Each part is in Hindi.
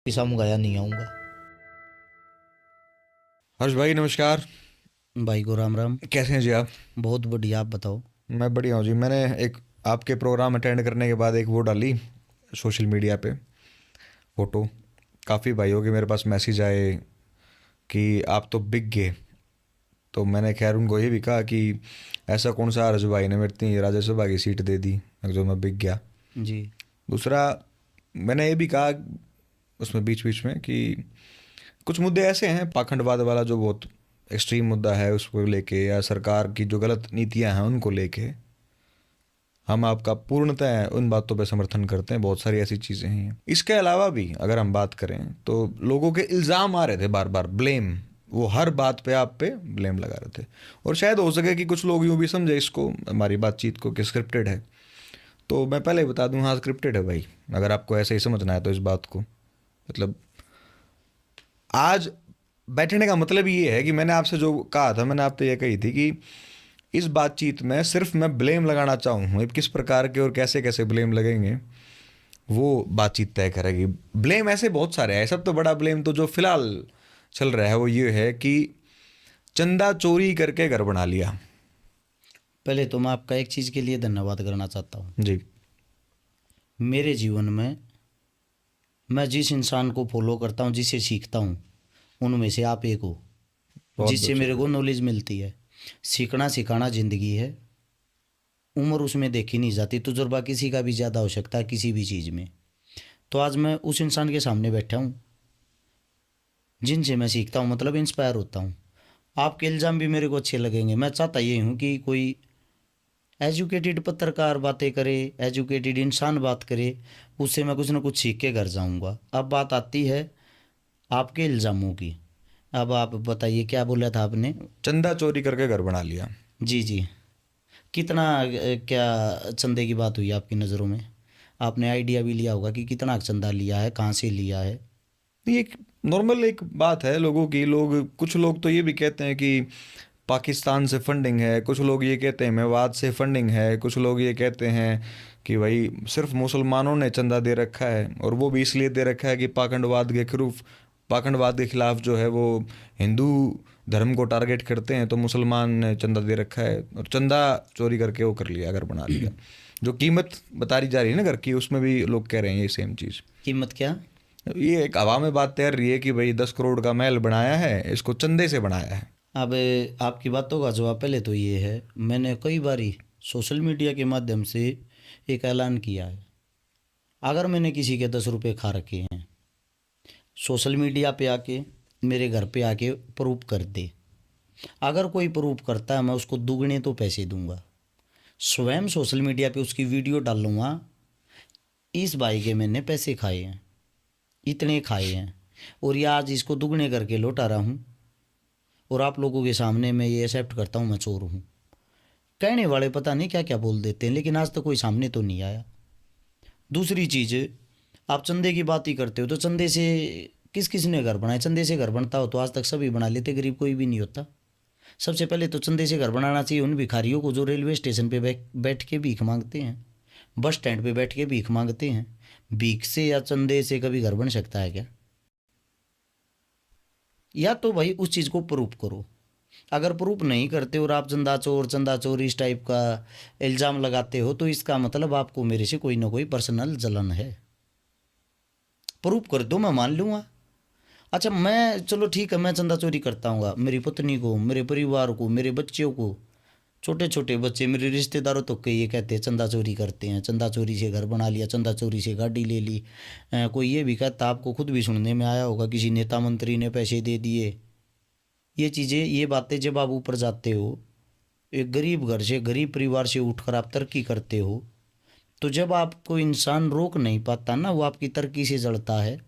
पैसा मंगाया नहीं आऊँगा। हर्ष भाई नमस्कार। भाई को राम राम। कैसे हैं जी आप? बहुत बढ़िया, आप बताओ। मैं बढ़िया हूँ जी। मैंने एक आपके प्रोग्राम अटेंड करने के बाद एक वो डाली सोशल मीडिया पे फोटो। काफ़ी भाइयों के मेरे पास मैसेज आए कि आप तो बिक गए। तो मैंने खैर उनको ये भी कहा कि ऐसा कौन सा हर्ष भाई ने मेरे इतनी राज्यसभा की सीट दे दी जो मैं बिक गया। जी। दूसरा, मैंने ये भी कहा उसमें बीच बीच में कि कुछ मुद्दे ऐसे हैं, पाखंडवाद वाला जो बहुत एक्सट्रीम मुद्दा है उसको लेके, या सरकार की जो गलत नीतियां हैं उनको लेके हम आपका पूर्णतः उन बातों पे समर्थन करते हैं। बहुत सारी ऐसी चीज़ें हैं। इसके अलावा भी अगर हम बात करें तो लोगों के इल्ज़ाम आ रहे थे बार बार, ब्लेम। वो हर बात पे आप पे ब्लेम लगा रहे थे। और शायद हो सके कि कुछ लोग यूँ भी समझे इसको, हमारी बातचीत को, कि स्क्रिप्टेड है। तो मैं पहले ही बता दूं, हाँ स्क्रिप्टेड है भाई। अगर आपको ऐसे ही समझना है तो इस बात को, मतलब आज बैठने का मतलब ये है कि मैंने आपसे जो कहा था, मैंने आपसे ये कही थी कि इस बातचीत में सिर्फ मैं ब्लेम लगाना चाहूँ। अब किस प्रकार के और कैसे कैसे ब्लेम लगेंगे वो बातचीत तय करेगी। ब्लेम ऐसे बहुत सारे हैं। सब तो बड़ा ब्लेम तो जो फिलहाल चल रहा है वो ये है कि चंदा चोरी करके घर बना लिया। पहले तो मैं आपका एक चीज़ के लिए धन्यवाद करना चाहता हूँ। जी। मेरे जीवन में मैं जिस इंसान को फॉलो करता हूँ, जिससे सीखता हूँ, उनमें से आप एक हो, बहुत जिससे बहुत मेरे को शुक्रिया। नॉलेज मिलती है। सीखना सिखाना ज़िंदगी है। उम्र उसमें देखी नहीं जाती, तजुर्बा किसी का भी ज़्यादा हो सकता है किसी भी चीज़ में। तो आज मैं उस इंसान के सामने बैठा हूँ जिनसे मैं सीखता हूँ, मतलब इंस्पायर होता हूँ। आपके इल्ज़ाम भी मेरे को अच्छे लगेंगे। मैं चाहता ये हूँ कि कोई एजुकेटेड पत्रकार बातें करे, एजुकेटेड इंसान बात करे, उससे मैं कुछ ना कुछ सीख के घर जाऊंगा। अब बात आती है आपके इल्ज़ामों की। अब आप बताइए, क्या बोला था आपने? चंदा चोरी करके घर बना लिया। जी जी। कितना क्या चंदे की बात हुई आपकी नज़रों में? आपने आइडिया भी लिया होगा कि कितना चंदा लिया है, कहाँ से लिया है? ये एक नॉर्मल एक बात है लोगों की। लोग, कुछ लोग तो ये भी कहते हैं कि पाकिस्तान से फंडिंग है, कुछ लोग ये कहते हैं मेवात से फंडिंग है, कुछ लोग ये कहते हैं कि भाई सिर्फ मुसलमानों ने चंदा दे रखा है, और वो भी इसलिए दे रखा है कि पाखंडवाद के खिलाफ जो है वो हिंदू धर्म को टारगेट करते हैं, तो मुसलमान ने चंदा दे रखा है और चंदा चोरी करके वो कर लिया, घर बना लिया। जो कीमत बताई जा रही है ना घर की, उसमें भी लोग कह रहे हैं ये सेम चीज़। कीमत क्या? ये एक हवा में बात तैर रही है कि भाई 10 करोड़ का महल बनाया है, इसको चंदे से बनाया है। अब आपकी बातों का जवाब पहले तो ये है, मैंने कई बारी सोशल मीडिया के माध्यम से एक ऐलान किया है। अगर मैंने किसी के 10 रुपये खा रखे हैं, सोशल मीडिया पे आके, मेरे घर पे आके प्रूफ कर दे। अगर कोई प्रूफ करता है, मैं उसको दुगने तो पैसे दूंगा। स्वयं सोशल मीडिया पे उसकी वीडियो डालूंगा, इस भाई के मैंने पैसे खाए हैं, इतने खाए हैं, और ये आज इसको दुगने करके लौटा रहा हूँ, और आप लोगों के सामने मैं ये एक्सेप्ट करता हूँ मैं चोर हूँ। कहने वाले पता नहीं क्या क्या बोल देते हैं, लेकिन आज तक कोई सामने तो नहीं आया। दूसरी चीज़, आप चंदे की बात ही करते हो, तो चंदे से किस किस ने घर बनाए? चंदे से घर बनता हो तो आज तक सभी बना लेते, गरीब कोई भी नहीं होता। सबसे पहले तो चंदे से घर बनाना चाहिए उन भिखारियों को जो रेलवे स्टेशन पे बैठ के भीख मांगते हैं, बस स्टैंड पे बैठ के भीख मांगते हैं। भीख से या चंदे से कभी घर बन सकता है क्या? या तो भाई उस चीज़ को प्रूफ करो। अगर प्रूफ नहीं करते और आप चंदा चोर इस टाइप का इल्ज़ाम लगाते हो, तो इसका मतलब आपको मेरे से कोई ना कोई पर्सनल जलन है। प्रूफ कर दो, मैं मान लूँगा। अच्छा, मैं चलो ठीक है, मैं चंदा चोरी करता हूँ, मेरी पत्नी को, मेरे परिवार को, मेरे बच्चों को, छोटे छोटे बच्चे, मेरे रिश्तेदारों तो कई ये कहते हैं चंदा चोरी करते हैं, चंदा चोरी से घर बना लिया, चंदा चोरी से गाड़ी ले ली। कोई ये भी कहता, आपको खुद भी सुनने में आया होगा, किसी नेता मंत्री ने पैसे दे दिए। ये चीज़ें, ये बातें जब आप ऊपर जाते हो, एक गरीब घर से, गरीब परिवार से उठकर आप तरक्की करते हो, तो जब आपको इंसान रोक नहीं पाता ना, वो आपकी तरक्की से जड़ता है,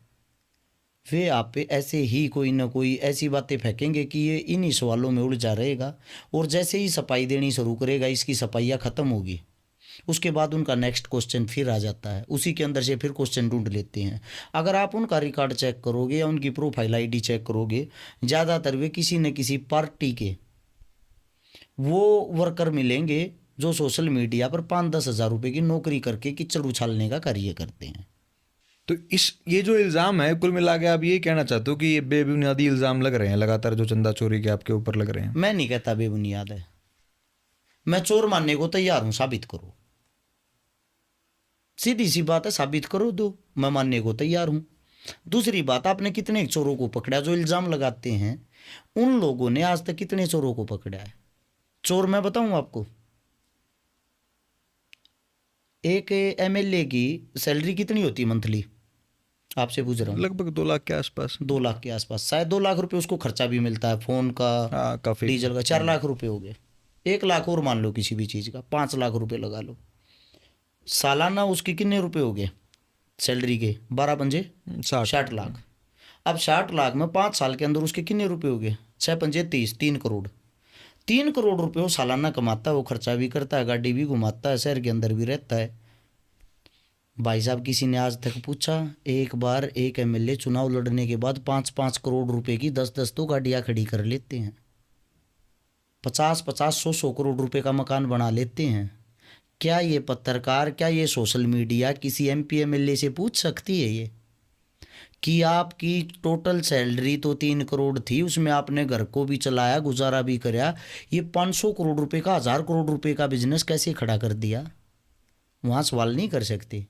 वे आप पे ऐसे ही कोई ना कोई ऐसी बातें फेंकेंगे कि ये इन्हीं सवालों में उलझा रहेगा। और जैसे ही सफाई देनी शुरू करेगा, इसकी सफाइयाँ ख़त्म होगी, उसके बाद उनका नेक्स्ट क्वेश्चन फिर आ जाता है, उसी के अंदर से फिर क्वेश्चन ढूंढ लेते हैं। अगर आप उनका रिकॉर्ड चेक करोगे या उनकी प्रोफाइल आईडी चेक करोगे, ज़्यादातर वे किसी न किसी पार्टी के वो वर्कर मिलेंगे जो सोशल मीडिया पर 5-10 हज़ार रुपये की नौकरी करके कीचड़ उछालने का कार्य करते हैं। तो ये जो इल्ज़ाम है, कुल मिला के आप ये कहना चाहते हो कि ये बेबुनियादी इल्ज़ाम लग रहे हैं लगातार, जो चंदा चोरी के आपके ऊपर लग रहे हैं? मैं नहीं कहता बेबुनियाद है, मैं चोर मानने को तैयार हूं, साबित करो। सीधी सी बात है, साबित करो दो, मैं मानने को तैयार हूं। दूसरी बात, आपने कितने चोरों को पकड़ा जो इल्ज़ाम लगाते हैं? उन लोगों ने आज तक कितने चोरों को पकड़ा है? चोर मैं बताऊं आपको, एक एमएलए की सैलरी कितनी होती है मंथली? आपसे पूछ रहा हूँ। लगभग 2 लाख के आसपास। 2 लाख के आसपास, शायद 2 लाख रुपए उसको खर्चा भी मिलता है, फोन का, हाँ, काफ़ी। डीजल का। 4 लाख रुपए हो गए। 1 लाख और मान लो किसी भी चीज़ का, 5 लाख रुपए लगा लो। सालाना उसके कितने रुपए हो गए सैलरी के? 12 पंजे 60 लाख। अब 60 लाख में 5 साल के अंदर उसके कितने रुपए हो गए? 6 पंजे 30, 3 करोड़। 3 करोड़ रुपए वो सालाना कमाता है, वो खर्चा भी करता है, गाड़ी भी घुमाता है, शहर के अंदर भी रहता है। भाई साहब, किसी ने आज तक पूछा? एक बार एक एमएलए चुनाव लड़ने के बाद 5-5 करोड़ रुपए की 10-10 तो गाड़ियाँ खड़ी कर लेते हैं, 50-50, 100-100 करोड़ रुपए का मकान बना लेते हैं। क्या ये पत्रकार, क्या ये सोशल मीडिया किसी एमपी एमएलए से पूछ सकती है ये कि आपकी टोटल सैलरी तो 3 करोड़ थी, उसमें आपने घर को भी चलाया, गुजारा भी कराया, ये 500 करोड़ रुपए का, 1000 करोड़ रुपए का बिजनेस कैसे खड़ा कर दिया? वहाँ सवाल नहीं कर सकते,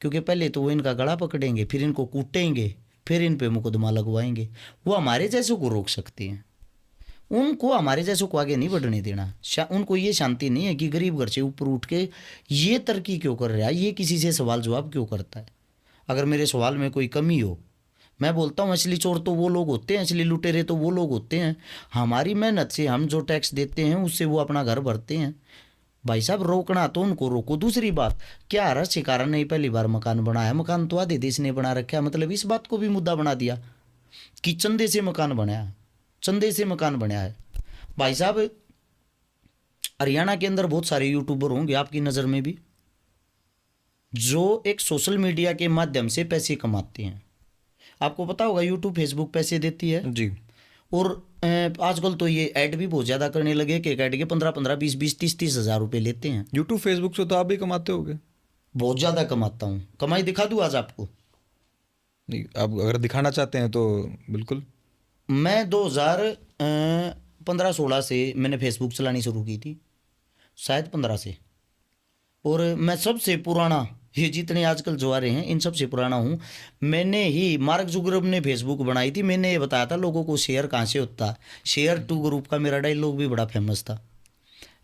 क्योंकि पहले तो वो इनका गला पकड़ेंगे, फिर इनको कूटेंगे, फिर इन पे मुकदमा लगवाएंगे। वो हमारे जैसों को रोक सकते हैं, उनको हमारे जैसों को आगे नहीं बढ़ने देना। उनको ये शांति नहीं है कि गरीब घर से ऊपर उठ के ये तरक्की क्यों कर रहा है, ये किसी से सवाल जवाब क्यों करता है। अगर मेरे सवाल में कोई कमी हो, मैं बोलता हूँ असली चोर तो वो लोग होते हैं, असली लुटेरे तो वो लोग होते हैं, हमारी मेहनत से हम जो टैक्स देते हैं उससे वो अपना घर भरते हैं। भाई साहब, रोकना तो उनको रोको। दूसरी बात, क्या हरस शिकारा ने पहली बार मकान बनाया? मकान तो आधे देश ने बना रखा है। मतलब इस बात को भी मुद्दा बना दिया कि चंदे से मकान बनाया, चंदे से मकान बनाया है। भाई साहब, हरियाणा के अंदर बहुत सारे यूट्यूबर होंगे आपकी नज़र में भी, जो एक सोशल मीडिया के माध्यम से पैसे कमाते हैं। आपको पता होगा यूट्यूब, फेसबुक पैसे देती है जी। और आजकल तो ये ऐड भी बहुत ज़्यादा करने लगे कि एक ऐड के 15-15, 20-20, 30-30 हज़ार रुपये लेते हैं। यूट्यूब फेसबुक से तो आप भी कमाते होगे? बहुत ज़्यादा कमाता हूँ, कमाई दिखा दूँ आज आपको? नहीं, आप अगर दिखाना चाहते हैं तो बिल्कुल। मैं 2015-16 से मैंने फेसबुक चलानी शुरू की थी, शायद 15 से। और मैं सबसे पुराना, ये जितने आजकल जो आ रहे हैं इन सबसे पुराना हूँ। मैंने ही, मार्क जुगरब ने फेसबुक बनाई थी, मैंने ये बताया था लोगों को शेयर कहाँ से होता। शेयर टू ग्रुप का मेरा डायलॉग भी बड़ा फेमस था।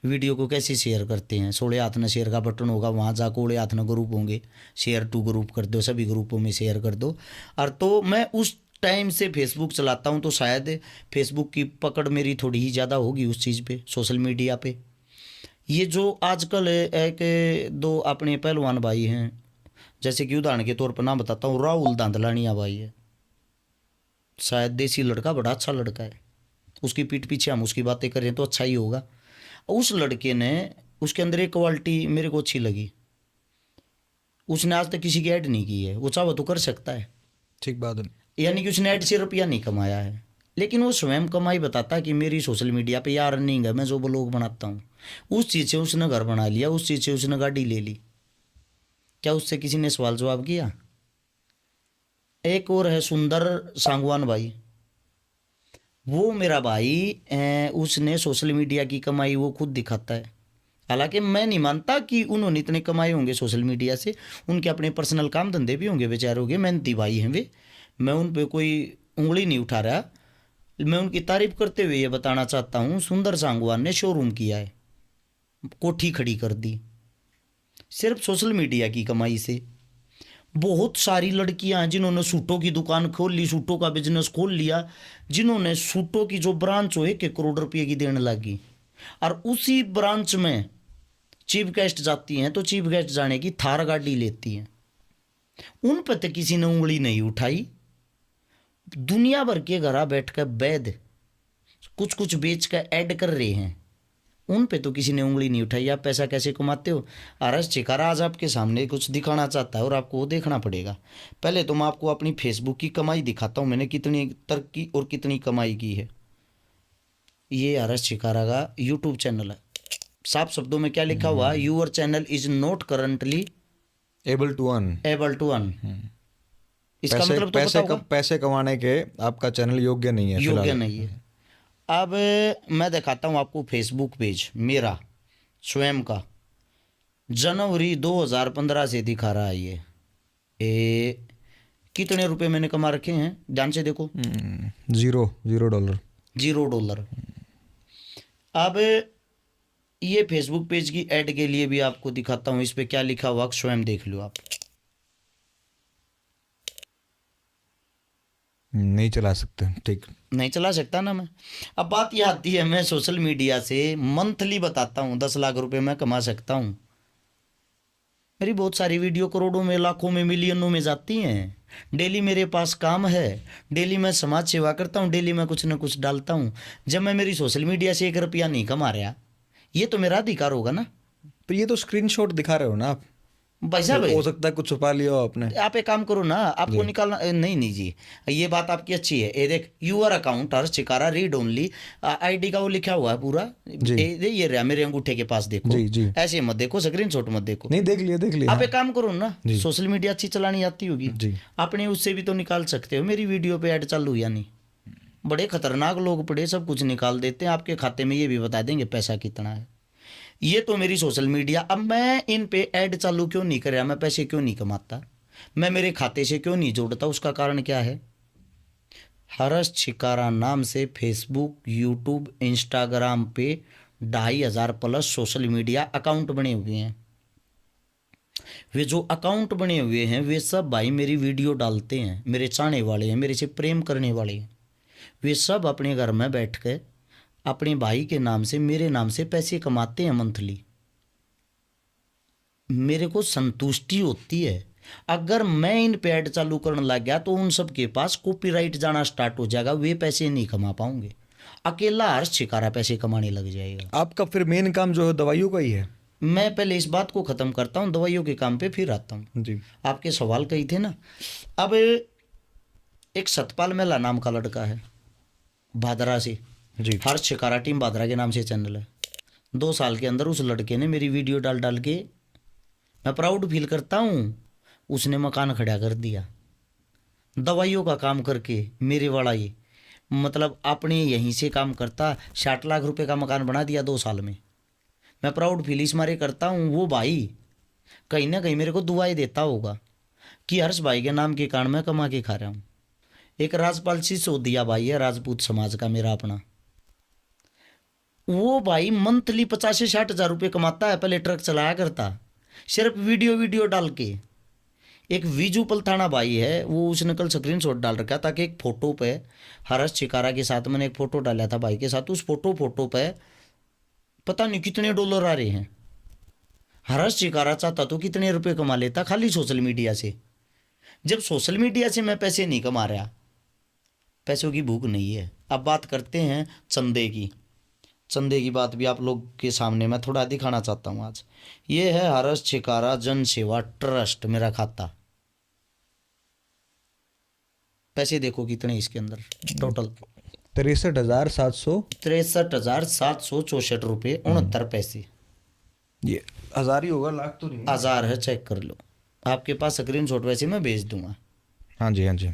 वीडियो को कैसे शेयर करते हैं? 16 हाथ न शेयर का बटन होगा, वहाँ जाकर 16 हाथ न ग्रुप होंगे, शेयर टू ग्रुप कर दो, सभी ग्रुपों में शेयर कर दो। और तो मैं उस टाइम से फेसबुक चलाता हूँ, तो शायद फेसबुक की पकड़ मेरी थोड़ी ही ज़्यादा होगी उस चीज़ पे, सोशल मीडिया पे। ये जो आजकल एक दो अपने पहलवान भाई हैं, जैसे कि उदाहरण के तौर पर नाम बताता हूँ, राहुल धांधलानिया भाई है, शायद देसी लड़का, बड़ा अच्छा लड़का है, उसकी पीठ पीछे हम उसकी बातें करें तो अच्छा ही होगा। उस लड़के ने, उसके अंदर एक क्वालिटी मेरे को अच्छी लगी, उसने आज तक किसी की ऐड नहीं की है। वो चाहो तो कर सकता है, ठीक बात है। यानी कि उसने ऐड से रुपया नहीं कमाया है, लेकिन वो स्वयं कमाई बताता है कि मेरी सोशल मीडिया पे यार अर्निंग है, मैं जो ब्लॉग बनाता हूँ। उस चीज़ से उसने घर बना लिया, उस चीज़ से उसने गाड़ी ले ली। क्या उससे किसी ने सवाल जवाब किया? एक और है सुंदर सांगवान भाई, वो मेरा भाई, उसने सोशल मीडिया की कमाई वो खुद दिखाता है। हालांकि मैं नहीं मानता कि उन्होंने इतने कमाए होंगे सोशल मीडिया से, उनके अपने पर्सनल काम धंधे भी होंगे, बेचारों के मेहनती भाई हैं वे, मैं उन पर कोई उंगली नहीं उठा रहा। मैं उनकी तारीफ करते हुए ये बताना चाहता हूँ, सुंदर सांगवान ने शोरूम किया है, कोठी खड़ी कर दी, सिर्फ सोशल मीडिया की कमाई से। बहुत सारी लड़कियां हैं जिन्होंने सूटों की दुकान खोल ली, सूटों का बिजनेस खोल लिया, जिन्होंने सूटों की जो ब्रांच हो 1-1 करोड़ रुपये की देने लगी, और उसी ब्रांच में चीफ गेस्ट जाती हैं तो चीफ गेस्ट जाने की थार गाड़ी लेती हैं। उन पर तो किसी ने उंगली नहीं उठाई। दुनिया भर के घर बैठ कर वैद कुछ कुछ बेच कर ऐड कर रहे हैं, उन पे तो किसी ने उंगली नहीं उठाई। आप पैसा कैसे कमाते हो? आरएस चिकारा आज आपके सामने कुछ दिखाना चाहता है और आपको वो देखना पड़ेगा। पहले तो मैं आपको अपनी फेसबुक की कमाई दिखाता हूँ, मैंने कितनी तरक्की और कितनी कमाई की है। ये आरएस चिकारा का यूट्यूब चैनल है, साफ शब्दों में क्या लिखा हुआ? Your channel is not currently able to earn. Able to earn. इसका पैसे मतलब तो पैसे पता होगा पैसे कमाने के आपका चैनल योग्य नहीं है योग्य फिलहाल। नहीं है। अब मैं दिखाता हूँ आपको फेसबुक पेज मेरा स्वयं का, जनवरी 2015 से दिखा रहा है ये कितने रुपए मैंने कमा रखे हैं ध्यान से देखो, $0। $0। अब ये फेसबुक पेज की ऐड के लिए भी आपको दिखाता हूँ, इस पे क्या लिखा हुआ स्वयं देख लो आप। नहीं चला सकते, ठीक। नहीं चला सकता ना मैं। अब बात यह आती है, मैं सोशल मीडिया से मंथली बताता हूँ 10 लाख रुपए मैं कमा सकता हूँ। मेरी बहुत सारी वीडियो करोड़ों में, लाखों में, मिलियनों में जाती हैं। डेली मेरे पास काम है, डेली मैं समाज सेवा करता हूँ, डेली मैं कुछ ना कुछ डालता हूँ। जब मैं मेरी सोशल मीडिया से 1 रुपया नहीं कमा रहा, ये तो मेरा अधिकार होगा ना। तो ये तो स्क्रीनशॉट दिखा रहे हो ना आप, भाई साहब हो सकता है कुछ छुपा लिया हो आपने। आप एक काम करो ना, आपको निकालना नहीं नहीं जी, ये बात आपकी अच्छी है। ये देख, यूआर अकाउंट हर चिकारा रीड ओनली, आईडी का वो लिखा हुआ है पूरा। ये रहा मेरे अंगूठे के पास, देखो। जी जी। ऐसे मत देखो, स्क्रीनशॉट मत देखो। नहीं, देख लिया आप एक काम करो ना, सोशल मीडिया अच्छी चलानी आती होगी जी। आपने, उससे भी तो निकाल सकते हो। मेरी वीडियो पे ऐड चालू या नहीं, बड़े खतरनाक लोग पड़े, सब कुछ निकाल देते हैं आपके खाते में, ये भी बता देंगे पैसा कितना है। ये तो मेरी सोशल मीडिया। अब मैं इन पे ऐड चालू क्यों नहीं कर रहा, मैं पैसे क्यों नहीं कमाता, मैं मेरे खाते से क्यों नहीं जोड़ता, उसका कारण क्या है। हर्ष छिकारा नाम से फेसबुक, यूट्यूब, इंस्टाग्राम पे 2,500 प्लस सोशल मीडिया अकाउंट बने हुए हैं। वे जो अकाउंट बने हुए हैं वे सब भाई मेरी वीडियो डालते हैं, मेरे चाहने वाले हैं, मेरे से प्रेम करने वाले हैं। वे सब अपने घर में बैठ कर अपने भाई के नाम से, मेरे नाम से पैसे कमाते हैं मंथली। मेरे को संतुष्टि होती है। अगर मैं इन पे ऐड चालू करने लग गया तो उन सब के पास कॉपीराइट जाना स्टार्ट हो जाएगा, वे पैसे नहीं कमा पाओगे। अकेला हर्ष छिकारा पैसे कमाने लग जाएगा। आपका फिर मेन काम जो है दवाइयों का ही है। मैं पहले इस बात को ख़त्म करता हूँ, दवाइयों के काम पे फिर आता हूँ। जी। आपके सवाल कही थे ना। अब एक सतपाल मेला नाम का लड़का है भादरा से, जी। हर्ष छिकारा टीम भादरा के नाम से चैनल है। 2 साल के अंदर उस लड़के ने मेरी वीडियो डाल डाल के, मैं प्राउड फील करता हूँ, उसने मकान खड़ा कर दिया दवाइयों का काम करके। मेरे वाला ये मतलब अपने यहीं से काम करता, 60 लाख रुपए का मकान बना दिया 2 साल में। मैं प्राउड फील इस मारे करता हूँ, वो भाई कहीं ना कहीं मेरे को दुआएं देता होगा कि हर्ष भाई के नाम के कारण मैं कमा के खा रहा हूँ। एक राजपाल सिसोदिया भाई है, राजपूत समाज का मेरा अपना, वो भाई मंथली 50 से 60 हज़ार रुपये कमाता है। पहले ट्रक चलाया करता, सिर्फ वीडियो डाल के। एक विजू पलथाना भाई है, वो उसने कल स्क्रीनशॉट डाल रखा, ताकि एक फ़ोटो पे हर्ष छिकारा के साथ मैंने एक फ़ोटो डाला था भाई के साथ, उस फोटो पे पता नहीं कितने डॉलर आ रहे हैं। हर्ष छिकारा चाहता तो कितने रुपए कमा लेता खाली सोशल मीडिया से। जब सोशल मीडिया से मैं पैसे नहीं कमा रहा, पैसों की भूख नहीं है। अब बात करते हैं चंदे की। चंदे की बात भी आप लोग के सामने मैं थोड़ा दिखाना चाहता हूँ आज। ये है हर्ष छिकारा जन सेवा ट्रस्ट मेरा खाता। पैसे देखो कितने इसके अंदर टोटल, 63,700। रुपये 69 पैसे। ये हजार ही होगा, लाख तो नहीं। 1000 है, चेक कर लो। आपके पास स्क्रीनशॉट वैसे मैं भेज दूंगा। हाँ जी, हाँ जी।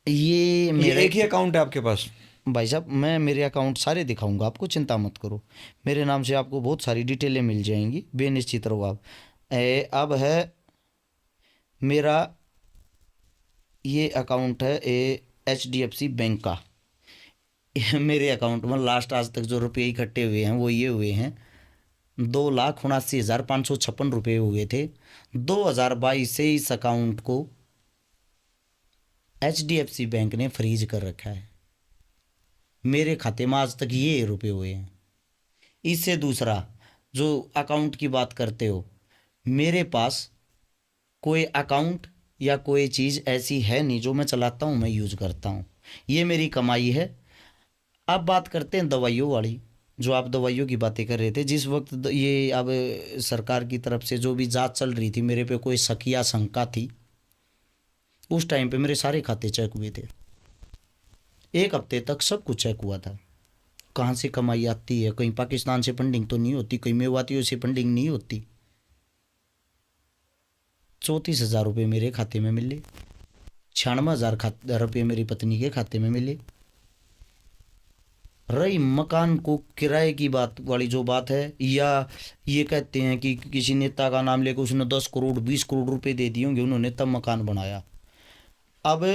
ये मेरा एक ही अकाउंट है आपके पास? भाई साहब मैं मेरे अकाउंट सारे दिखाऊंगा आपको, चिंता मत करो। मेरे नाम से आपको बहुत सारी डिटेलें मिल जाएंगी, बेनिश्चित रहो आप। अब है मेरा ये अकाउंट है HDFC बैंक का। मेरे अकाउंट में लास्ट आज तक जो रुपये इकट्ठे हुए हैं वो ये हुए हैं, 2,79,556 रुपये हुए थे। 2022 से इस अकाउंट को HDFC बैंक ने फ्रीज कर रखा है। मेरे खाते में आज तक ये रुपये हुए हैं। इससे दूसरा जो अकाउंट की बात करते हो, मेरे पास कोई अकाउंट या कोई चीज़ ऐसी है नहीं जो मैं चलाता हूँ, मैं यूज़ करता हूँ, ये मेरी कमाई है। अब बात करते हैं दवाइयों वाली, जो आप दवाइयों की बातें कर रहे थे। जिस वक्त ये अब सरकार की तरफ से जो भी जांच चल रही थी, मेरे पे कोई शक या शंका थी, उस टाइम पे मेरे सारे खाते चेक हुए थे। 1 हफ्ते तक सब कुछ चेक हुआ था। कहाँ से कमाई आती है, कहीं पाकिस्तान से फंडिंग तो नहीं होती, कहीं मेवातियों से फंडिंग नहीं होती। 34,000 रुपये मेरे खाते में मिले, 96,000 रुपये मेरी पत्नी के खाते में मिले। रही मकान को किराए की बात वाली जो बात है, या ये कहते हैं कि किसी नेता का नाम लेकर उसने 10 करोड़ 20 करोड़ रुपए दे दिए होंगे, उन्होंने तब मकान बनाया। अब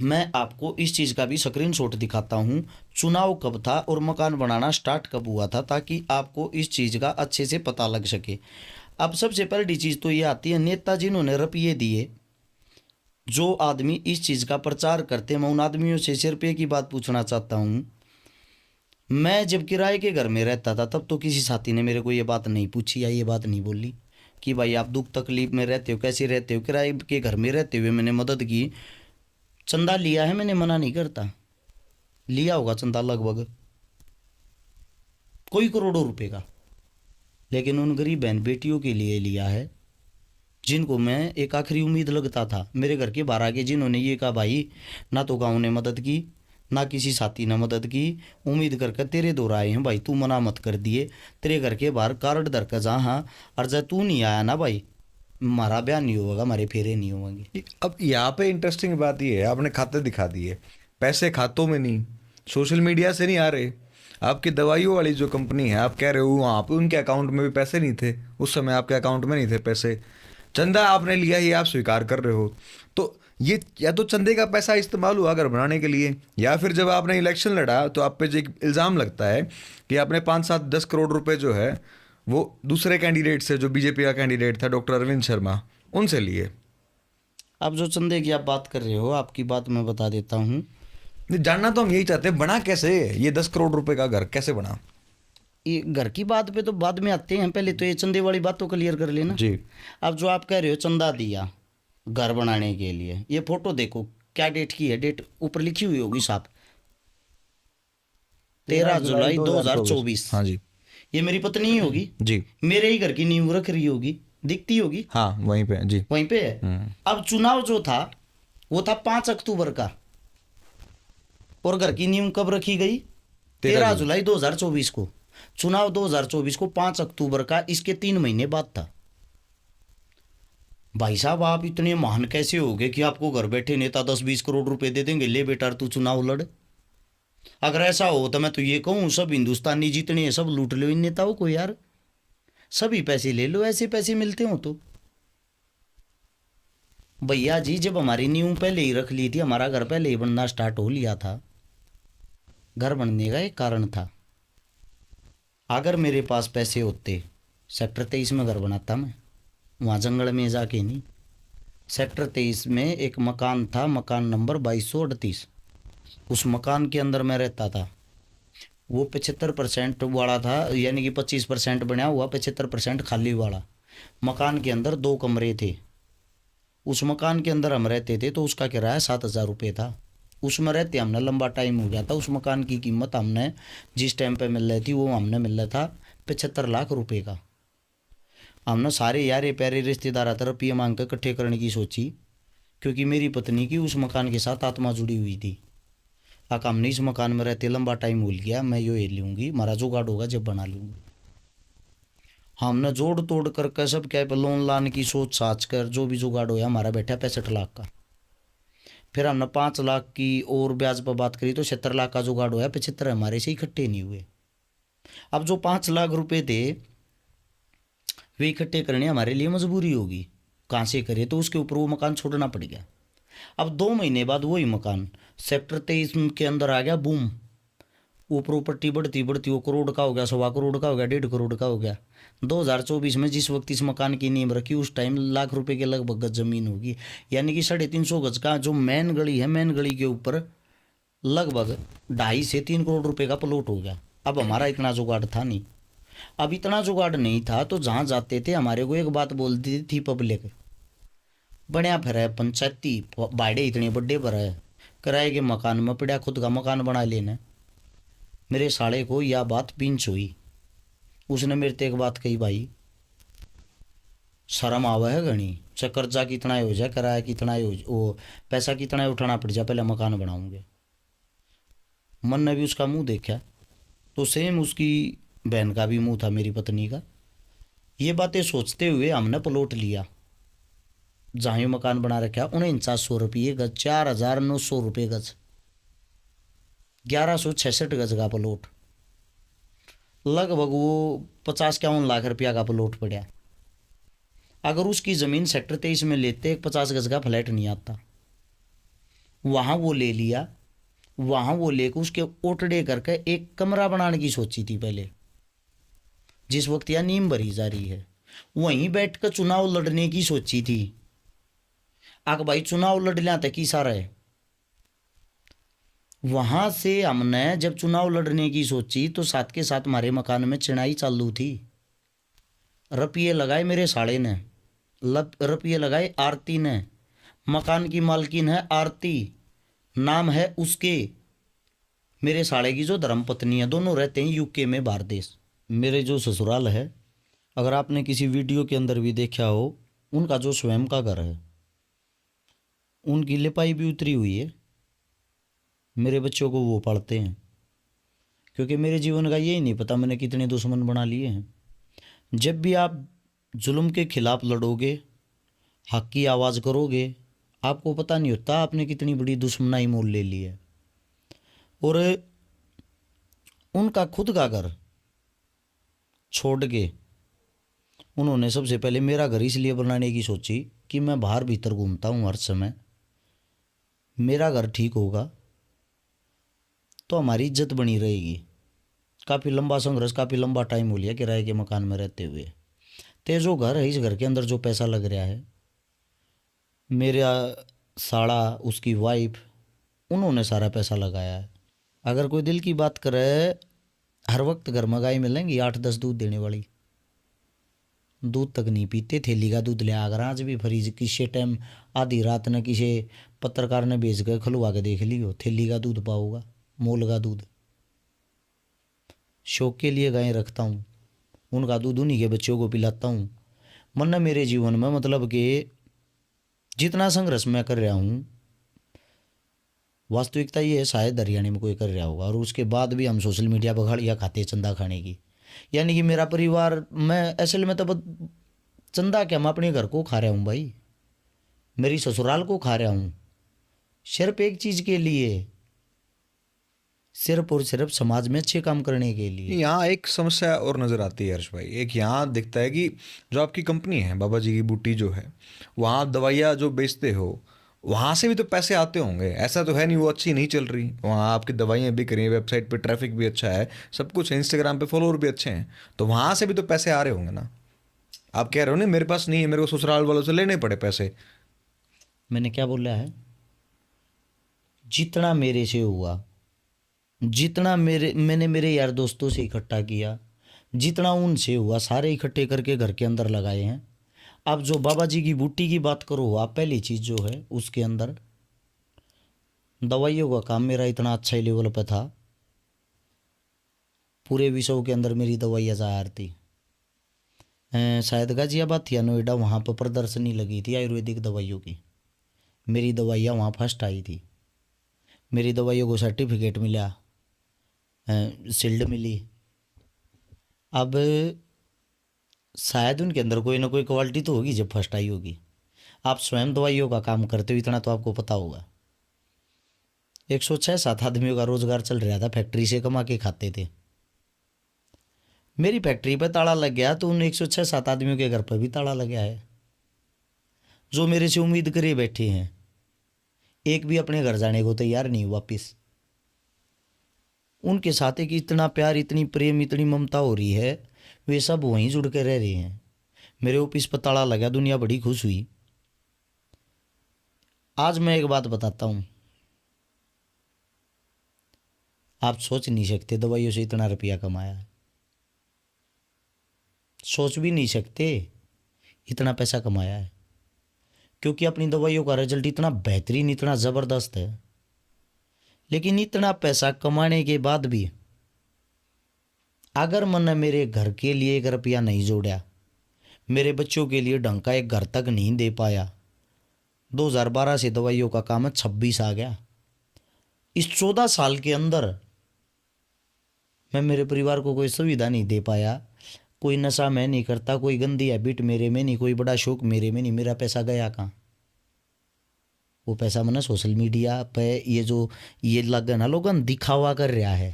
मैं आपको इस चीज़ का भी स्क्रीनशॉट दिखाता हूँ, चुनाव कब था और मकान बनाना स्टार्ट कब हुआ था, ताकि आपको इस चीज़ का अच्छे से पता लग सके। अब सबसे पहली चीज़ तो ये आती है, नेता जिन्होंने रुपये दिए, जो आदमी इस चीज़ का प्रचार करते हैं, मैं उन आदमियों से 6 रुपये की बात पूछना चाहता हूँ। मैं जब किराए के घर में रहता था तब तो किसी साथी ने मेरे को ये बात नहीं पूछी या ये बात नहीं बोली कि भाई आप दुख तकलीफ में रहते हो, कैसे रहते हो। किराए के घर में रहते हुए मैंने मदद की, चंदा लिया है, मैंने मना नहीं करता, लिया होगा चंदा लगभग कोई करोड़ों रुपए का, लेकिन उन गरीब बहन बेटियों के लिए लिया है जिनको मैं एक आखिरी उम्मीद लगता था। मेरे घर के बाहर आके जिन्होंने ये कहा भाई ना तो गाँव ने मदद की ना किसी साथी ने मदद की, उम्मीद करके तेरे दौर आए हैं भाई, तू मना मत कर दिए, तेरे घर के बाहर कार्ड धर कर जा, हाँ और जब तू नहीं आया ना भाई हमारा ब्याह नहीं होगा, हमारे फेरे नहीं होंगे। अब यहाँ पे इंटरेस्टिंग बात ये है, आपने खाते दिखा दिए, पैसे खातों में नहीं, सोशल मीडिया से नहीं आ रहे। आपकी दवाइयों वाली जो कंपनी है, आप कह रहे हो वहाँ पे उनके अकाउंट में भी पैसे नहीं थे, उस समय आपके अकाउंट में नहीं थे पैसे, चंदा आपने लिया, ये आप स्वीकार कर रहे हो। तो ये या तो चंदे का पैसा इस्तेमाल हुआ घर बनाने के लिए, या फिर जब आपने इलेक्शन लड़ा तो आप पे जो एक इल्ज़ाम लगता है कि आपने 5-7-10 करोड़ रुपए जो है वो दूसरे कैंडिडेट से, जो बीजेपी का कैंडिडेट था डॉक्टर अरविंद शर्मा, उनसे लिए। अब जो चंदे की आप बात कर रहे हो, आपकी बात मैं बता देता हूँ। जानना तो हम यही चाहते हैं, बना कैसे ये 10 करोड़ रुपए का घर कैसे बना? ये घर की बात पे तो बाद में आते हैं, पहले तो ये चंदे वाली बात तो क्लियर कर लेना जी। अब जो आप कह रहे हो चंदा दिया घर बनाने के लिए, ये फोटो देखो क्या डेट की है, डेट ऊपर लिखी हुई होगी साहब, 13 जुलाई 2024। हाँ जी। ये मेरी पत्नी ही होगी जी। मेरे ही घर की नींव रख रही होगी, दिखती होगी, हाँ वहीं पे जी। वहीं पे है। अब चुनाव जो था वो था 5 अक्टूबर का, और घर की नींव कब रखी गई? 13 जुलाई 2024 को। चुनाव 2024 को 5 अक्टूबर का, इसके 3 महीने बाद था। भाई साहब आप इतने महान कैसे हो गए कि आपको घर बैठे नेता 10-20 करोड़ रुपए दे देंगे, ले बेटा तू चुनाव लड़। अगर ऐसा हो तो मैं तो ये कहूँ सब हिंदुस्तानी जितने हैं सब लूट लो इन नेताओं को यार, सभी पैसे ले लो, ऐसे पैसे मिलते हो तो। भैया जी जब हमारी नींव पहले ही रख ली थी, हमारा घर पहले ही बनना स्टार्ट हो लिया था, घर बनने का एक कारण था। अगर मेरे पास पैसे होते सेक्टर 23 में घर बनाता मैं, वहाँ जंगल में जाके नहीं। सेक्टर 23 में एक मकान था, मकान नंबर 2238, उस मकान के अंदर मैं रहता था। वो 75% वाला था, यानी कि 25% बना हुआ, 75% खाली वाला। मकान के अंदर 2 कमरे थे, उस मकान के अंदर हम रहते थे, तो उसका किराया 7,000 रुपये था। उसमें रहते हमने लंबा टाइम हो गया था। उस मकान की कीमत हमने जिस टाइम पे मिल रही थी वो हमने मिल रहा था 75 लाख रुपए का। हमने सारे यारे प्यारे रिश्तेदार तरफ ये मांग कर इकट्ठे करने की सोची, क्योंकि मेरी पत्नी की उस मकान के साथ आत्मा जुड़ी हुई थी। आका हमने इस मकान में रहते लंबा टाइम हो गया, मैं ये लूँगी, हमारा जुगाड़ होगा जब बना लूँगी। हमने जोड़ तोड़ करके सब क्या पे लोन लाने की सोच साच कर जो भी जुगाड़ होया हमारा बैठा 65 लाख का। फिर हमने 5 लाख की और ब्याज पर बात करी तो 76 लाख का जुगाड़ होया, 75 हमारे से इकट्ठे नहीं हुए। अब जो 5 लाख रुपए थे वे इकट्ठे करने हमारे लिए मजबूरी होगी, कहाँ से करे, तो उसके ऊपर वो मकान छोड़ना पड़ गया। अब 2 महीने बाद वही मकान सेक्टर 23 के अंदर आ गया, बूम, वो प्रॉपर्टी बढ़ती बढ़ती वो करोड़ का हो गया, 1.25 करोड़ का हो गया, 1.5 करोड़ का हो गया। 2024 में जिस वक्त इस मकान की नींव रखी उस टाइम लाख रुपए के लगभग गज जमीन होगी, यानी कि 350 गज का जो मेन गली है, मेन गली के ऊपर लगभग 2.5 से 3 करोड़ रुपए का प्लॉट हो गया। अब हमारा इतना जुगाड़ था नहीं, अब इतना जुगाड़ नहीं था तो जहाँ जाते थे हमारे को एक बात बोलती थी पब्लिक, बढ़िया फिर है पंचायती बाड़े इतने बड़े पर है, किराए के मकान में पड़ा, खुद का मकान बना लेना। मेरे साले को यह बात पिंच हुई, उसने मेरे से एक बात कही, भाई शर्म आवा है घनी, कर्जा कितना हो जाए, किराया कितना हो, वो पैसा कितना उठाना पड़ जाए, पहले मकान बनाऊंगे। मन ने भी उसका मुंह देखा तो सेम उसकी बहन का भी मुंह था, मेरी पत्नी का। ये बातें सोचते हुए हमने प्लॉट लिया जहाँ ये मकान बना रखा है 4900 रुपये गज, 4900 रुपये गज, 1166 गज का प्लॉट, लगभग वो 50-51 लाख रुपया का प्लॉट पड़ा। अगर उसकी ज़मीन सेक्टर 23 में लेते एक 50 गज का फ्लैट नहीं आता। वहाँ वो ले लिया, वहाँ वो लेकर उसके ओटड़े करके एक कमरा बनाने की सोची थी पहले, जिस वक्त यह नींव भरी जा रही है। वहीं बैठ कर चुनाव लड़ने की सोची थी। आग भाई चुनाव लड़ लिया तक की सारा है। वहाँ से हमने जब चुनाव लड़ने की सोची तो साथ के साथ हमारे मकान में चिनाई चालू थी। रुपये लगाए मेरे साले ने, रुपये लगाए आरती ने। मकान की मालकिन है आरती, नाम है उसके। मेरे साले की जो धर्मपत्नी है, दोनों रहते हैं यूके में, बाहर देश। मेरे जो ससुराल है, अगर आपने किसी वीडियो के अंदर भी देखा हो, उनका जो स्वयं का घर है, उनकी लिपाई भी उतरी हुई है। मेरे बच्चों को वो पढ़ते हैं, क्योंकि मेरे जीवन का यही नहीं पता मैंने कितने दुश्मन बना लिए हैं। जब भी आप जुल्म के खिलाफ लड़ोगे, हक की आवाज़ करोगे, आपको पता नहीं होता आपने कितनी बड़ी दुश्मनाई मोल ले ली है। और उनका खुद का घर छोड़ के उन्होंने सबसे पहले मेरा घर इसलिए बनाने की सोची कि मैं बाहर भीतर घूमता हूँ हर समय, मेरा घर ठीक होगा तो हमारी इज्जत बनी रहेगी। काफ़ी लंबा संघर्ष, काफ़ी लंबा टाइम हो लिया किराए के मकान में रहते हुए। तो जो घर है, इस घर के अंदर जो पैसा लग रहा है, मेरा साड़ा, उसकी वाइफ, उन्होंने सारा पैसा लगाया है। अगर कोई दिल की बात करे, हर वक्त घर में गाय मिलेंगी 8-10 दूध देने वाली, दूध तक नहीं पीते, थैली का दूध ले आकर आज भी फ्रीज किसी टाइम आधी रात न किसी पत्रकार ने भेज कर खुलवा के देख लियो, थैली का दूध पाओगा, मोल का दूध। शौक के लिए गायें रखता हूँ, उनका दूध उन्हीं के बच्चों को पिलाता हूँ। वरना मेरे जीवन में मतलब कि जितना संघर्ष मैं कर रहा हूँ, वास्तविकता ये है शायद हरियाणा में कोई कर रहा होगा, और उसके बाद भी हम सोशल मीडिया पर गालियाँ खाते चंदा खाने की। यानी कि मेरा परिवार, मैं असल में तो चंदा क्या, मैं अपने घर को खा रहा हूँ भाई, मेरी ससुराल को खा रहा हूँ, सिर्फ एक चीज़ के लिए, सिर्फ और सिर्फ समाज में अच्छे काम करने के लिए। यहाँ एक समस्या और नज़र आती है हर्ष भाई। एक यहाँ दिखता है कि जो आपकी कंपनी है बाबा जी की बूटी जो है, वहाँ आप दवाइयाँ जो बेचते हो, वहाँ से भी तो पैसे आते होंगे। ऐसा तो है नहीं वो अच्छी नहीं चल रही, वहाँ आपकी दवाइयाँ बिक रही हैं, वेबसाइट पे ट्रैफिक भी अच्छा है, सब कुछ है, इंस्टाग्राम पे फॉलोअर भी अच्छे हैं, तो वहाँ से भी तो पैसे आ रहे होंगे ना। आप कह रहे हो ना मेरे पास नहीं है, मेरे को ससुराल वालों से लेने पड़े पैसे। मैंने क्या बोला है? जितना मेरे से हुआ, जितना मैंने मेरे यार दोस्तों से इकट्ठा किया, जितना उनसे हुआ, सारे इकट्ठे करके घर के अंदर लगाए हैं। अब जो बाबा जी की बूटी की बात करो, आप पहली चीज़ जो है उसके अंदर दवाइयों का काम मेरा इतना अच्छा ही लेवल पर था, पूरे विश्व के अंदर मेरी दवाइयाँ ज़ाहिर थी। शायद गाजियाबाद या नोएडा, वहाँ पर प्रदर्शनी लगी थी आयुर्वेदिक दवाइयों की, मेरी दवाइयाँ वहाँ फर्स्ट आई थी। मेरी दवाइयों को सर्टिफिकेट मिला, शील्ड मिली। अब शायद उनके अंदर कोई ना कोई क्वालिटी तो होगी जब फर्स्ट आई होगी। आप स्वयं दवाइयों का काम करते हो, इतना तो आपको पता होगा। 106-7 आदमियों का रोजगार चल रहा था, फैक्ट्री से कमा के खाते थे। मेरी फैक्ट्री पे ताला लग गया तो उन 106-7 आदमियों के घर पर भी ताला लग गया है, जो मेरे से उम्मीद करे बैठे हैं। एक भी अपने घर जाने को तैयार नहीं वापिस। उनके साथ एक इतना प्यार, इतनी प्रेम, इतनी ममता हो रही है, वे सब वहीं जुड़ के रह रहे हैं। मेरे ऑफिस पर ताला लगा, दुनिया बड़ी खुश हुई। आज मैं एक बात बताता हूँ, आप सोच नहीं सकते दवाइयों से इतना रुपया कमाया है, सोच भी नहीं सकते इतना पैसा कमाया है, क्योंकि अपनी दवाइयों का रिजल्ट इतना बेहतरीन, इतना ज़बरदस्त है। लेकिन इतना पैसा कमाने के बाद भी अगर मैंने मेरे घर के लिए 1 रुपया नहीं जोड़ा, मेरे बच्चों के लिए ढंग का एक घर तक नहीं दे पाया, 2012 से दवाइयों का काम है, 26 आ गया। इस 14 साल के अंदर मैं मेरे परिवार को कोई सुविधा नहीं दे पाया। कोई नशा मैं नहीं करता, कोई गंदी हैबिट मेरे में नहीं, कोई बड़ा शौक मेरे में नहीं। मेरा पैसा गया कहाँ? वो पैसा मैंने सोशल मीडिया पे ये जो ये लग ना लोगन दिखावा कर रहा है,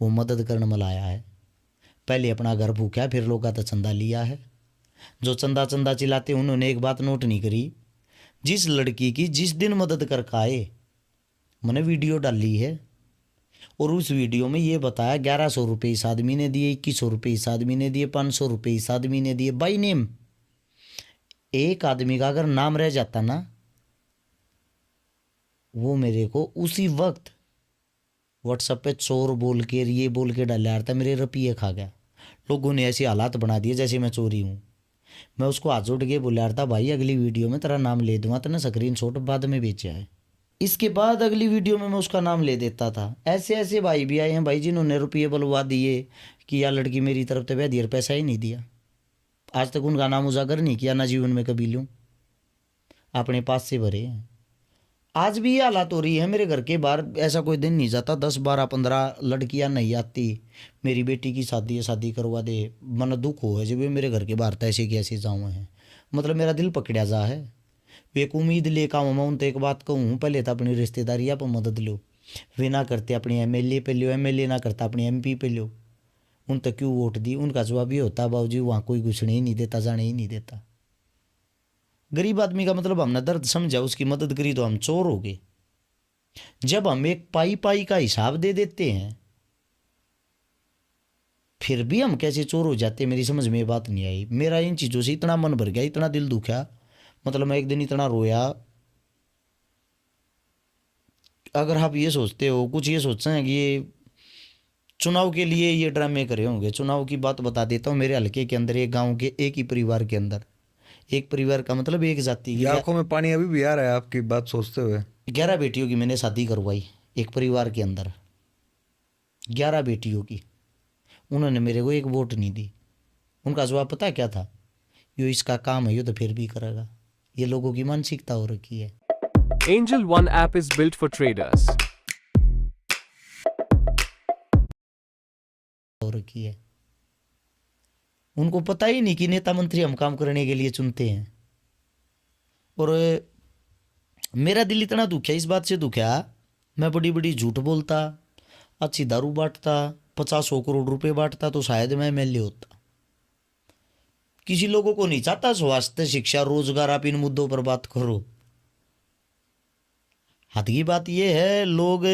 वो मदद करने में लाया है। पहले अपना घर भूखा, फिर लोग का तो चंदा लिया है। जो चंदा चंदा चिल्लाते उन्होंने एक बात नोट नहीं करी, जिस लड़की की जिस दिन मदद कर आए मैंने वीडियो डाली है, और उस वीडियो में ये बताया 1100 रुपये इस आदमी ने दिए, 2100 रुपये इस आदमी ने दिए, 500 रुपये इस आदमी ने दिए, बाई नेम। एक आदमी का अगर नाम रह जाता ना, वो मेरे को उसी वक्त व्हाट्सएप पे चोर बोल के ये बोल के डाल रहा था, मेरे रुपये खा गया। लोगों ने ऐसे हालात बना दिए जैसे मैं चोरी हूँ। मैं उसको हाथ जोड़ के बोला रहा था, भाई अगली वीडियो में तेरा नाम ले दूंगा, तेने स्क्रीन शॉट बाद में बेचा है। इसके बाद अगली वीडियो में मैं उसका नाम ले देता था। ऐसे ऐसे भाई भी आए हैं भाई जिन्होंने रुपये बुलवा दिए कि यार लड़की मेरी तरफ से वैध पैसा ही नहीं दिया। आज तक उनका नाम उजागर नहीं किया, ना जीवन में कभी लूँ, अपने पास से भरे हैं। आज भी ये हालात हो रही है मेरे घर के बाहर। ऐसा कोई दिन नहीं जाता 10 12 15 लड़कियां नहीं आती, मेरी बेटी की शादी है, शादी करवा दे। मन दुख हो है जब मेरे घर के बाहर तैसे की ऐसे जाऊँ हैं, मतलब मेरा दिल पकड़ा जा है। एक उम्मीद लेकर आऊँ मैं उनसे, एक बात कहूँ, पहले तो अपनी रिश्तेदारी आप मदद लो, वे ना करते अपनी एमएलए पे लो, एमएलए ना करता अपनी एमपी पे लो, उन तक क्यों वोट दी। उनका जवाब ये होता, बाबूजी वहाँ कोई घुसने ही नहीं देता, जाने ही नहीं देता। गरीब आदमी का मतलब हमने दर्द समझा, उसकी मदद करी तो हम चोर हो गए। जब हम एक पाई पाई का हिसाब दे देते हैं फिर भी हम कैसे चोर हो जाते, मेरी समझ में ये बात नहीं आई। मेरा इन चीज़ों से इतना मन भर गया, इतना दिल दुखा, मतलब मैं एक दिन इतना रोया। अगर आप ये सोचते हो, कुछ ये सोचते हैं कि ये चुनाव के लिए ये ड्रामे करे होंगे, चुनाव की बात बता देता हूँ। मेरे हल्के के अंदर, एक गांव के एक ही परिवार के अंदर, एक परिवार का मतलब एक जाति की, आंखों में पानी अभी भी आ रहा है आपकी बात सोचते हुए। 11 बेटियों की मैंने शादी करवाई एक परिवार के अंदर, 11 बेटियों की। उन्होंने मेरे को एक वोट नहीं दी। उनका जवाब पता है क्या था, यो इसका काम है, यो तो फिर भी करेगा। ये लोगों की मानसिकता हो रखी है। Angel One app is built for traders. हो रखी है। उनको पता ही नहीं कि नेता मंत्री हम काम करने के लिए चुनते हैं। और मेरा दिल इतना दुखा, इस बात से दुखा, मैं बड़ी बड़ी झूठ बोलता, अच्छी दारू बांटता, 50-100 करोड़ रुपए बांटता तो शायद मैं एमएलए होता। किसी लोगों को नहीं चाहता स्वास्थ्य, शिक्षा, रोजगार, आप इन मुद्दों पर बात करो। हद की बात यह है, लोग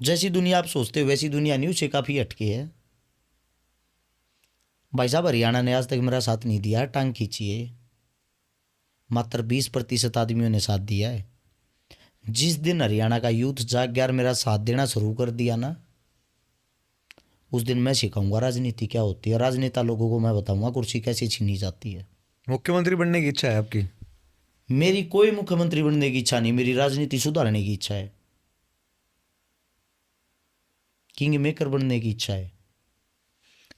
जैसी दुनिया आप सोचते हो वैसी दुनिया नहीं, उससे काफ़ी हटके है। भाई साहब हरियाणा ने आज तक मेरा साथ नहीं दिया, टांग खींची है। मात्र 20% आदमियों ने साथ दिया है। जिस दिन हरियाणा का यूथ जाग गया और मेरा साथ देना शुरू कर दिया ना, उस दिन मैं सिखाऊंगा राजनीति क्या होती है। राजनेता लोगों को मैं बताऊंगा कुर्सी कैसे छीनी जाती है। मुख्यमंत्री बनने की इच्छा है आपकी? मेरी कोई मुख्यमंत्री बनने की इच्छा नहीं, मेरी राजनीति सुधारने की इच्छा है, किंग मेकर बनने की इच्छा है।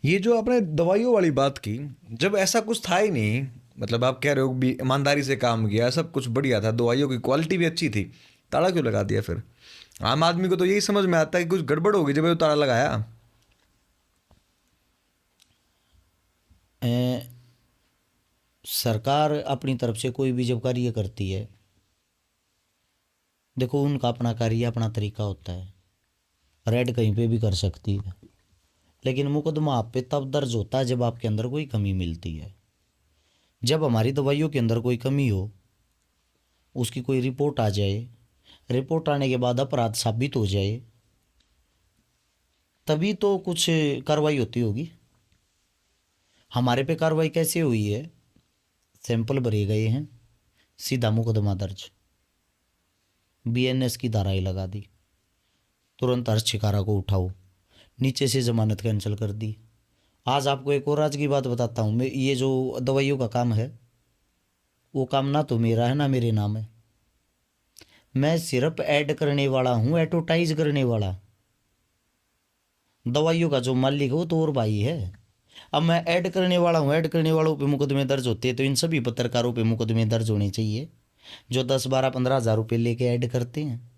ये जो आपने दवाइयों वाली बात की, जब ऐसा कुछ था ही नहीं, मतलब आप कह रहे हो भी ईमानदारी से काम किया, सब कुछ बढ़िया था, दवाइयों की क्वालिटी भी अच्छी थी, ताला क्यों लगा दिया फिर? आम आदमी को तो यही समझ में आता है कि कुछ गड़बड़ होगी जब ये ताला लगाया। सरकार अपनी तरफ से कोई भी जब कार्य करती है, देखो उनका अपना कार्य, अपना तरीका होता है। रेड कहीं पे भी कर सकती है, लेकिन मुकदमा आप पे तब दर्ज होता है जब आपके अंदर कोई कमी मिलती है। जब हमारी दवाइयों के अंदर कोई कमी हो, उसकी कोई रिपोर्ट आ जाए, रिपोर्ट आने के बाद अपराध साबित हो जाए, तभी तो कुछ कार्रवाई होती होगी। हमारे पे कार्रवाई कैसे हुई है, सैंपल भरे गए हैं, सीधा मुकदमा दर्ज, बीएनएस की धाराएं लगा दी, तुरंत हर्ष शिकारा को उठाओ, नीचे से जमानत कैंसिल कर दी। आज आपको एक और आज की बात बताता हूँ। मैं ये जो दवाइयों का काम है, वो काम ना तो मेरा है ना मेरे नाम है। मैं सिर्फ ऐड करने वाला हूँ, एडवर्टाइज करने वाला। दवाइयों का जो मालिक है वो तो और भाई है। अब मैं ऐड करने वाला हूँ, ऐड करने वालों पे मुकदमे दर्ज होते हैं, तो इन सभी पत्रकारों पे मुकदमे दर्ज होने चाहिए जो 10 12 15 हज़ार रुपये लेके ऐड करते हैं।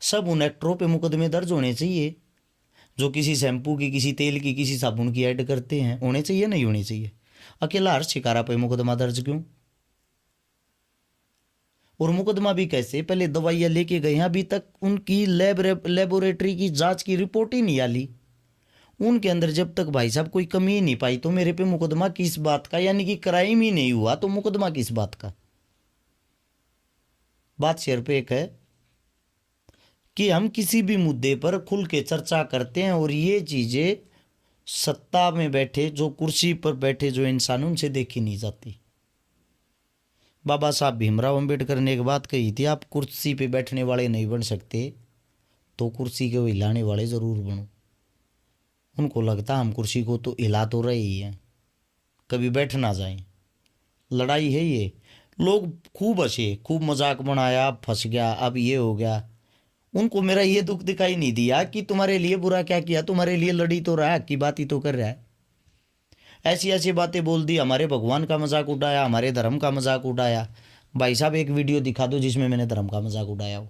सब उन एक्टरों पे मुकदमे दर्ज होने चाहिए जो किसी शैम्पू की, किसी तेल की, किसी साबुन की ऐड करते हैं। होने चाहिए, नहीं होने चाहिए? अकेला हर्ष शिकारा पे मुकदमा दर्ज क्यों? और मुकदमा भी कैसे, पहले दवाइयाँ लेके गए हैं, अभी तक उनकी लेबोरेटरी की जांच की रिपोर्ट ही नहीं आली। उनके अंदर जब तक भाई साहब कोई कमी ही नहीं पाई तो मेरे पे मुकदमा किस बात का, यानी कि क्राइम ही नहीं हुआ तो मुकदमा किस बात का। बात सिर पे एक है कि हम किसी भी मुद्दे पर खुल के चर्चा करते हैं और ये चीज़ें सत्ता में बैठे, जो कुर्सी पर बैठे जो इंसान, उनसे देखी नहीं जाती। बाबा साहब भीमराव अंबेडकर ने एक बात कही थी, आप कुर्सी पे बैठने वाले नहीं बन सकते तो कुर्सी को हिलाने वाले ज़रूर बनो। उनको लगता हम कुर्सी को तो हिला तो रहे ही हैं, कभी बैठ ना जाए। लड़ाई है ये। लोग खूब हंसे, खूब मजाक बनाया, अब फंस गया, अब ये हो गया। उनको मेरा ये दुख दिखाई नहीं दिया कि तुम्हारे लिए बुरा क्या किया, तुम्हारे लिए लड़ी तो रहा है, की बात ही तो कर रहा है। ऐसी ऐसी बातें बोल दी, हमारे भगवान का मजाक उड़ाया, हमारे धर्म का मजाक उड़ाया। भाई साहब एक वीडियो दिखा दो जिसमें मैंने धर्म का मजाक उड़ाया हो।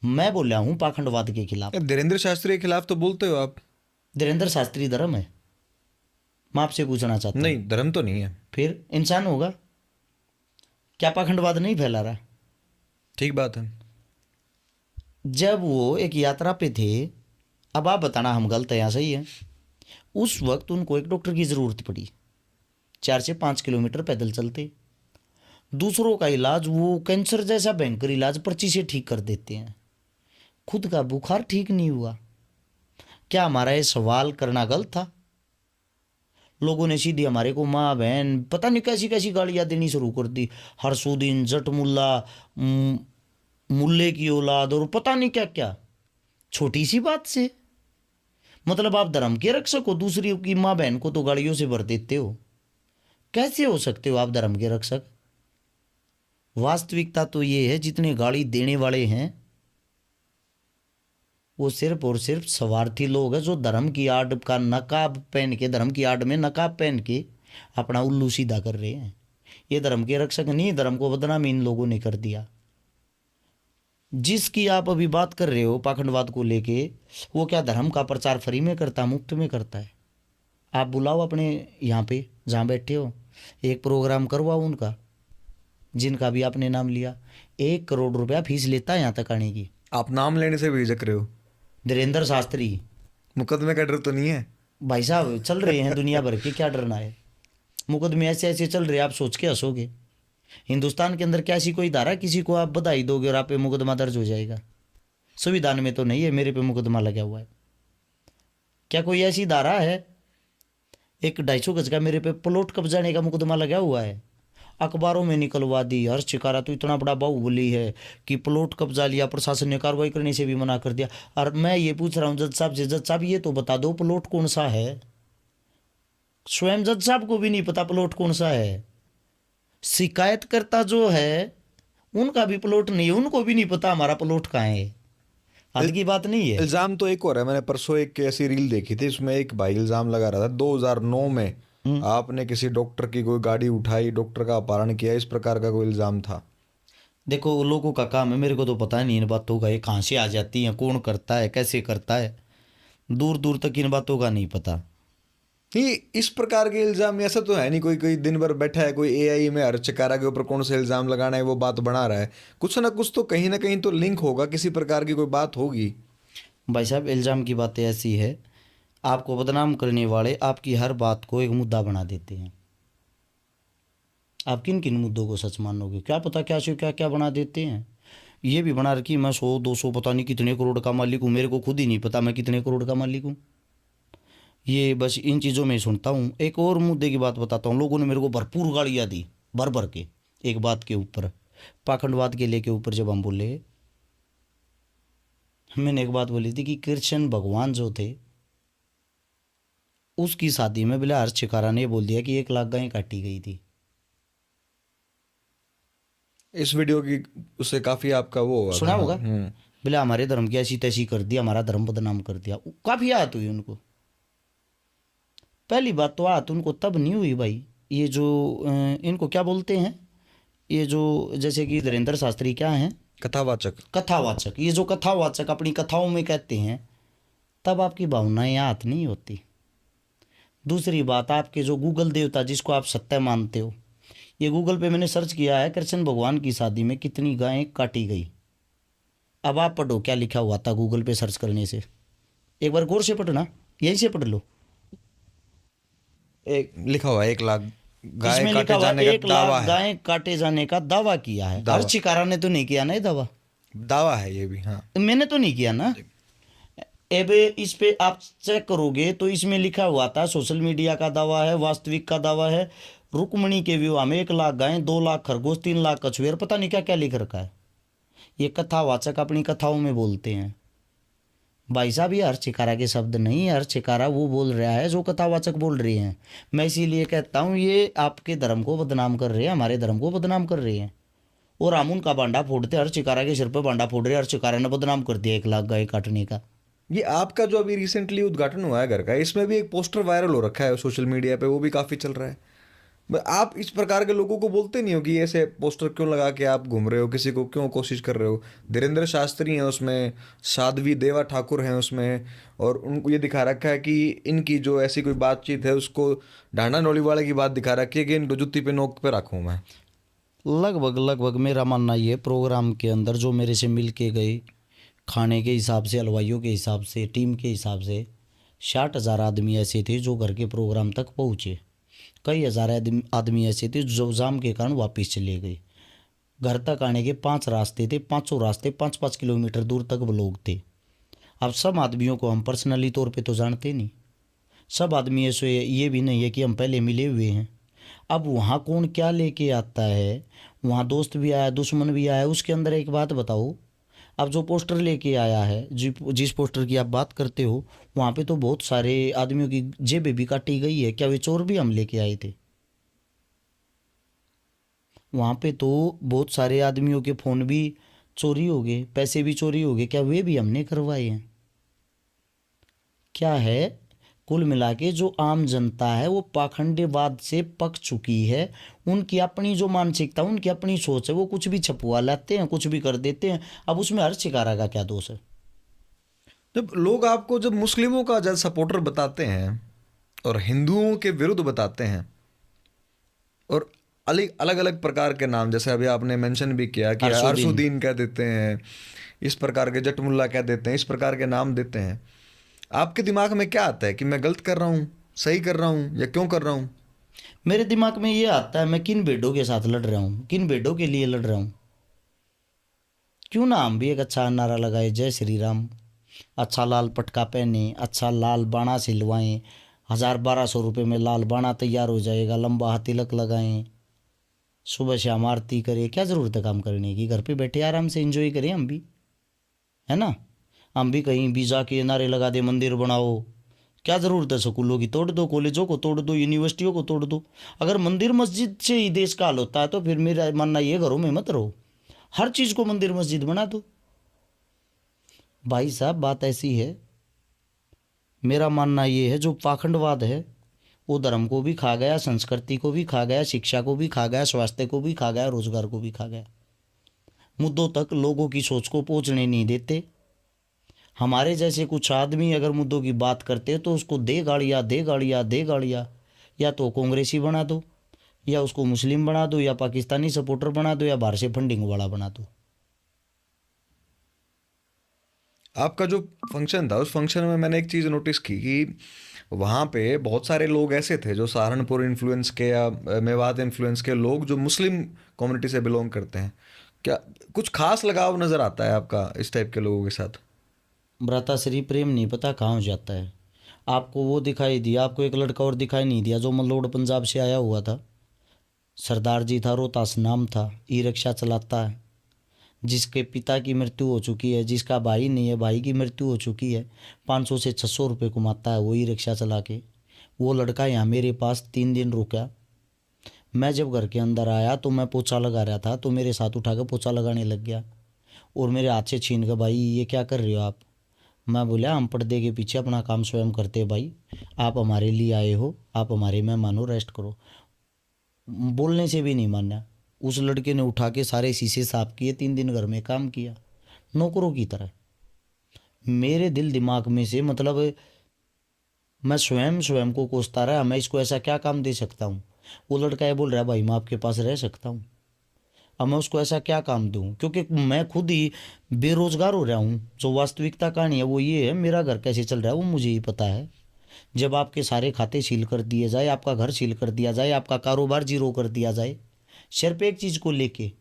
मैं बोल रहा हूँ पाखंडवाद के खिलाफ। धीरेन्द्र शास्त्री के खिलाफ तो बोलते हो आप। धीरेन्द्र शास्त्री धर्म है? मैं आपसे पूछना चाहता हूँ। नहीं, धर्म तो नहीं है। फिर इंसान होगा क्या? पाखंडवाद नहीं फैला रहा? ठीक बात है। जब वो एक यात्रा पे थे, अब आप बताना हम गलत हैं या सही है, उस वक्त उनको एक डॉक्टर की ज़रूरत पड़ी। 4 से 5 किलोमीटर पैदल चलते। दूसरों का इलाज, वो कैंसर जैसा भयंकर इलाज पर्ची से ठीक कर देते हैं, खुद का बुखार ठीक नहीं हुआ। क्या हमारा ये सवाल करना गलत था? लोगों ने सीधी हमारे को माँ बहन पता नहीं कैसी कैसी गालियाँ देनी शुरू कर दी। हरसुद्दीन, जट मुल्ला, मुल्ले की औलाद और पता नहीं क्या क्या। छोटी सी बात से मतलब आप धर्म के रक्षक हो, दूसरी की माँ बहन को तो गालियों से भर देते हो। कैसे हो सकते हो आप धर्म के रक्षक? वास्तविकता तो ये है, जितने गाली देने वाले हैं वो सिर्फ और सिर्फ स्वार्थी लोग हैं, जो धर्म की आड़ का नकाब पहन के, धर्म की आड़ में नकाब पहन के अपना उल्लू सीधा कर रहे हैं। ये धर्म के रक्षक नहीं, धर्म को बदनाम इन लोगों ने कर दिया। जिसकी आप अभी बात कर रहे हो पाखंडवाद को लेके, वो क्या धर्म का प्रचार फ्री में करता, मुफ्त में करता है? आप बुलाओ अपने यहाँ पे जहाँ बैठे हो, एक प्रोग्राम करवाओ उनका, जिनका भी आपने नाम लिया। 1 करोड़ रुपया फीस लेता है यहाँ तक आने की। आप नाम लेने से भी झिझक रहे हो। धीरेन्द्र शास्त्री, मुकदमे का डर तो नहीं है? भाई साहब चल रहे हैं दुनिया भर के, क्या डरना है? मुकदमे ऐसे ऐसे चल रहे हैं, आप सोच के हंसोगे। हिंदुस्तान के अंदर क्या ऐसी कोई धारा किसी को आप बधाई दोगे और आप पे मुकदमा दर्ज हो जाएगा? संविधान में तो नहीं है मेरे पे मुकदमा लगा हुआ है। क्या कोई ऐसी धारा है? एक 250 गज का मेरे पे प्लॉट कब्जाने का मुकदमा लगा हुआ है, अखबारों में निकलवा दी। हर्ष चिकारा तो इतना बड़ा बाहुबली है कि प्लॉट कब्जा लिया, प्रशासन ने कार्रवाई करने से भी मना कर दिया। और मैं ये पूछ रहा हूँ जज साहब से, जज साहब ये तो बता दो प्लॉट कौन सा है? स्वयं जज साहब को भी नहीं पता प्लॉट कौन सा है। शिकायतकर्ता जो है उनका भी प्लॉट नहीं है, उनको भी नहीं पता हमारा प्लॉट कहाँ है। हद की बात नहीं है। इल्जाम तो एक और है। मैंने परसों एक ऐसी रील देखी थी, उसमें एक भाई इल्जाम लगा रहा था 2009 में आपने किसी डॉक्टर की कोई गाड़ी उठाई, डॉक्टर का अपहरण किया, इस प्रकार का कोई इल्जाम था। देखो लोगों का काम है, मेरे को तो पता नहीं इन बातों का, ये कहाँ से आ जाती हैं, कौन करता है, कैसे करता है, दूर दूर तक इन बातों का नहीं पता। नहीं, इस प्रकार के इल्जाम ऐसा तो है नहीं कोई कोई दिन भर बैठा है, कोई एआई में हर चिकारा के ऊपर कौन सा इल्जाम लगाना है वो बात बना रहा है। कुछ ना कुछ तो कहीं ना कहीं तो लिंक होगा, किसी प्रकार की कोई बात होगी। भाई साहब इल्ज़ाम की बातें ऐसी है, आपको बदनाम करने वाले आपकी हर बात को एक मुद्दा बना देते हैं। आप किन किन मुद्दों को सच मानोगे? क्या पता क्या से क्या क्या बना देते हैं। ये भी बना रखी मैं 100-200 पता नहीं कितने करोड़ का मालिक हूँ, मेरे को खुद ही नहीं पता मैं कितने करोड़ का मालिक हूँ। ये बस इन चीज़ों में सुनता हूँ। एक और मुद्दे की बात बताता हूँ। लोगों ने मेरे को भरपूर गालियाँ दी, भर भर के, एक बात के ऊपर, पाखंडवाद के लेके ऊपर जब हम बोले, मैंने एक बात बोली थी कि कृष्ण भगवान जो थे उसकी शादी में बोले हर्ष चिकारा ने बोल दिया कि 1 लाख गायें काटी गई थी। इस वीडियो की उससे काफी आपका वो हुआ सुना था। होगा। बोले हमारे धर्म की ऐसी तैसी कर दिया, हमारा धर्म बदनाम कर दिया। काफ़ी आहत हुई उनको। पहली बात तो आहत उनको तब नहीं हुई भाई, ये जो इनको क्या बोलते हैं, ये जो जैसे कि धीरेन्द्र शास्त्री क्या हैं, कथावाचक। कथावाचक। ये जो कथावाचक अपनी कथाओं में कहते हैं, तब आपकी भावनाएं आहत नहीं होती। दूसरी बात, आपके जो गूगल देवता जिसको आप सत्य मानते हो, ये गूगल पे मैंने सर्च किया है, कृष्ण भगवान की शादी में कितनी गायें काटी गई। अब आप पढ़ो क्या लिखा हुआ था गूगल पे सर्च करने से, एक बार गौर से पढ़ना, यहीं से पढ़ लो। एक लिखा हुआ है 1 लाख गाय इसमें लिखा काटे हुआ जाने है 1 का दावा लाख है। गायें काटे जाने का दावा किया है। दावा। अर्चिकारा ने तो नहीं किया ना ये दावा, दावा है ये भी, हाँ। मैंने तो नहीं किया ना। अब इस पे आप चेक करोगे तो इसमें लिखा हुआ था सोशल मीडिया का दावा है, वास्तविक का दावा है। रुक्मणी के विवाह में 1 लाख गायें, 2 लाख खरगोश, 3 लाख कछुए, और पता नहीं क्या क्या लिख रखा है। ये कथावाचक अपनी कथाओं में बोलते हैं। भाई साहब ये अर्चिकारा के शब्द नहीं है, अर्चिकारा वो बोल रहा है जो कथावाचक बोल रहे हैं। मैं इसीलिए कहता हूँ ये आपके धर्म को बदनाम कर रहे हैं, हमारे धर्म को बदनाम कर रहे हैं। और हम उनका बांडा फोड़ते, अर्चिकारा के सिर पर बांडा फोड़ रहे हैं। अर्चिकारा ने बदनाम कर दिया 1 लाख गाय काटने का। ये आपका जो अभी रिसेंटली उद्घाटन हुआ है घर का, इसमें भी एक पोस्टर वायरल हो रखा है सोशल मीडिया पे, वो भी काफ़ी चल रहा है। आप इस प्रकार के लोगों को बोलते नहीं हो कि ऐसे पोस्टर क्यों लगा के आप घूम रहे हो, किसी को क्यों कोशिश कर रहे हो? धीरेन्द्र शास्त्री हैं उसमें, साध्वी देवा ठाकुर हैं उसमें, और उनको ये दिखा रखा है कि इनकी जो ऐसी कोई बातचीत है उसको ढांडा नौली वाले की बात दिखा रखी है कि इनको जुत्ती पे नोक पे रखूँ मैं। लगभग मेरा मानना ये प्रोग्राम के अंदर जो मेरे से मिल के गए, खाने के हिसाब से, हलवाइयों के हिसाब से, टीम के हिसाब से 60,000 आदमी ऐसे थे जो घर के प्रोग्राम तक पहुँचे। कई हज़ार आदमी ऐसे थे जो जाम के कारण वापस चले गए। घर तक आने के 5 रास्ते थे, 5 रास्ते 5-5 किलोमीटर दूर तक ब्लॉक थे। अब सब आदमियों को हम पर्सनली तौर पे तो जानते नहीं, सब आदमी ऐसे ये भी नहीं है कि हम पहले मिले हुए हैं। अब वहाँ कौन क्या लेके आता है, वहाँ दोस्त भी आया, दुश्मन भी आया। उसके अंदर एक बात बताओ, अब जो पोस्टर लेके आया है, जिस पोस्टर की आप बात करते हो, वहाँ पे तो बहुत सारे आदमियों की जेबें भी काटी गई है। क्या वे चोर भी हम लेके आए थे? वहाँ पे तो बहुत सारे आदमियों के फ़ोन भी चोरी हो गए, पैसे भी चोरी हो गए। क्या वे भी हमने करवाए हैं? क्या है, कुल मिला के जो आम जनता है वो पाखंडवाद से पक चुकी है। उनकी अपनी जो मानसिकता, उनकी अपनी सोच है, वो कुछ भी छपवा लाते हैं, कुछ भी कर देते हैं। अब उसमें अर्चिकारा का क्या दोष है? जब लोग आपको जब मुस्लिमों का जब सपोर्टर बताते हैं और हिंदुओं के विरुद्ध बताते हैं, और अलग अलग प्रकार के नाम, जैसे अभी आपने मेंशन भी किया कि अरसुद्दीन कह देते हैं, इस प्रकार के जटमुल्ला कह देते हैं, इस प्रकार के नाम देते हैं, आपके दिमाग में क्या आता है कि मैं गलत कर रहा हूँ, सही कर रहा हूँ, या क्यों कर रहा हूँ? मेरे दिमाग में ये आता है मैं किन भेड़ों के साथ लड़ रहा हूँ, किन भेड़ों के लिए लड़ रहा हूँ। क्यों ना हम भी एक अच्छा नारा लगाए, जय श्री राम, अच्छा लाल पटका पहने, अच्छा लाल बाणा सिलवाएं, 1000-1200 रुपये में लाल बाणा तैयार हो जाएगा, लंबा हाथ तिलक लगाएं, सुबह शाम आरती करें। क्या ज़रूरत है काम करने की? घर पे बैठे आराम से एंजॉय करें हम भी, है ना। हम भी कहीं भी जाके नारे लगा दे मंदिर बनाओ। क्या ज़रूरत है? स्कूलों की तोड़ दो, कॉलेजों को तोड़ दो, यूनिवर्सिटियों को तोड़ दो। अगर मंदिर मस्जिद से ही देश का हाल होता है तो फिर मेरा मानना ये, घरों में मत रहो, हर चीज़ को मंदिर मस्जिद बना दो। भाई साहब बात ऐसी है, मेरा मानना ये है जो पाखंडवाद है वो धर्म को भी खा गया, संस्कृति को भी खा गया, शिक्षा को भी खा गया, स्वास्थ्य को भी खा गया, रोजगार को भी खा गया। मुद्दों तक लोगों की सोच को पहुंचने नहीं देते। हमारे जैसे कुछ आदमी अगर मुद्दों की बात करते तो उसको दे गाड़ियाँ, दे गाड़ियाँ, दे गाड़ियाँ। या तो कांग्रेसी बना दो, या उसको मुस्लिम बना दो, या पाकिस्तानी सपोर्टर बना दो, या बाहर से फंडिंग वाला बना दो। आपका जो फंक्शन था, उस फंक्शन में मैंने एक चीज़ नोटिस की कि वहाँ पे बहुत सारे लोग ऐसे थे जो सहारनपुर इन्फ्लुएंस के या मेवात इन्फ्लुएंस के लोग जो मुस्लिम कम्युनिटी से बिलोंग करते हैं। क्या कुछ खास लगाव नज़र आता है आपका इस टाइप के लोगों के साथ? भ्राताश्री प्रेम नहीं पता कहाँ हो जाता है। आपको वो दिखाई दिया, आपको एक लड़का और दिखाई नहीं दिया जो मलोड पंजाब से आया हुआ था, सरदार जी था, रोहतास नाम था, ई रिक्शा चलाता है, जिसके पिता की मृत्यु हो चुकी है, जिसका भाई नहीं है, भाई की मृत्यु हो चुकी है, 500 से 600 रुपये कमाता है वो ई रिक्शा चला के। वो लड़का यहाँ मेरे पास 3 दिन रुका। मैं जब घर के अंदर आया तो मैं पोछा लगा रहा था, तो मेरे साथ उठा कर पोछा लगाने लग गया और मेरे हाथ से छीन कर, भाई ये क्या कर रहे हो आप? मैं बोला हम पर्दे के पीछे अपना काम स्वयं करते भाई, आप हमारे लिए आए हो, आप हमारे मेहमान हो, रेस्ट करो। बोलने से भी नहीं माना। उस लड़के ने उठा के सारे शीशे साफ किए, 3 दिन घर में काम किया नौकरों की तरह। मेरे दिल दिमाग में से मतलब मैं स्वयं को कोसता रहा, मैं इसको ऐसा क्या काम दे सकता हूँ। वो लड़का ये बोल रहा है भाई मैं आपके पास रह सकता हूँ। अब मैं उसको ऐसा क्या काम दूँ, क्योंकि मैं खुद ही बेरोजगार हो रहा हूँ। जो वास्तविकता कहानी है वो ये है, मेरा घर कैसे चल रहा है वो मुझे ही पता है। जब आपके सारे खाते सील कर दिए जाए, आपका घर सील कर दिया जाए, आपका कारोबार जीरो कर दिया जाए, सिर्फ एक चीज़ को लेके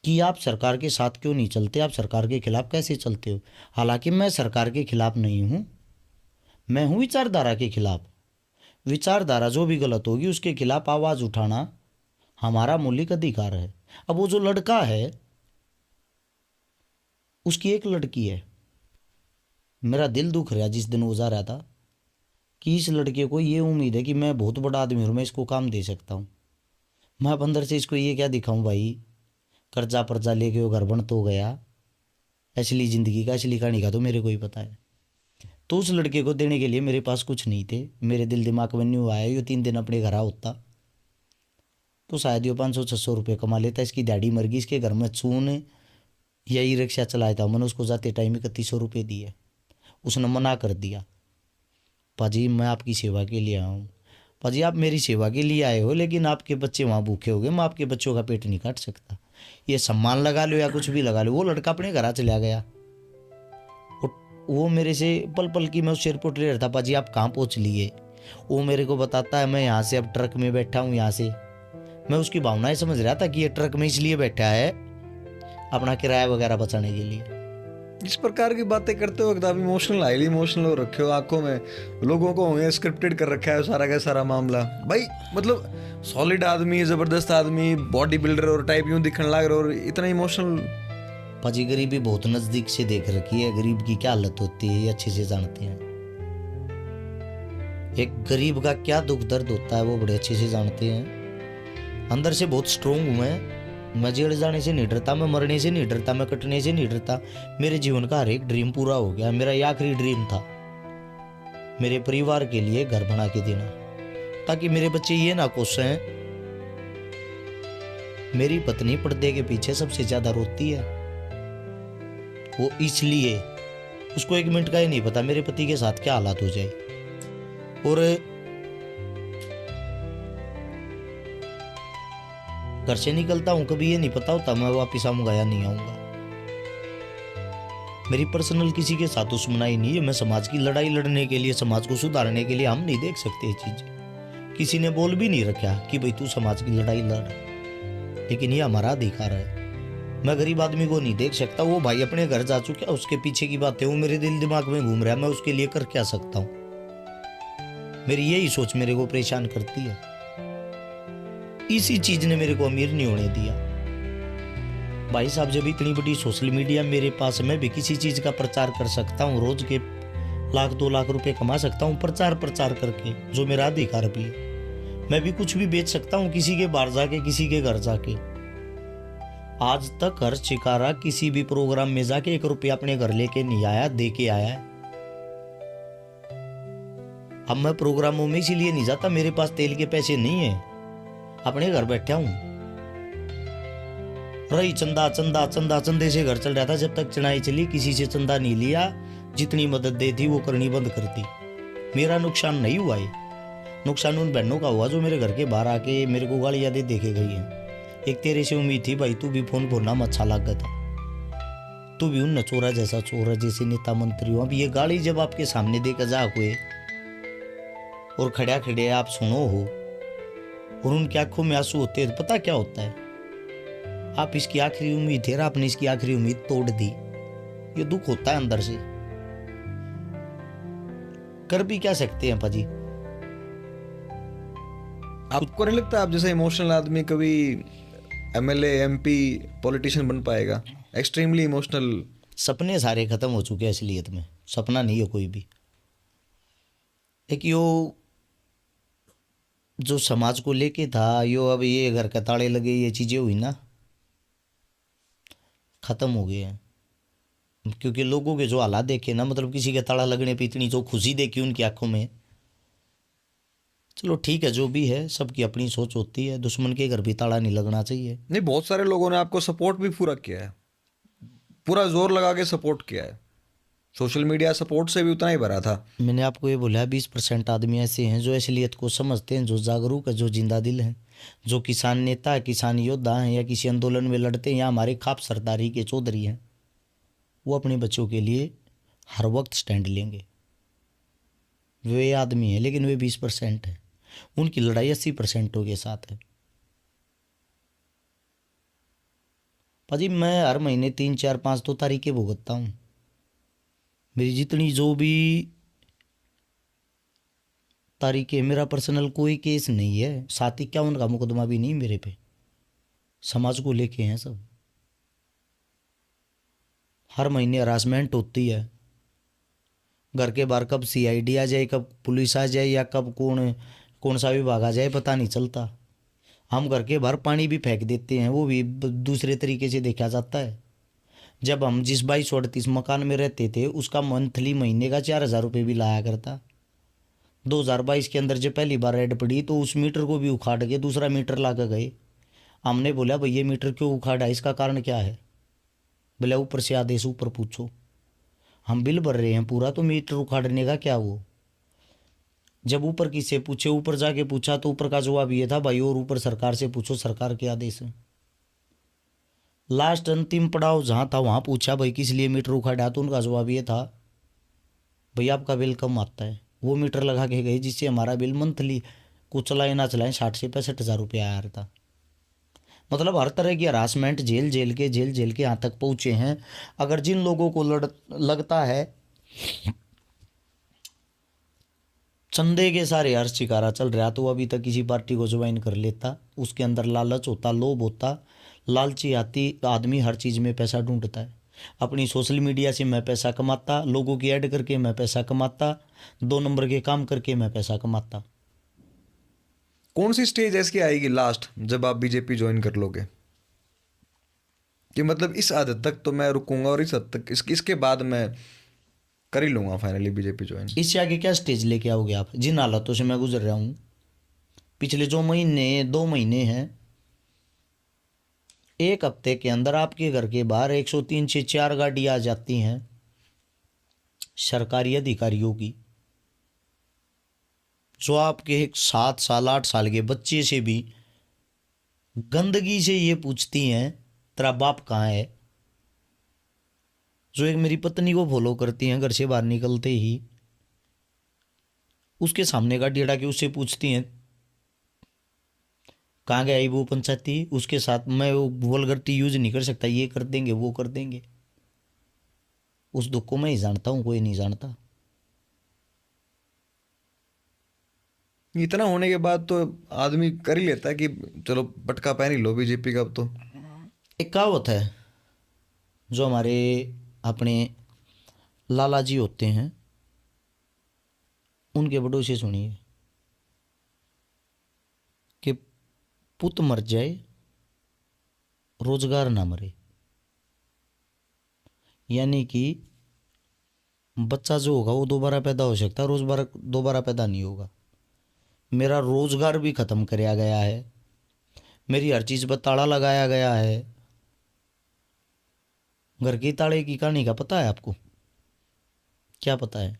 कि आप सरकार के साथ क्यों नहीं चलते, आप सरकार के खिलाफ कैसे चलते हो। हालांकि मैं सरकार के खिलाफ नहीं हूँ, मैं हूँ विचारधारा के खिलाफ। विचारधारा जो भी गलत होगी उसके खिलाफ आवाज़ उठाना हमारा मौलिक अधिकार है। अब वो जो लड़का है उसकी एक लड़की है, मेरा दिल दुख रहा जिस दिन वो जा रहा था कि इस लड़के को ये उम्मीद है कि मैं बहुत बड़ा आदमी हूँ, मैं इसको काम दे सकता हूँ। मैं अब अंदर से इसको ये क्या दिखाऊं भाई, कर्जा पर्जा लेके वो घर बन तो गया। असली ज़िंदगी का, असली कहानी का तो मेरे को ही पता है। तो उस लड़के को देने के लिए मेरे पास कुछ नहीं थे। मेरे दिल दिमाग में नहीं आया ये 3 दिन अपने घर आ होता तो शायद ये 500-600 रुपये कमा लेता। इसकी डैडी मर गई, इसके घर में चून यही रिक्शा चलाया था। मैंने उसको जाते टाइम 3100 रुपये दिए, उसने मना कर दिया। पाजी मैं आपकी सेवा के लिए आया हूँ। पाजी आप मेरी सेवा के लिए आए हो, लेकिन आपके बच्चे वहाँ भूखे हो गए, मैं आपके बच्चों का पेट नहीं काट सकता। ये सम्मान लगा लो या कुछ भी लगा लो। वो लड़का अपने घर चला गया। वो मेरे से पल पल की मैं उससे रिपोर्ट ले रहा था, पाजी आप कहाँ पहुँच लिए। वो मेरे को बताता है मैं यहाँ से अब ट्रक में बैठा हूँ। यहाँ से मैं उसकी भावनाएं समझ रहा था कि ये ट्रक में इसलिए बैठा है अपना किराया वगैरह बचाने के लिए। इस प्रकार की बातें करते वक्त आप इमोशनल, हाईली इमोशनल हो रखे हो। आंखों में लोगों को होंगे स्क्रिप्टेड कर रखा है सारा का सारा मामला। भाई मतलब सॉलिड आदमी, जबरदस्त आदमी, बॉडी बिल्डर और टाइप यूं दिखने लग रहा और इतना इमोशनल। पाजी गरीबी बहुत नज़दीक से देख रखी है, गरीब की क्या हालत होती है ये अच्छे से जानते हैं। एक गरीब का क्या दुख दर्द होता है वो बड़े अच्छे से जानते हैं। अंदर से बहुत स्ट्रोंग हूँ मैं जेल जाने से नहीं डरता, मैं मरने से नहीं डरता, मैं कटने से नहीं डरता। मेरे जीवन का हर एक ड्रीम पूरा हो गया। मेरा ये आखिरी ड्रीम था मेरे परिवार के लिए घर बना के देना, ताकि मेरे बच्चे ये ना कोसें मेरी पत्नी पर्दे के पीछे सबसे ज्यादा रोती है। वो इसलिए उसको 1 मिनट का ही नहीं पता मेरे पति के साथ क्या हालात हो जाए। और घर से निकलता हूं कभी ये नहीं पता होता मैं वापिस आऊंगा या नहीं आऊंगा। मेरी पर्सनल किसी के साथ दुश्मनाई नहीं है। मैं समाज की लड़ाई लड़ने के लिए, समाज को सुधारने के लिए हम नहीं देख सकते ये चीज। किसी ने बोल भी नहीं रखा कि भाई तू समाज की लड़ाई लड़, लेकिन ये हमारा अधिकार है। मैं गरीब आदमी को नहीं देख सकता। वो भाई अपने घर जा चुका, उसके पीछे की बातें वो मेरे दिल दिमाग में घूम रहा है, मैं उसके लिए कर क्या सकता हूँ। मेरी यही सोच मेरे को परेशान करती है। इसी चीज ने मेरे को अमीर नहीं होने दिया। भाई साहब जब इतनी बड़ी सोशल मीडिया मेरे पास, मैं भी किसी चीज का प्रचार कर सकता हूँ, रोज के 1-2 लाख रुपए कमा सकता हूँ प्रचार करके, जो मेरा अधिकार भी है। मैं भी कुछ भी बेच सकता हूँ किसी के बाहर जाके, किसी के घर जाके। आज तक हर शिकारा किसी भी प्रोग्राम में जाके 1 रुपया अपने घर लेके नहीं आया, दे के आया है। अब मैं प्रोग्रामों में इसीलिए नहीं जाता, मेरे पास तेल के पैसे नहीं है, अपने घर बैठा हूं। रही चंदा चंदा चंदा, चंदे से घर चल रहा था। जब तक चढ़ाई चली किसी से चंदा नहीं लिया, जितनी मदद दे थी वो करनी बंद कर दी। मेरा नुकसान नहीं हुआ है, नुकसान उन बहनों का हुआ जो मेरे घर के बाहर आके मेरे को गालियां दे देके गई है। एक तेरे से उम्मीद थी भाई तू भी फोन फोड़ना में अच्छा लग था, तू भी उन चोरा जैसा चोर है जैसे नेता मंत्री हो। अब ये गाली जब आपके सामने देकर जा हुए और खड़ा खड़े आप सुनो हो और उनकी आंखों में आंसू होते हैं, तो पता क्या होता है, आप इसकी आखिरी उम्मीद थे, आपने इसकी आखिरी उम्मीद तोड़ दी। ये दुख होता है अंदर से, कर भी क्या सकते हैं पाजी। आपको नहीं लगता आप जैसे इमोशनल आदमी कभी एमएलए, एमपी, पॉलिटिशियन बन पाएगा? Extremely emotional. सपने सारे खत्म हो चुके हैं असलियत में, सपना नहीं है कोई भी। एक यो जो समाज को लेके था, यो अब ये घर के ताले लगे, ये चीजें हुई ना, खत्म हो गए हैं। क्योंकि लोगों के जो हालात देखे ना, मतलब किसी के ताला लगने पे इतनी जो खुशी देखी उनकी आंखों में, चलो ठीक है जो भी है, सबकी अपनी सोच होती है। दुश्मन के घर भी ताला नहीं लगना चाहिए। नहीं, बहुत सारे लोगों ने आपको सपोर्ट भी पूरा किया है, पूरा जोर लगा के सपोर्ट किया है। सोशल मीडिया सपोर्ट से भी उतना ही भरा था। मैंने आपको ये बोला 20% आदमी ऐसे हैं जो असलियत को समझते हैं, जो जागरूक है, जो जिंदा दिल हैं, जो किसान नेता है, किसान योद्धा हैं, या किसी आंदोलन में लड़ते हैं, या हमारे खाप सरदारी के चौधरी हैं। वो अपने बच्चों के लिए हर वक्त स्टैंड लेंगे। वे आदमी हैं, लेकिन वे 20% है। उनकी लड़ाई 80% के साथ है। भाजी मैं हर महीने 3 4 5 तो तारीखें भुगतता हूँ। मेरी जितनी जो भी तारीखें, मेरा पर्सनल कोई केस नहीं है, 751 का मुकदमा भी नहीं मेरे पे। समाज को लेके हैं सब। हर महीने हरासमेंट होती है। घर के बाहर कब सीआईडी आ जाए, कब पुलिस आ जाए, या कब कौन सा विभाग आ जाए, पता नहीं चलता। हम घर के बाहर पानी भी फेंक देते हैं, वो भी दूसरे तरीके से देखा जाता है। जब हम जिस 2238 मकान में रहते थे, उसका मंथली महीने का 4000 रुपये भी लाया करता। 2022 के अंदर जब पहली बार रेड पड़ी तो उस मीटर को भी उखाड़ के दूसरा मीटर ला कर गए। हमने बोला भाई ये मीटर क्यों उखाड़ा, इसका कारण क्या है? बोला ऊपर से आदेश, ऊपर पूछो। हम बिल भर रहे हैं पूरा, तो मीटर उखाड़ने का क्या वो? जब ऊपर किससे पूछे, ऊपर जाके पूछा तो ऊपर का जवाब ये था, भाई और ऊपर सरकार से पूछो, सरकार के आदेश है। लास्ट अंतिम पड़ाव जहाँ था वहाँ पूछा भाई किस लिए मीटर उखाड़ा, तो उनका जवाब ये था, भाई आपका बिल कम आता है। वो मीटर लगा के गए जिससे हमारा बिल मंथली को चलाए ना चलाएं 60 से 65 हज़ार रुपये आया था। मतलब हर तरह की हरासमेंट जेल जेल के यहाँ तक पहुँचे हैं। अगर जिन लोगों को लगता है चंदे के सारे हर शिकारा चल रहा, तो अभी तक किसी पार्टी को ज्वाइन कर लेता। उसके अंदर लालच होता, लोभ होता। लालची आदमी हर चीज़ में पैसा ढूंढता है। अपनी सोशल मीडिया से मैं पैसा कमाता, लोगों की ऐड करके मैं पैसा कमाता, 2 नंबर के काम करके मैं पैसा कमाता। कौन सी स्टेज ऐसी आएगी लास्ट जब आप बीजेपी ज्वाइन कर लोगे कि मतलब इस हद तक तो मैं रुकूंगा और इस हद तक इसके बाद मैं कर ही लूंगा फाइनली बीजेपी ज्वाइन? इससे आगे क्या स्टेज लेके आओगे आप? जिन हालातों से मैं गुजर रहा हूँ पिछले जो 2 महीने हैं, एक हफ्ते के अंदर आपके घर के बाहर 103 से 4 गाड़ी आ जाती हैं सरकारी अधिकारियों की, जो आपके 7 साल 8 साल के बच्चे से भी गंदगी से ये पूछती हैं तेरा बाप कहाँ है। जो एक मेरी पत्नी को फॉलो करती हैं, घर से बाहर निकलते ही उसके सामने गाड़ी अड़ा के उससे पूछती हैं कहाँ गया वो पंचायती। उसके साथ मैं वो वल्गरिटी यूज नहीं कर सकता, ये कर देंगे वो कर देंगे। उस दुख को मैं ही जानता हूँ, कोई नहीं जानता। इतना होने के बाद तो आदमी कर ही लेता है कि चलो पटका पहन ही लो बीजेपी का। अब तो एक कहावत है जो हमारे अपने लाला जी होते हैं, उनके बड़ों से सुनिए कि पुत मर जाए रोजगार ना मरे। यानी कि बच्चा जो होगा वो दोबारा पैदा हो सकता है, रोजगार दोबारा पैदा नहीं होगा। मेरा रोजगार भी ख़त्म कराया गया है, मेरी हर चीज़ पर ताला लगाया गया है। घर की ताले की कहानी का पता है आपको? क्या पता है?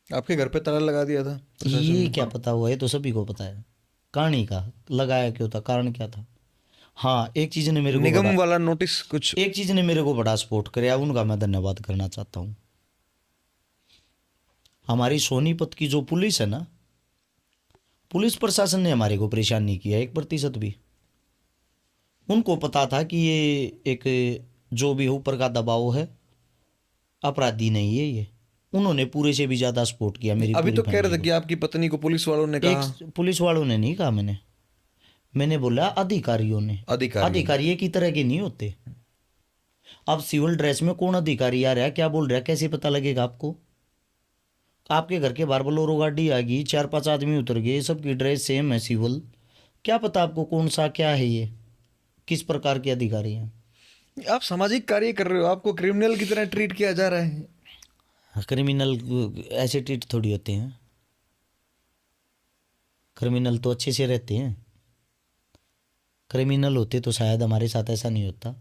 आपके घर पे ताला लगा दिया था प्रशासन ये ने? क्या पता हुआ, ये तो सभी को पता है। कहानी का लगाया क्यों था, कारण क्या था? हाँ, एक चीज़ ने मेरे को निगम वाला नोटिस कुछ एक चीज़ ने मेरे को बड़ा सपोर्ट कराया, उनका मैं धन्यवाद करना चाहता हूँ। हमारी सोनीपत की जो पुलिस है ना, पुलिस प्रशासन ने हमारे को परेशान नहीं किया 1% भी। उनको पता था कि ये एक जो भी ऊपर का दबाव है, अपराधी नहीं है ये। उन्होंने पूरे से भी ज़्यादा सपोर्ट किया मेरी अभी पूरी तो कह रहे फैमिली थे कि आपकी पत्नी को पुलिस वालों ने को। कहा। एक पुलिस वालों ने नहीं कहा, मैंने बोला अधिकारियों ने। अधिकारी एक ही तरह के नहीं होते। अब सिविल ड्रेस में कौन अधिकारी आ रहा है, क्या बोल रहा है, कैसे पता लगेगा आपको? आपके घर के बाहर बोलोरो गाड़ी आ गई, 4-5 आदमी उतर गए, सबकी ड्रेस सेम है सिविल, क्या पता आपको कौन सा क्या है, ये किस प्रकार के अधिकारी हैं? आप सामाजिक कार्य कर रहे हो, आपको क्रिमिनल की तरह ट्रीट किया जा रहा है। क्रिमिनल ऐसे ट्रीट थोड़ी होते हैं। क्रिमिनल तो अच्छे से रहते हैं। क्रिमिनल होते तो शायद हमारे साथ ऐसा नहीं होता।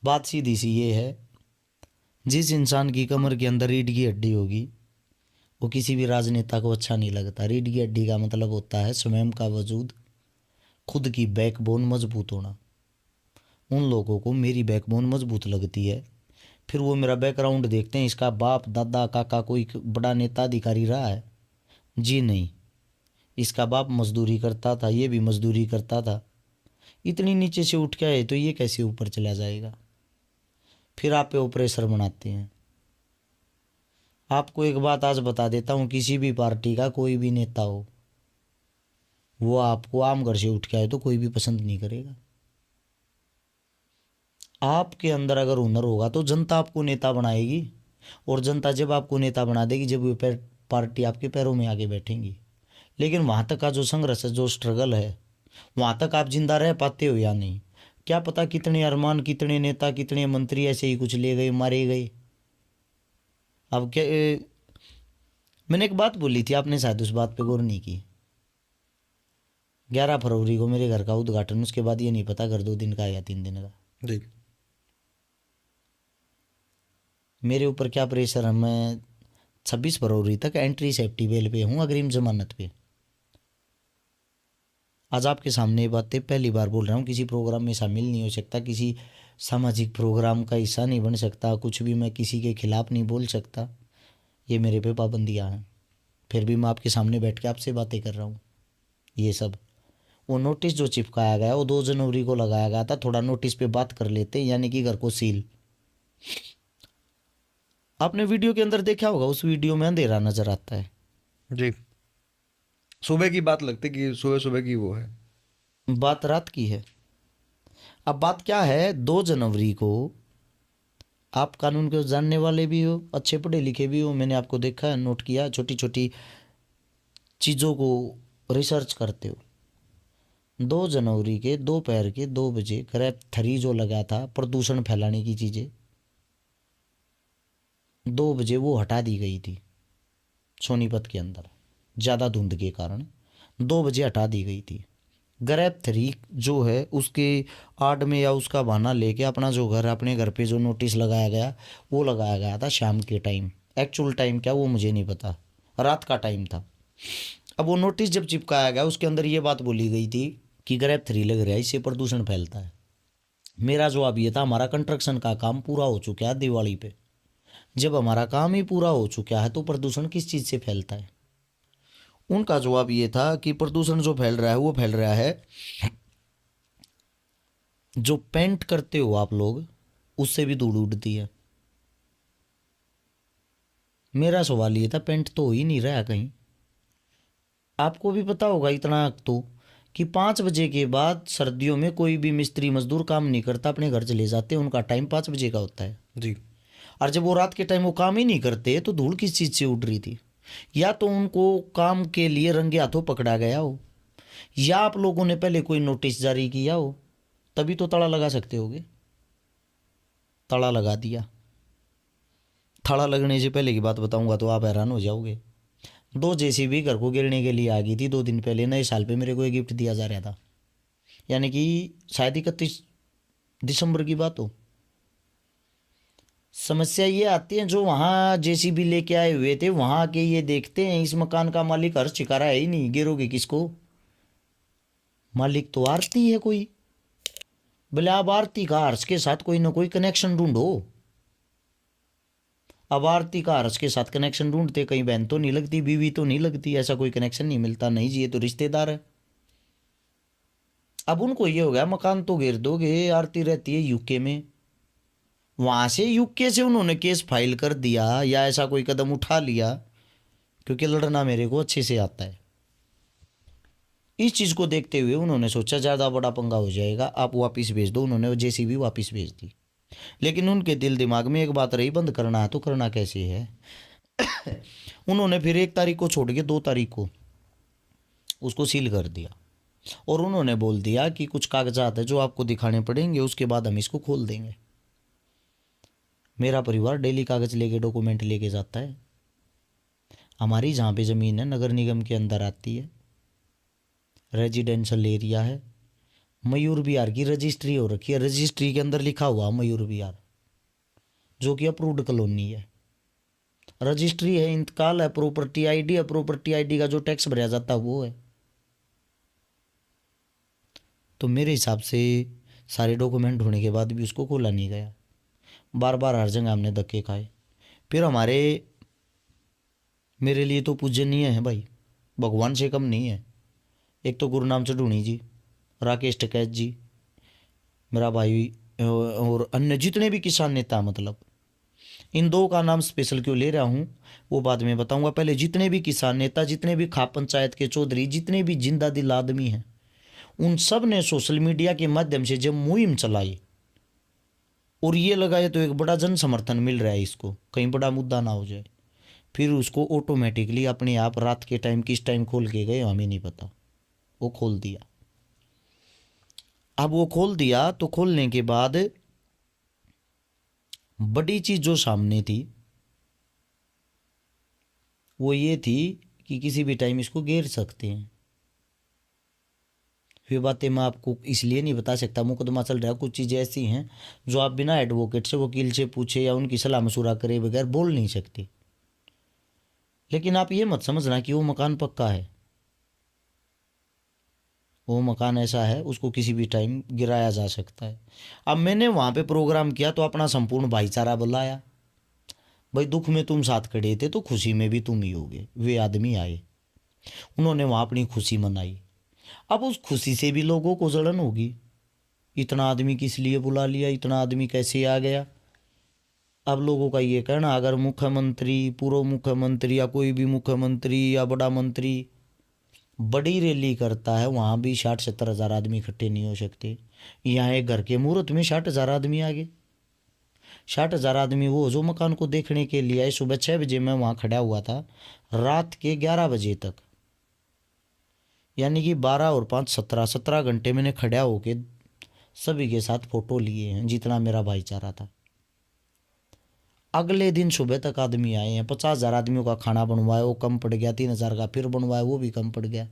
बात सीधी सी ये है जिस इंसान की कमर के अंदर रीढ़ की हड्डी होगी वो किसी भी राजनेता को अच्छा नहीं लगता। रीढ़ की हड्डी का मतलब होता है स्वयं का वजूद, खुद की बैकबोन मजबूत होना। उन लोगों को मेरी बैकबोन मजबूत लगती है, फिर वो मेरा बैकग्राउंड देखते हैं, इसका बाप दादा काका कोई बड़ा नेता अधिकारी रहा है? जी नहीं, इसका बाप मजदूरी करता था, ये भी मजदूरी करता था, इतनी नीचे से उठ के आए तो ये कैसे ऊपर चला जाएगा? फिर आप पे वो प्रेशर बनाते हैं। आपको एक बात आज बता देता हूँ, किसी भी पार्टी का कोई भी नेता हो, वो आपको आम घर से उठ के आए तो कोई भी पसंद नहीं करेगा। आपके अंदर अगर हुनर होगा तो जनता आपको नेता बनाएगी, और जनता जब आपको नेता बना देगी जब वो पार्टी आपके पैरों में आगे बैठेंगी। लेकिन वहाँ तक का जो संघर्ष है, जो स्ट्रगल है, वहाँ तक आप जिंदा रह पाते हो या नहीं, क्या पता कितने अरमान, कितने नेता, कितने मंत्री ऐसे ही कुछ ले गए, मारे गए। अब क्या मैंने एक बात बोली थी, आपने शायद उस बात पे गौर नहीं की। 11 फरवरी को मेरे घर का उद्घाटन, उसके बाद ये नहीं पता घर 2 दिन का या 3 दिन का। जी। मेरे ऊपर क्या प्रेशर है, मैं 26 फरवरी तक एंट्री सेफ्टी बेल पे हूँ, अग्रिम जमानत पे। आज आपके सामने ये बातें पहली बार बोल रहा हूँ, किसी प्रोग्राम में शामिल नहीं हो सकता, किसी सामाजिक प्रोग्राम का हिस्सा नहीं बन सकता, कुछ भी मैं किसी के खिलाफ नहीं बोल सकता, ये मेरे पे पाबंदियाँ हैं। फिर भी मैं आपके सामने बैठ के आपसे बातें कर रहा हूँ। ये सब वो नोटिस जो चिपकाया गया वो 2 जनवरी को लगाया गया था, थोड़ा नोटिस पे बात कर लेते, यानी कि घर को सील। आपने वीडियो के अंदर देखा होगा, उस वीडियो में अंधेरा नजर आता है। जी। सुबह की बात लगती कि सुबह सुबह की वो है। बात रात की है। अब बात क्या है, 2 जनवरी को आप कानून को जानने वाले भी हो, अच्छे पढ़े लिखे भी हो, मैंने आपको देखा है, नोट किया, छोटी छोटी चीज़ों को रिसर्च करते हो। 2 जनवरी के दोपहर के 2 बजे ग्रैप 3 जो लगा था प्रदूषण फैलाने की चीज़ें, 2 बजे वो हटा दी गई थी सोनीपत के अंदर, ज़्यादा धुंध के कारण 2 बजे हटा दी गई थी। ग्रैप 3 जो है उसके आड़ में या उसका बहाना लेके अपना जो घर, अपने घर पे जो नोटिस लगाया गया वो लगाया गया था शाम के टाइम। एक्चुअल टाइम क्या वो मुझे नहीं पता, रात का टाइम था। अब वो नोटिस जब चिपकाया गया उसके अंदर ये बात बोली गई थी कि ग्रैप 3 लग रहा है, इससे प्रदूषण फैलता है। मेरा जवाब ये था, हमारा कंस्ट्रक्शन का काम पूरा हो चुका है दिवाली पे, जब हमारा काम ही पूरा हो चुका है तो प्रदूषण किस चीज़ से फैलता है? उनका जवाब ये था कि प्रदूषण जो फैल रहा है वो फैल रहा है जो पेंट करते हो आप लोग, उससे भी धूल उड़ती है। मेरा सवाल ये था, पेंट तो हो ही नहीं रहा कहीं। आपको भी पता होगा इतना तो कि 5 बजे के बाद सर्दियों में कोई भी मिस्त्री मजदूर काम नहीं करता, अपने घर चले जाते हैं, उनका टाइम 5 बजे का होता है। जी। और जब वो रात के टाइम वो काम ही नहीं करते तो धूल किस चीज़ से उड़ रही थी? या तो उनको काम के लिए रंगे हाथों पकड़ा गया हो, या आप लोगों ने पहले कोई नोटिस जारी किया हो, तभी तो ताला लगा सकते होगे। ताला लगा दिया। ताला लगने से पहले की बात बताऊंगा तो आप हैरान हो जाओगे। 2 जेसीबी घर को गिरने के लिए आ गई थी 2 दिन पहले, नए साल पे मेरे को एक गिफ्ट दिया जा रहा था, यानी कि शायद 31 दिसंबर की बात हो। समस्या ये आती है, जो वहाँ जेसीबी लेके आए हुए थे वहाँ के ये देखते हैं इस मकान का मालिक हर्ष चिकारा है ही नहीं, गिरोगे किसको? मालिक तो आरती है कोई। बोले आप आरती का हर्ष के साथ कोई ना कोई कनेक्शन ढूंढो। अब आरती का हर्ष के साथ कनेक्शन ढूंढते, कहीं बहन तो नहीं लगती, बीवी तो नहीं लगती, ऐसा कोई कनेक्शन नहीं मिलता। नहीं जी, ये तो रिश्तेदार है। अब उनको ये हो गया मकान तो गिर दोगे, आरती रहती है यूके में, वहाँ से यूके से उन्होंने केस फाइल कर दिया या ऐसा कोई कदम उठा लिया, क्योंकि लड़ना मेरे को अच्छे से आता है। इस चीज़ को देखते हुए उन्होंने सोचा ज़्यादा बड़ा पंगा हो जाएगा, आप वापस भेज दो। उन्होंने वो जेसीबी वापस भेज दी। लेकिन उनके दिल दिमाग में एक बात रही, बंद करना है तो करना कैसे है। उन्होंने फिर 1 तारीख को छोड़ के 2 तारीख को उसको सील कर दिया, और उन्होंने बोल दिया कि कुछ कागजात है जो आपको दिखाने पड़ेंगे, उसके बाद हम इसको खोल देंगे। मेरा परिवार डेली कागज लेके, डॉक्यूमेंट लेके जाता है। हमारी जहाँ पे ज़मीन है नगर निगम के अंदर आती है, रेजिडेंशियल एरिया है, मयूर विहार की रजिस्ट्री हो रखी है, रजिस्ट्री के अंदर लिखा हुआ मयूर विहार। जो कि अप्रूव्ड कॉलोनी है, रजिस्ट्री है, इंतकाल है, प्रॉपर्टी आईडी है, प्रॉपर्टी आईडी का जो टैक्स भरा जाता है वो है। तो मेरे हिसाब से सारे डॉक्यूमेंट होने के बाद भी उसको खोला नहीं गया। बार बार हर जगह हमने धक्के खाए। फिर मेरे लिए तो पूजनीय है भाई, भगवान से कम नहीं है। एक तो गुरुनाम चढ़ूणी जी, राकेश टिकैत जी, मेरा भाई, और अन्य जितने भी किसान नेता, मतलब इन दो का नाम स्पेशल क्यों ले रहा हूँ वो बाद में बताऊंगा। पहले जितने भी किसान नेता, जितने भी खाप पंचायत के चौधरी, जितने भी जिंदा दिल आदमी हैं, उन सब ने सोशल मीडिया के माध्यम से जब मुहिम चलाई और ये लगाए तो एक बड़ा जन समर्थन मिल रहा है इसको, कहीं बड़ा मुद्दा ना हो जाए, फिर उसको ऑटोमेटिकली अपने आप रात के टाइम किस टाइम खोल के गए हमें नहीं पता, वो खोल दिया। अब वो खोल दिया तो खोलने के बाद बड़ी चीज जो सामने थी वो ये थी कि किसी भी टाइम इसको घेर सकते हैं। ये बातें मैं आपको इसलिए नहीं बता सकता, मुकदमा चल रहा है, कुछ चीज़ें ऐसी हैं जो आप बिना एडवोकेट से, वकील से पूछे या उनकी सलाह मशुरा करे बगैर बोल नहीं सकते। लेकिन आप ये मत समझना कि वो मकान पक्का है, वो मकान ऐसा है उसको किसी भी टाइम गिराया जा सकता है। अब मैंने वहाँ पे प्रोग्राम किया तो अपना संपूर्ण भाईचारा बुलाया, भाई दुख में तुम साथ खड़े थे तो खुशी में भी तुम ही होगे। वे आदमी आए, उन्होंने वहाँ अपनी खुशी मनाई। अब उस खुशी से भी लोगों को जलन होगी, इतना आदमी किस लिए बुला लिया, इतना आदमी कैसे आ गया। अब लोगों का ये कहना, अगर मुख्यमंत्री, पूर्व मुख्यमंत्री या कोई भी मुख्यमंत्री या बड़ा मंत्री बड़ी रैली करता है, वहाँ भी 60-70 हज़ार आदमी इकट्ठे नहीं हो सकते। यहाँ एक घर के मुहूर्त में 60,000 आदमी आ गए। 60,000 आदमी वो जो मकान को देखने के लिए आए। सुबह 6 बजे मैं वहाँ खड़ा हुआ था, रात के 11 बजे तक, यानी कि 12 और 5 17 घंटे मैंने खड़ा होके सभी के साथ फोटो लिए हैं, जितना मेरा भाईचारा था। अगले दिन सुबह तक आदमी आए हैं, 50,000 आदमियों का खाना बनवाया, वो कम पड़ गया। 3,000 का फिर बनवाया, वो भी कम पड़ गया।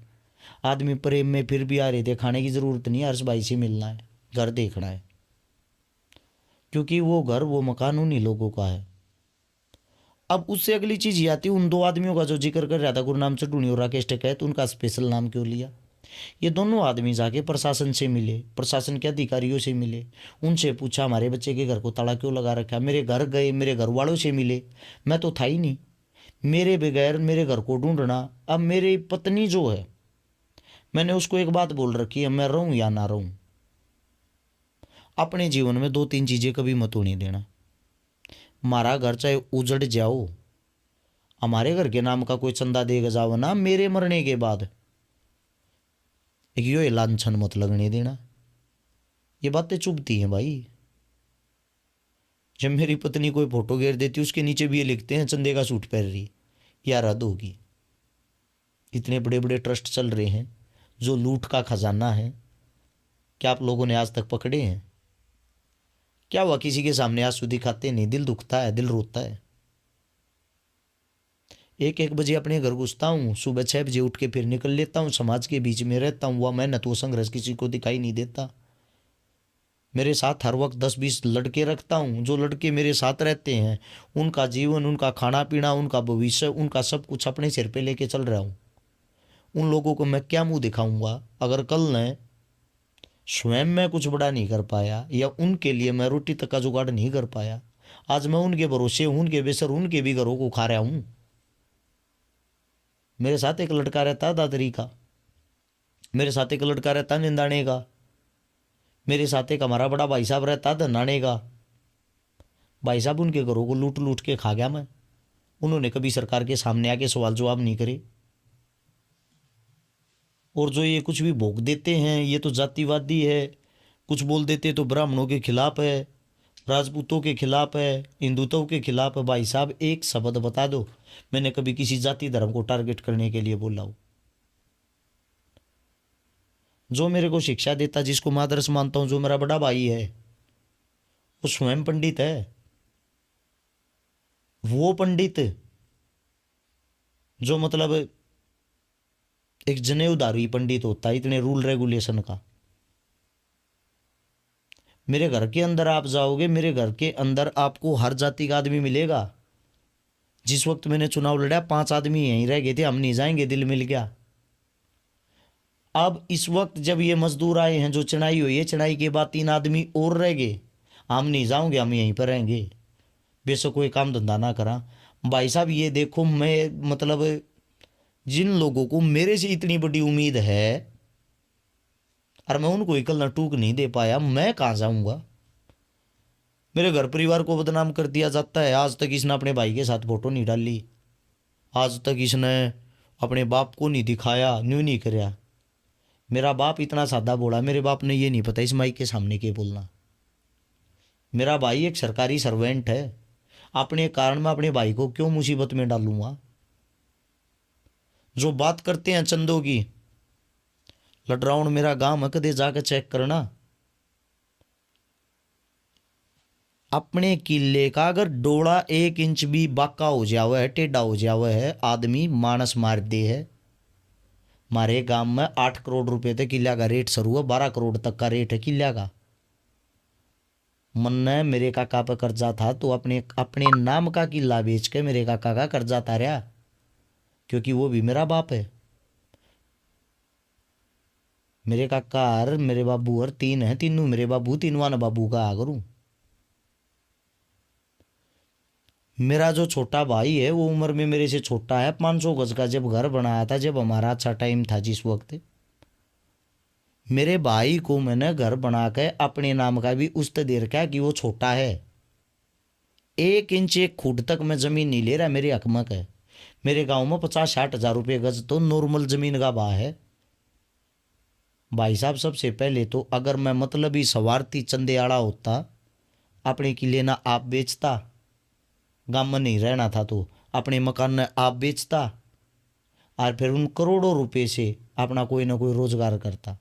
आदमी प्रेम में फिर भी आ रहे थे, खाने की ज़रूरत नहीं है, हर्ष भाई से मिलना है, घर देखना है, क्योंकि वो घर, वो मकान उन्हीं लोगों का है। अब उससे अगली चीज़ ये आती है, उन दो आदमियों का जो जिक्र कर रहा था, गुरनाम चढ़ूणी और राकेश टिकैत, उनका स्पेशल नाम क्यों लिया। ये दोनों आदमी जाके प्रशासन से मिले, प्रशासन के अधिकारियों से मिले, उनसे पूछा हमारे बच्चे के घर को ताला क्यों लगा रखा। मेरे घर गए, मेरे घर वालों से मिले, मैं तो था ही नहीं, मेरे बगैर मेरे घर को ढूंढना। अब मेरी पत्नी जो है, मैंने उसको एक बात बोल रखी है, मैं रहूं या ना रहूं, अपने जीवन में 2-3 चीज़ें कभी मत होने देना। हमारा घर चाहे उजड़ जाओ, हमारे घर के नाम का कोई चंदा देगा जाओ ना, मेरे मरने के बाद एक यो लांछन मत लगने देना। ये बातें चुभती हैं भाई। जब मेरी पत्नी कोई फोटो घेर देती, उसके नीचे भी ये लिखते हैं चंदे का सूट पहन रही, या रद्द होगी। इतने बड़े बड़े ट्रस्ट चल रहे हैं जो लूट का खजाना है, क्या आप लोगों ने आज तक पकड़े हैं? क्या हुआ, किसी के सामने आंसू दिखाते नहीं, दिल दुखता है, दिल रोता है। 1-1 बजे अपने घर घुसता हूँ, सुबह 6 बजे उठ के फिर निकल लेता हूँ, समाज के बीच में रहता हूँ। वह मेहनत, वो संघर्ष किसी को दिखाई नहीं देता। मेरे साथ हर वक्त 10-20 लड़के रखता हूँ, जो लड़के मेरे साथ रहते हैं उनका जीवन, उनका खाना पीना, उनका भविष्य, उनका सब कुछ अपने सिर पे लेके चल रहा हूँ। उन लोगों को मैं क्या मुंह दिखाऊंगा अगर कल मैं स्वयं मैं कुछ बड़ा नहीं कर पाया, या उनके लिए मैं रोटी तक का जुगाड़ नहीं कर पाया। आज मैं उनके भरोसे हूँ, उनके बेसर उनके भी घरों को खा रहा हूँ। मेरे साथ एक लड़का रहता दादरी का, मेरे साथ एक लड़का रहता निंदाने का, मेरे साथ एक हमारा बड़ा भाई साहब रहता धनाने का। भाई साहब उनके घरों को लूट लूट के खा गया मैं, उन्होंने कभी सरकार के सामने आके सवाल जवाब नहीं करे। और जो ये कुछ भी भोग देते हैं, ये तो जातिवादी है, कुछ बोल देते तो ब्राह्मणों के खिलाफ है, राजपूतों के खिलाफ है, हिंदुत्व के खिलाफ है। भाई साहब एक शब्द बता दो मैंने कभी किसी जाति धर्म को टारगेट करने के लिए बोला हो? जो मेरे को शिक्षा देता, जिसको मैं आदर्श मानता हूँ, जो मेरा बड़ा भाई है, वो स्वयं पंडित है। वो पंडित जो मतलब एक जनेऊधारी पंडित होता है, इतने रूल रेगुलेशन का, मेरे घर के अंदर आप जाओगे, मेरे घर के अंदर आपको हर जाति का आदमी मिलेगा। जिस वक्त मैंने चुनाव लड़ा 5 आदमी यहीं रह गए थे, हम नहीं जाएंगे, दिल मिल गया। अब इस वक्त जब ये मजदूर आए हैं, जो चढ़ाई हुई है, चढ़ाई के बाद 3 आदमी और रह गए, हम नहीं जाओगे, हम यहीं पर रहेंगे, बेशक कोई काम धंधा ना करा। भाई साहब ये देखो, मैं मतलब जिन लोगों को मेरे से इतनी बड़ी उम्मीद है और मैं उनको इकल न टूक नहीं दे पाया, मैं कहाँ जाऊंगा। मेरे घर परिवार को बदनाम कर दिया जाता है। आज तक इसने अपने भाई के साथ फोटो नहीं डाली, आज तक इसने अपने बाप को नहीं दिखाया, न्यू नहीं कराया। मेरा बाप इतना सादा बोला, मेरे बाप ने ये नहीं पता इस माइक के सामने के बोलना। मेरा भाई एक सरकारी सर्वेंट है, अपने कारण मैं अपने भाई को क्यों मुसीबत में डालूंगा। जो बात करते हैं चंदों की, लडराउंड मेरा गांव है, कदे जाकर चेक करना। अपने किले का अगर डोला 1 इंच भी बाका हो जावा है, टेढ़ा हो जावा है, आदमी मानस मार दे है। हमारे गांव में 8 करोड़ रुपए तक किला का रेट शुरू है, 12 करोड़ तक का रेट है किला का। मन ने मेरे काका पर कर्जा था तो अपने अपने नाम का किला बेच के मेरे काका का कर्जा तारा, क्योंकि वो भी मेरा बाप है। मेरे काका और मेरे बाबू और 3 हैं, तीनों मेरे बाबू, तीनवां बाबू का आगरू। मेरा जो छोटा भाई है वो उम्र में मेरे से छोटा है। 500 गज का जब घर बनाया था, जब हमारा अच्छा टाइम था, जिस वक्त मेरे भाई को मैंने घर बना के अपने नाम का भी उस्त दे रखा कि वो छोटा है। 1 इंच 1 फुट तक मैं ज़मीन नहीं ले रहा, मेरे हकमक है। मेरे गांव में 50-60 हज़ार रुपये गज तो नॉर्मल ज़मीन का भाव है। भाई साहब सबसे पहले तो अगर मैं मतलब ही सवारती चंदे आड़ा होता, अपने किले ना आप बेचता, गांव में नहीं रहना था तो अपने मकान ने आप बेचता, और फिर उन करोड़ों रुपए से अपना कोई ना कोई रोजगार करता।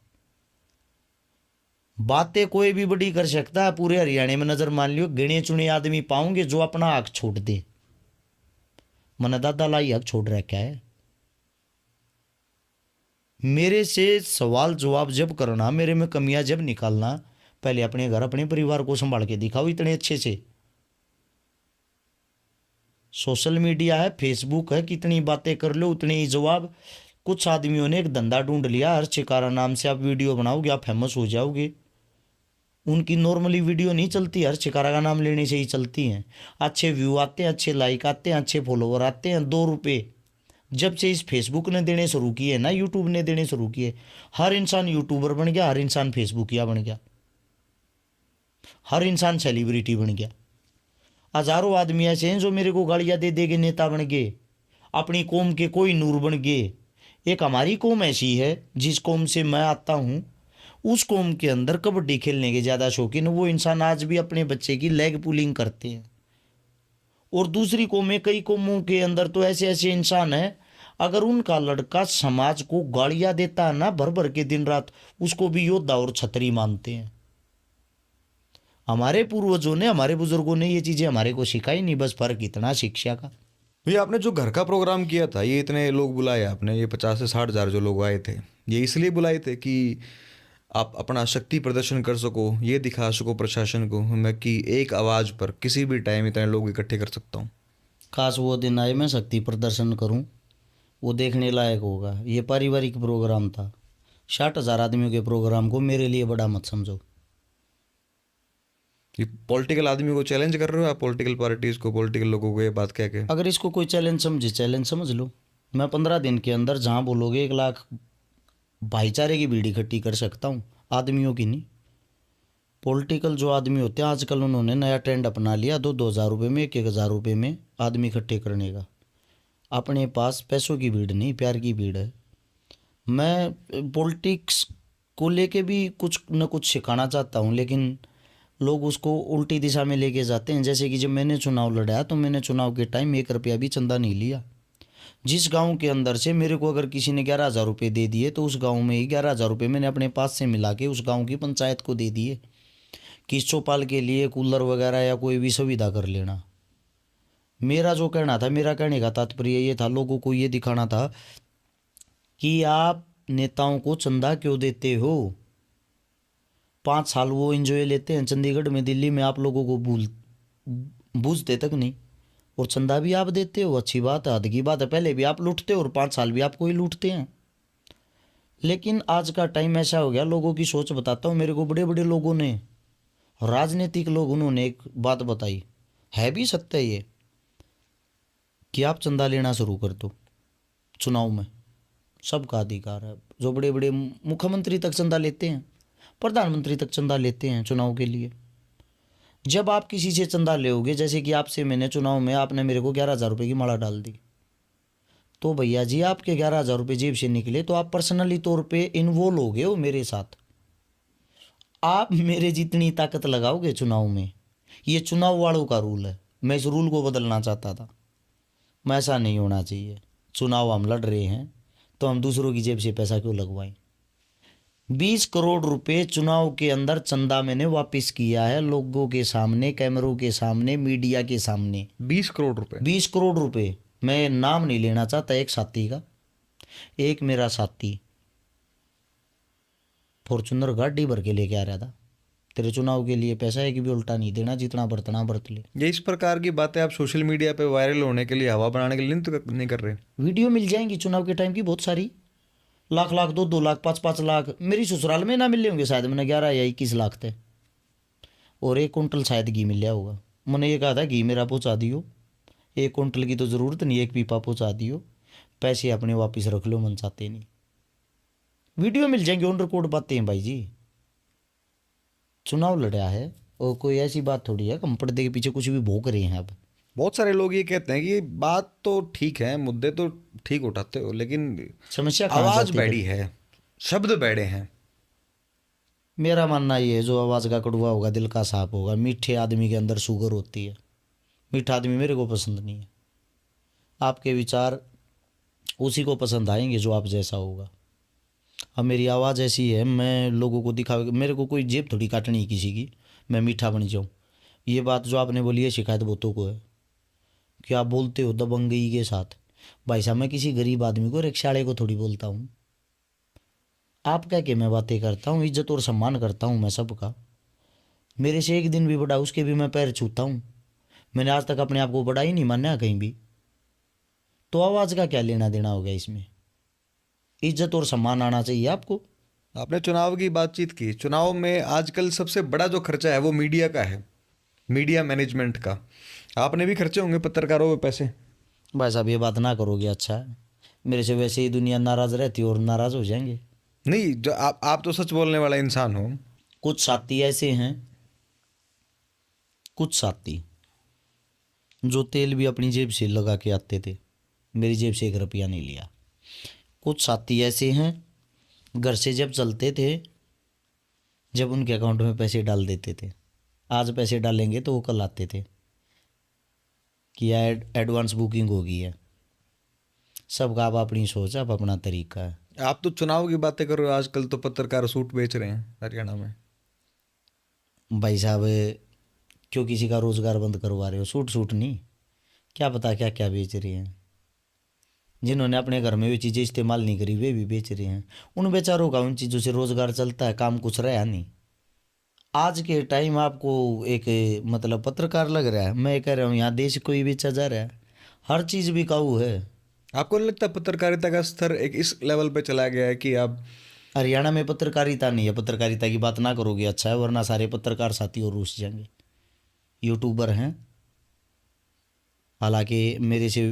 बातें कोई भी बड़ी कर सकता है। पूरे हरियाणा में नजर मान लियो, गिने चुने आदमी पाओगे जो अपना हक छोड़ दे। मैंने दादा लाई हक छोड़ रखा है। मेरे से सवाल जवाब जब करना, मेरे में कमियां जब निकालना, पहले अपने घर अपने परिवार को संभाल के दिखाओ इतने अच्छे से। सोशल मीडिया है, फेसबुक है, कितनी बातें कर लो उतने ही जवाब। कुछ आदमियों ने एक धंधा ढूंढ लिया, हर चिकारा नाम से आप वीडियो बनाओगे आप फेमस हो जाओगे। उनकी नॉर्मली वीडियो नहीं चलती, हर चिकारा का नाम लेने से ही चलती हैं। अच्छे व्यू आते हैं, अच्छे लाइक आते हैं, अच्छे फॉलोवर आते हैं। 2 रुपये जब से इस फेसबुक ने देने शुरू किए ना, यूट्यूब ने देने शुरू किए, हर इंसान यूट्यूबर बन गया, हर इंसान फेसबुकिया बन गया, हर इंसान सेलिब्रिटी बन गया। हजारों आदमी ऐसे हैं जो मेरे को गालियाँ दे दे के नेता बन गए, अपनी कौम के कोई नूर बन गए। एक हमारी कौम ऐसी है जिस कौम से मैं आता हूँ, उस कौम के अंदर कबड्डी खेलने के ज़्यादा शौकीन वो इंसान आज भी अपने बच्चे की लेग पुलिंग करते हैं। और दूसरी कौमें, कई कौमों के अंदर तो ऐसे ऐसे इंसान हैं, अगर उनका लड़का समाज को गालियाँ देता है ना भर भर के दिन रात, उसको भी योद्धा और छतरी मानते हैं। हमारे पूर्वजों ने, हमारे बुजुर्गों ने ये चीज़ें हमारे को सिखाई नहीं, बस फर्क इतना शिक्षा का। भैया आपने जो घर का प्रोग्राम किया था, ये इतने लोग बुलाए आपने, ये 50 से 60 हज़ार जो लोग आए थे, ये इसलिए बुलाए थे कि आप अपना शक्ति प्रदर्शन कर सको, ये दिखा सको प्रशासन को मैं कि एक आवाज़ पर किसी भी टाइम इतने लोग इकट्ठे कर सकता हूँ। काश वो दिन आए मैं शक्ति प्रदर्शन करूं, वो देखने लायक होगा। ये पारिवारिक प्रोग्राम था, 60,000 आदमियों के प्रोग्राम को मेरे लिए बड़ा मत समझो। ये पॉलिटिकल आदमियों को चैलेंज कर रहे हो आप, पॉलिटिकल पार्टीज को, पॉलिटिकल लोगों को ये बात कह के? अगर इसको कोई चैलेंज समझे, चैलेंज समझ लो। मैं 15 दिन के अंदर जहाँ बोलोगे 1 लाख भाईचारे की भीड़ इकट्ठी कर सकता हूँ, आदमियों की नहीं। पॉलिटिकल जो आदमी होते हैं आजकल, उन्होंने नया ट्रेंड अपना लिया, 2-2 हज़ार रुपये में, 1-1 हज़ार रुपये में आदमी इकट्ठे करने का। अपने पास पैसों की भीड़ नहीं, प्यार की भीड़ है। मैं पॉलिटिक्स को लेके भी कुछ न कुछ सिखाना चाहता हूँ, लेकिन लोग उसको उल्टी दिशा में लेके जाते हैं। जैसे कि जब मैंने चुनाव लड़ा तो मैंने चुनाव के टाइम 1 रुपया भी चंदा नहीं लिया। जिस गांव के अंदर से मेरे को अगर किसी ने 11,000 रुपये दे दिए, तो उस गांव में ही 11,000 रुपये मैंने अपने पास से मिला के उस गांव की पंचायत को दे दिए कि चौपाल के लिए कूलर वगैरह या कोई भी सुविधा कर लेना। मेरा जो कहना था, मेरा कहने का तात्पर्य ये था, लोगों को ये दिखाना था कि आप नेताओं को चंदा क्यों देते हो। 5 साल वो एंजॉय लेते हैं चंडीगढ़ में, दिल्ली में आप लोगों को बूझते तक नहीं, और चंदा भी आप देते हो, अच्छी बात है, हद की बात है। पहले भी आप लूटते हो और 5 साल भी आपको ही लूटते हैं। लेकिन आज का टाइम ऐसा हो गया, लोगों की सोच बताता हूँ। मेरे को बड़े बड़े लोगों ने, राजनीतिक लोग, उन्होंने एक बात बताई, है भी सत्य ये, कि आप चंदा लेना शुरू कर दो चुनाव में, सबका अधिकार है। जो बड़े बड़े मुख्यमंत्री तक चंदा लेते हैं, प्रधानमंत्री तक चंदा लेते हैं चुनाव के लिए। जब आप किसी से चंदा लेोगे, जैसे कि आपसे मैंने चुनाव में, आपने मेरे को 11,000 रुपये की माला डाल दी, तो भैया जी आपके 11,000 रुपये जेब से निकले तो आप पर्सनली तौर पे इन्वॉल्व हो गए हो मेरे साथ। आप मेरे जितनी ताकत लगाओगे चुनाव में, ये चुनाव वालों का रूल है। मैं इस रूल को बदलना चाहता था, मैं ऐसा नहीं होना चाहिए। चुनाव हम लड़ रहे हैं तो हम दूसरों की जेब से पैसा क्यों लगवाएं। 20 करोड़ रुपए चुनाव के अंदर चंदा मैंने वापस किया है, लोगों के सामने, कैमरों के सामने, मीडिया के सामने। 20 करोड़ रुपए? 20 करोड़ रुपए। मैं नाम नहीं लेना चाहता एक साथी का। एक मेरा साथी फॉर्चूनर गाड़ी भर के लेके आ रहा था, तेरे चुनाव के लिए पैसा है कि भी उल्टा नहीं देना, जितना बरतना बरत ले। ये इस प्रकार की बातें आप सोशल मीडिया पे वायरल होने के लिए, हवा बनाने के लिए नहीं कर रहे? वीडियो मिल जाएंगी चुनाव के टाइम की बहुत सारी, लाख लाख, 2-2 लाख, 5-5 लाख। मेरी ससुराल में ना मिले होंगे शायद, मैंने 11 या 21 लाख थे, और 1 कुंटल शायद घी मिल गया होगा। मैंने ये कहा था घी मेरा पहुँचा दियो, 1 कुंटल की तो ज़रूरत नहीं, 1 पीपा पहुँचा दियो, पैसे अपने वापस रख लो, मन चाहते नहीं। वीडियो मिल जाएंगे, ऑन रिकॉर्ड बातें हैं भाई जी। चुनाव लड़ा है और कोई ऐसी बात थोड़ी है हम पर्दे के पीछे कुछ भी भोग रहे हैं। अब बहुत सारे लोग ये कहते हैं कि बात तो ठीक है, मुद्दे तो ठीक उठाते हो, लेकिन समस्या कहाँ आवाज जाती है? बैठी है, शब्द बैठे हैं। मेरा मानना ये है, जो आवाज़ का कड़वा होगा दिल का साफ होगा। मीठे आदमी के अंदर शुगर होती है, मीठा आदमी मेरे को पसंद नहीं है। आपके विचार उसी को पसंद आएंगे जो आप जैसा होगा। अब मेरी आवाज़ ऐसी है, मैं लोगों को दिखा, मेरे को कोई जेब थोड़ी काटनी है किसी की, मैं मीठा बन जाऊँ। ये बात जो आपने बोली है, शिकायत बहुतों को है कि आप बोलते हो दबंगई के साथ। भाई साहब, मैं किसी गरीब आदमी को, रिक्शावाले को थोड़ी बोलता हूँ। आप कह के मैं बातें करता हूँ, इज्जत और सम्मान करता हूँ मैं सबका। मेरे से एक दिन भी बड़ा, उसके भी मैं पैर छूता हूँ। मैंने आज तक अपने आप को बड़ा ही नहीं माना कहीं भी। तो आवाज़ का क्या लेना देना हो गया इसमें? इज्जत और सम्मान आना चाहिए आपको। आपने चुनाव की बातचीत की। चुनाव में आजकल सबसे बड़ा जो खर्चा है वो मीडिया का है, मीडिया मैनेजमेंट का। आपने भी खर्चे होंगे पत्रकारों पे पैसे? भाई साहब, ये बात ना करोगे अच्छा है। मेरे से वैसे ही दुनिया नाराज़ रहती है और नाराज़ हो जाएंगे। नहीं, जो आप तो सच बोलने वाला इंसान हो। कुछ साथी ऐसे हैं, कुछ साथी जो तेल भी अपनी जेब से लगा के आते थे, मेरी जेब से 1 रुपया नहीं लिया। कुछ साथी ऐसे हैं, घर से जब चलते थे, जब उनके अकाउंट में पैसे डाल देते थे, आज पैसे डालेंगे तो वो कल आते थे कि एडवांस बुकिंग हो गई है। सबका आप अपनी सोच, आप अपना तरीका है। आप तो चुनाव की बातें कर रहे हो, आजकल तो पत्रकार सूट बेच रहे हैं हरियाणा में। भाई साहब, क्यों किसी का रोज़गार बंद करवा रहे हो? सूट नहीं, क्या पता क्या क्या बेच रहे हैं। जिन्होंने अपने घर में वे चीज़ें इस्तेमाल नहीं करी, वे भी बेच रहे हैं। उन बेचारों का उन चीज़ों से रोज़गार चलता है, काम कुछ रहा नहीं। आज के टाइम आपको एक मतलब पत्रकार लग रहा है? मैं कह रहा हूँ यहाँ देश कोई बेचा जा रहा है, हर चीज़ बिकाऊ है। आपको नहीं लगता पत्रकारिता का स्तर एक इस लेवल पे चला गया है कि आप? हरियाणा में पत्रकारिता नहीं है, पत्रकारिता की बात ना करोगे अच्छा है, वरना सारे पत्रकार साथी और रूस जाएंगे। यूट्यूबर हैं, हालांकि मेरे से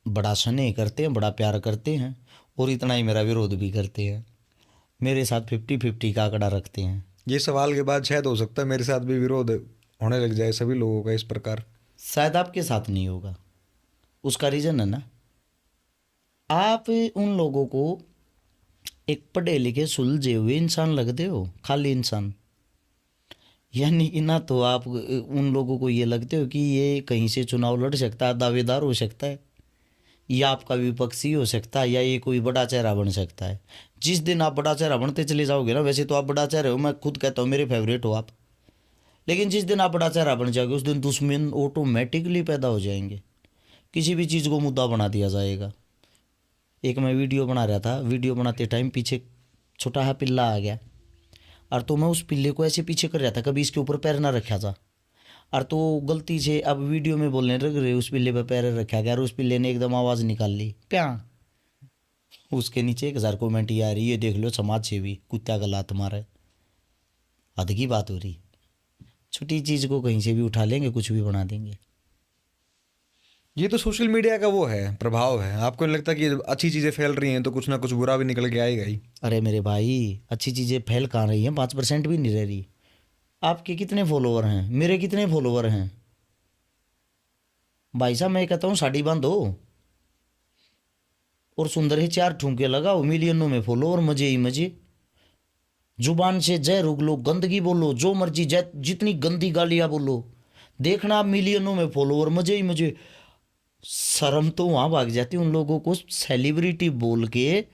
बड़ा स्नेह करते हैं, बड़ा प्यार करते हैं, और इतना ही मेरा विरोध भी करते हैं। मेरे साथ 50-50 का आंकड़ा रखते हैं। ये सवाल के बाद शायद हो सकता है मेरे साथ भी विरोध होने लग जाए सभी लोगों का इस प्रकार। शायद आपके साथ नहीं होगा, उसका रीज़न है ना, आप उन लोगों को एक पढ़े लिखे सुलझे हुए इंसान लगते हो, खाली इंसान। यानी कि ना तो आप उन लोगों को ये लगते हो कि ये कहीं से चुनाव लड़ सकता है, दावेदार हो सकता है, या आपका विपक्षी हो सकता है, या ये कोई बड़ा चेहरा बन सकता है। जिस दिन आप बड़ा चेहरा बनते चले जाओगे ना, वैसे तो आप बड़ा चेहरा हो, मैं खुद कहता हूँ मेरे फेवरेट हो आप, लेकिन जिस दिन आप बड़ा चेहरा बन जाओगे उस दिन दुश्मन ऑटोमेटिकली पैदा हो जाएंगे। किसी भी चीज़ को मुद्दा बना दिया जाएगा। एक मैं वीडियो बना रहा था, वीडियो बनाते टाइम पीछे छोटा सा पिल्ला आ गया, और तो मैं उस पिल्ले को ऐसे पीछे कर रहा था, कभी इसके ऊपर पैर ना रखा था। और तो गलती से अब वीडियो में बोलने लग रहे उस पिल्ले पर पैर रखा गया, और उस पिल्ले ने एकदम आवाज़ निकाल ली प्या। उसके नीचे 1000 कमेंट ये आ रही, ये देख लो समाज सेवी कुत्ता गला तुम्हारा। हद की बात हो रही, छोटी चीज़ को कहीं से भी उठा लेंगे, कुछ भी बना देंगे। ये तो सोशल मीडिया का वो है, प्रभाव है। आपको नहीं लगता कि अच्छी चीज़ें फैल रही हैं तो कुछ ना कुछ बुरा भी निकल के आएगा ही? अरे मेरे भाई, अच्छी चीज़ें फैल कहाँ रही हैं, 5% भी नहीं रह रही। आपके कितने फॉलोवर हैं, मेरे कितने फॉलोवर हैं? भाई साहब मैं कहता हूँ साड़ी बांधो और सुंदर ही 4 ठुमके लगाओ, मिलियनों में फॉलोवर, मजे ही मजे। जुबान से जय रुक लो, गंदगी बोलो, जो मर्जी जय, जितनी गंदी गालियाँ बोलो, देखना आप मिलियनों में फॉलोवर, मजे ही मजे। शर्म तो वहाँ भाग जाती उन लोगों को, सेलिब्रिटी बोल के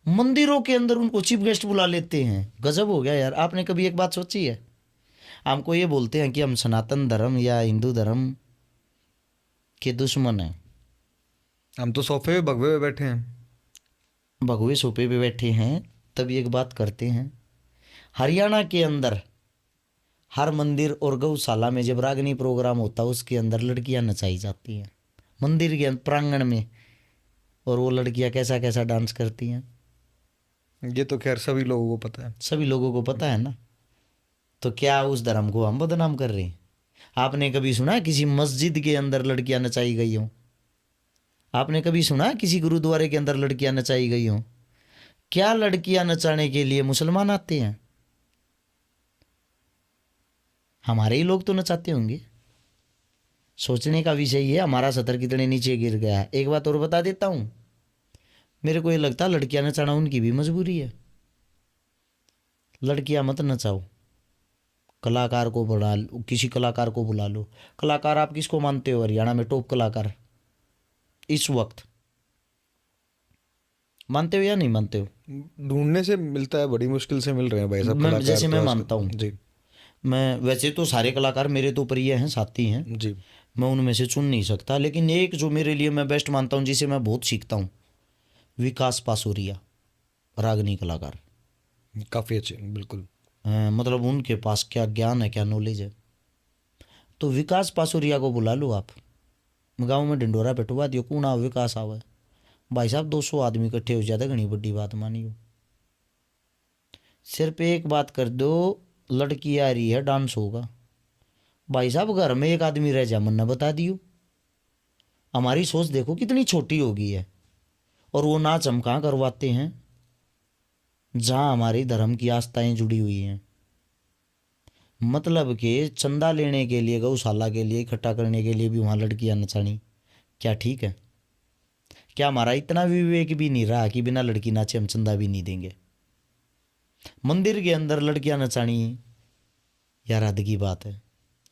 मंदिरों के अंदर उनको चीफ गेस्ट बुला लेते हैं। गजब हो गया यार। आपने कभी एक बात सोची है, हमको ये बोलते हैं कि हम सनातन धर्म या हिंदू धर्म के दुश्मन हैं। हम तो सोफे पे भगवे हुए बैठे हैं। भगवे सोफे पे बैठे हैं। तब एक बात करते हैं, हरियाणा के अंदर हर मंदिर और गौशाला में जब रागनी प्रोग्राम होता है उसके अंदर लड़कियां नचाई जाती हैं मंदिर के प्रांगण में, और वो लड़कियां कैसा कैसा डांस करती हैं ये तो खैर सभी लोगों को पता है। सभी लोगों को पता है ना। तो क्या उस धर्म को हम बदनाम कर रहे हैं? आपने कभी सुना किसी मस्जिद के अंदर लड़कियां नचाई गई हों? आपने कभी सुना किसी गुरुद्वारे के अंदर लड़कियां नचाई गई हों? क्या लड़कियां नचाने के लिए मुसलमान आते हैं? हमारे ही लोग तो नचाते होंगे। सोचने का विषय ये, हमारा सतर कितने नीचे गिर गया है। एक बात और बता देता हूँ, मेरे को ये लगता है लड़कियां नचाना उनकी भी मजबूरी है। लड़कियां मत नचाओ, कलाकार को बुला लो, किसी कलाकार को बुला लो। कलाकार आप किसको मानते हो हरियाणा में टॉप कलाकार इस वक्त? मानते हो या नहीं मानते हो? ढूंढने से मिलता है, बड़ी मुश्किल से मिल रहे हैं भाई साहब मैं कलाकार जैसे तो मैं आजकल। मानता हूँ, जी मैं वैसे तो सारे कलाकार मेरे तो प्रिय हैं, साथी हैं, जी। मैं उनमें से चुन नहीं सकता, लेकिन एक जो मेरे लिए मैं बेस्ट मानता हूँ, जिसे मैं बहुत सीखता हूँ, विकास पासोरिया, रागनी कलाकार। काफ़ी अच्छे, बिल्कुल। मतलब उनके पास क्या ज्ञान है, क्या नॉलेज है। तो विकास पासोरिया को बुला लो आप, गांव में ढिंडोरा बैठवा दियो, कौन आओ विकास आवे। भाई साहब 200 आदमी इकट्ठे हो जाते, घनी बड़ी बात मानियो। सिर्फ एक बात कर दो, लड़की आ रही है डांस होगा। भाई साहब घर में एक आदमी रह जा, मन्ना बता दियो। हमारी सोच देखो कितनी छोटी हो गई है। और वो नाच हम कहाँ करवाते हैं? जहाँ हमारी धर्म की आस्थाएं जुड़ी हुई हैं। मतलब कि चंदा लेने के लिए, गौशाला के लिए इकट्ठा करने के लिए भी वहाँ लड़कियां नचानी, क्या ठीक है? क्या हमारा इतना विवेक भी नहीं रहा कि बिना लड़की नाचे हम चंदा भी नहीं देंगे? मंदिर के अंदर लड़कियां नचानी, यार हद की बात है।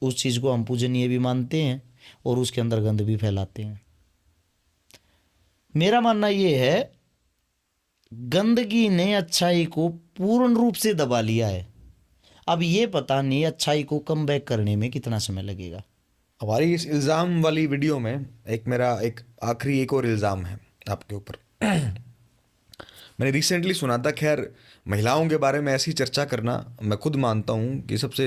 उस चीज़ को हम पूजनीय भी मानते हैं और उसके अंदर गंद भी फैलाते हैं। मेरा मानना ये है, गंदगी ने अच्छाई को पूर्ण रूप से दबा लिया है। अब ये पता नहीं अच्छाई को कम बैक करने में कितना समय लगेगा। हमारी इस इल्ज़ाम वाली वीडियो में एक आखिरी एक और इल्ज़ाम है आपके ऊपर। मैंने रिसेंटली सुना था, खैर महिलाओं के बारे में ऐसी चर्चा करना मैं खुद मानता हूँ कि सबसे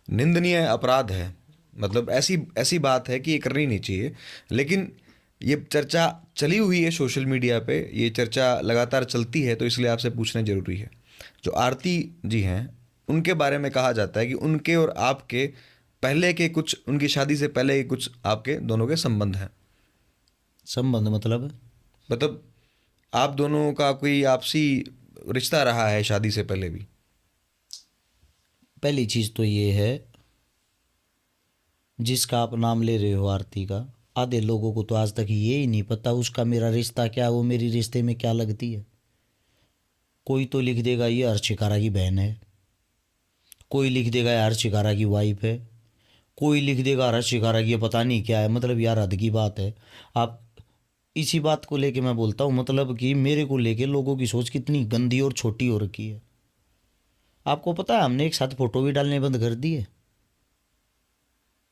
निंदनीय अपराध है। मतलब ऐसी बात है कि ये करनी नहीं चाहिए, लेकिन ये चर्चा चली हुई है सोशल मीडिया पे, ये चर्चा लगातार चलती है, तो इसलिए आपसे पूछना जरूरी है। जो आरती जी हैं उनके बारे में कहा जाता है कि उनके और आपके पहले के कुछ, उनकी शादी से पहले के कुछ आपके दोनों के संबंध हैं। संबंध मतलब आप दोनों का कोई आपसी रिश्ता रहा है शादी से पहले भी? पहली चीज़ तो ये है, जिसका आप नाम ले रहे हो आरती का, आधे लोगों को तो आज तक ये ही नहीं पता उसका मेरा रिश्ता क्या, वो मेरी रिश्ते में क्या लगती है। कोई तो लिख देगा ये हर्ष शिकारा की बहन है, कोई लिख देगा ये हर्ष शिकारा की वाइफ है, कोई लिख देगा हर्ष शिकारा की ये पता नहीं क्या है। मतलब यार हद की बात है। आप इसी बात को लेके मैं बोलता हूँ, मतलब कि मेरे को लेके लोगों की सोच कितनी गंदी और छोटी हो रखी है। आपको पता है हमने एक साथ फोटो भी डालने बंद कर दिए,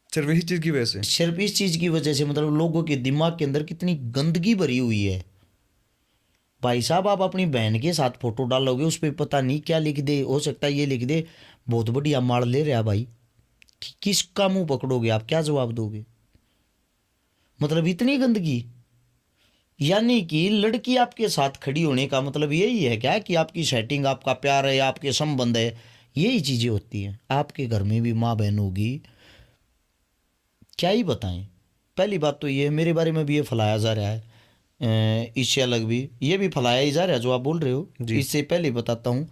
सिर्फ इसी चीज़ की वजह से? सिर्फ इस चीज़ की वजह से। मतलब लोगों के दिमाग के अंदर कितनी गंदगी भरी हुई है। भाई साहब आप अपनी बहन के साथ फोटो डालोगे, उस पर पता नहीं क्या लिख दे, हो सकता है ये लिख दे बहुत बढ़िया माल ले रहा भाई, किसका मुंह पकड़ोगे आप, क्या जवाब दोगे? मतलब इतनी गंदगी। यानी कि लड़की आपके साथ खड़ी होने का मतलब यही है क्या कि आपकी सेटिंग, आपका प्यार है, आपके संबंध है, यही चीजें होती हैं। आपके घर में भी माँ बहन होगी, क्या ही बताएं। पहली बात तो ये मेरे बारे में भी ये फैलाया जा रहा है, इससे अलग भी ये भी फैलाया ही जा रहा है जो आप बोल रहे हो। जी। इससे पहले बताता हूँ,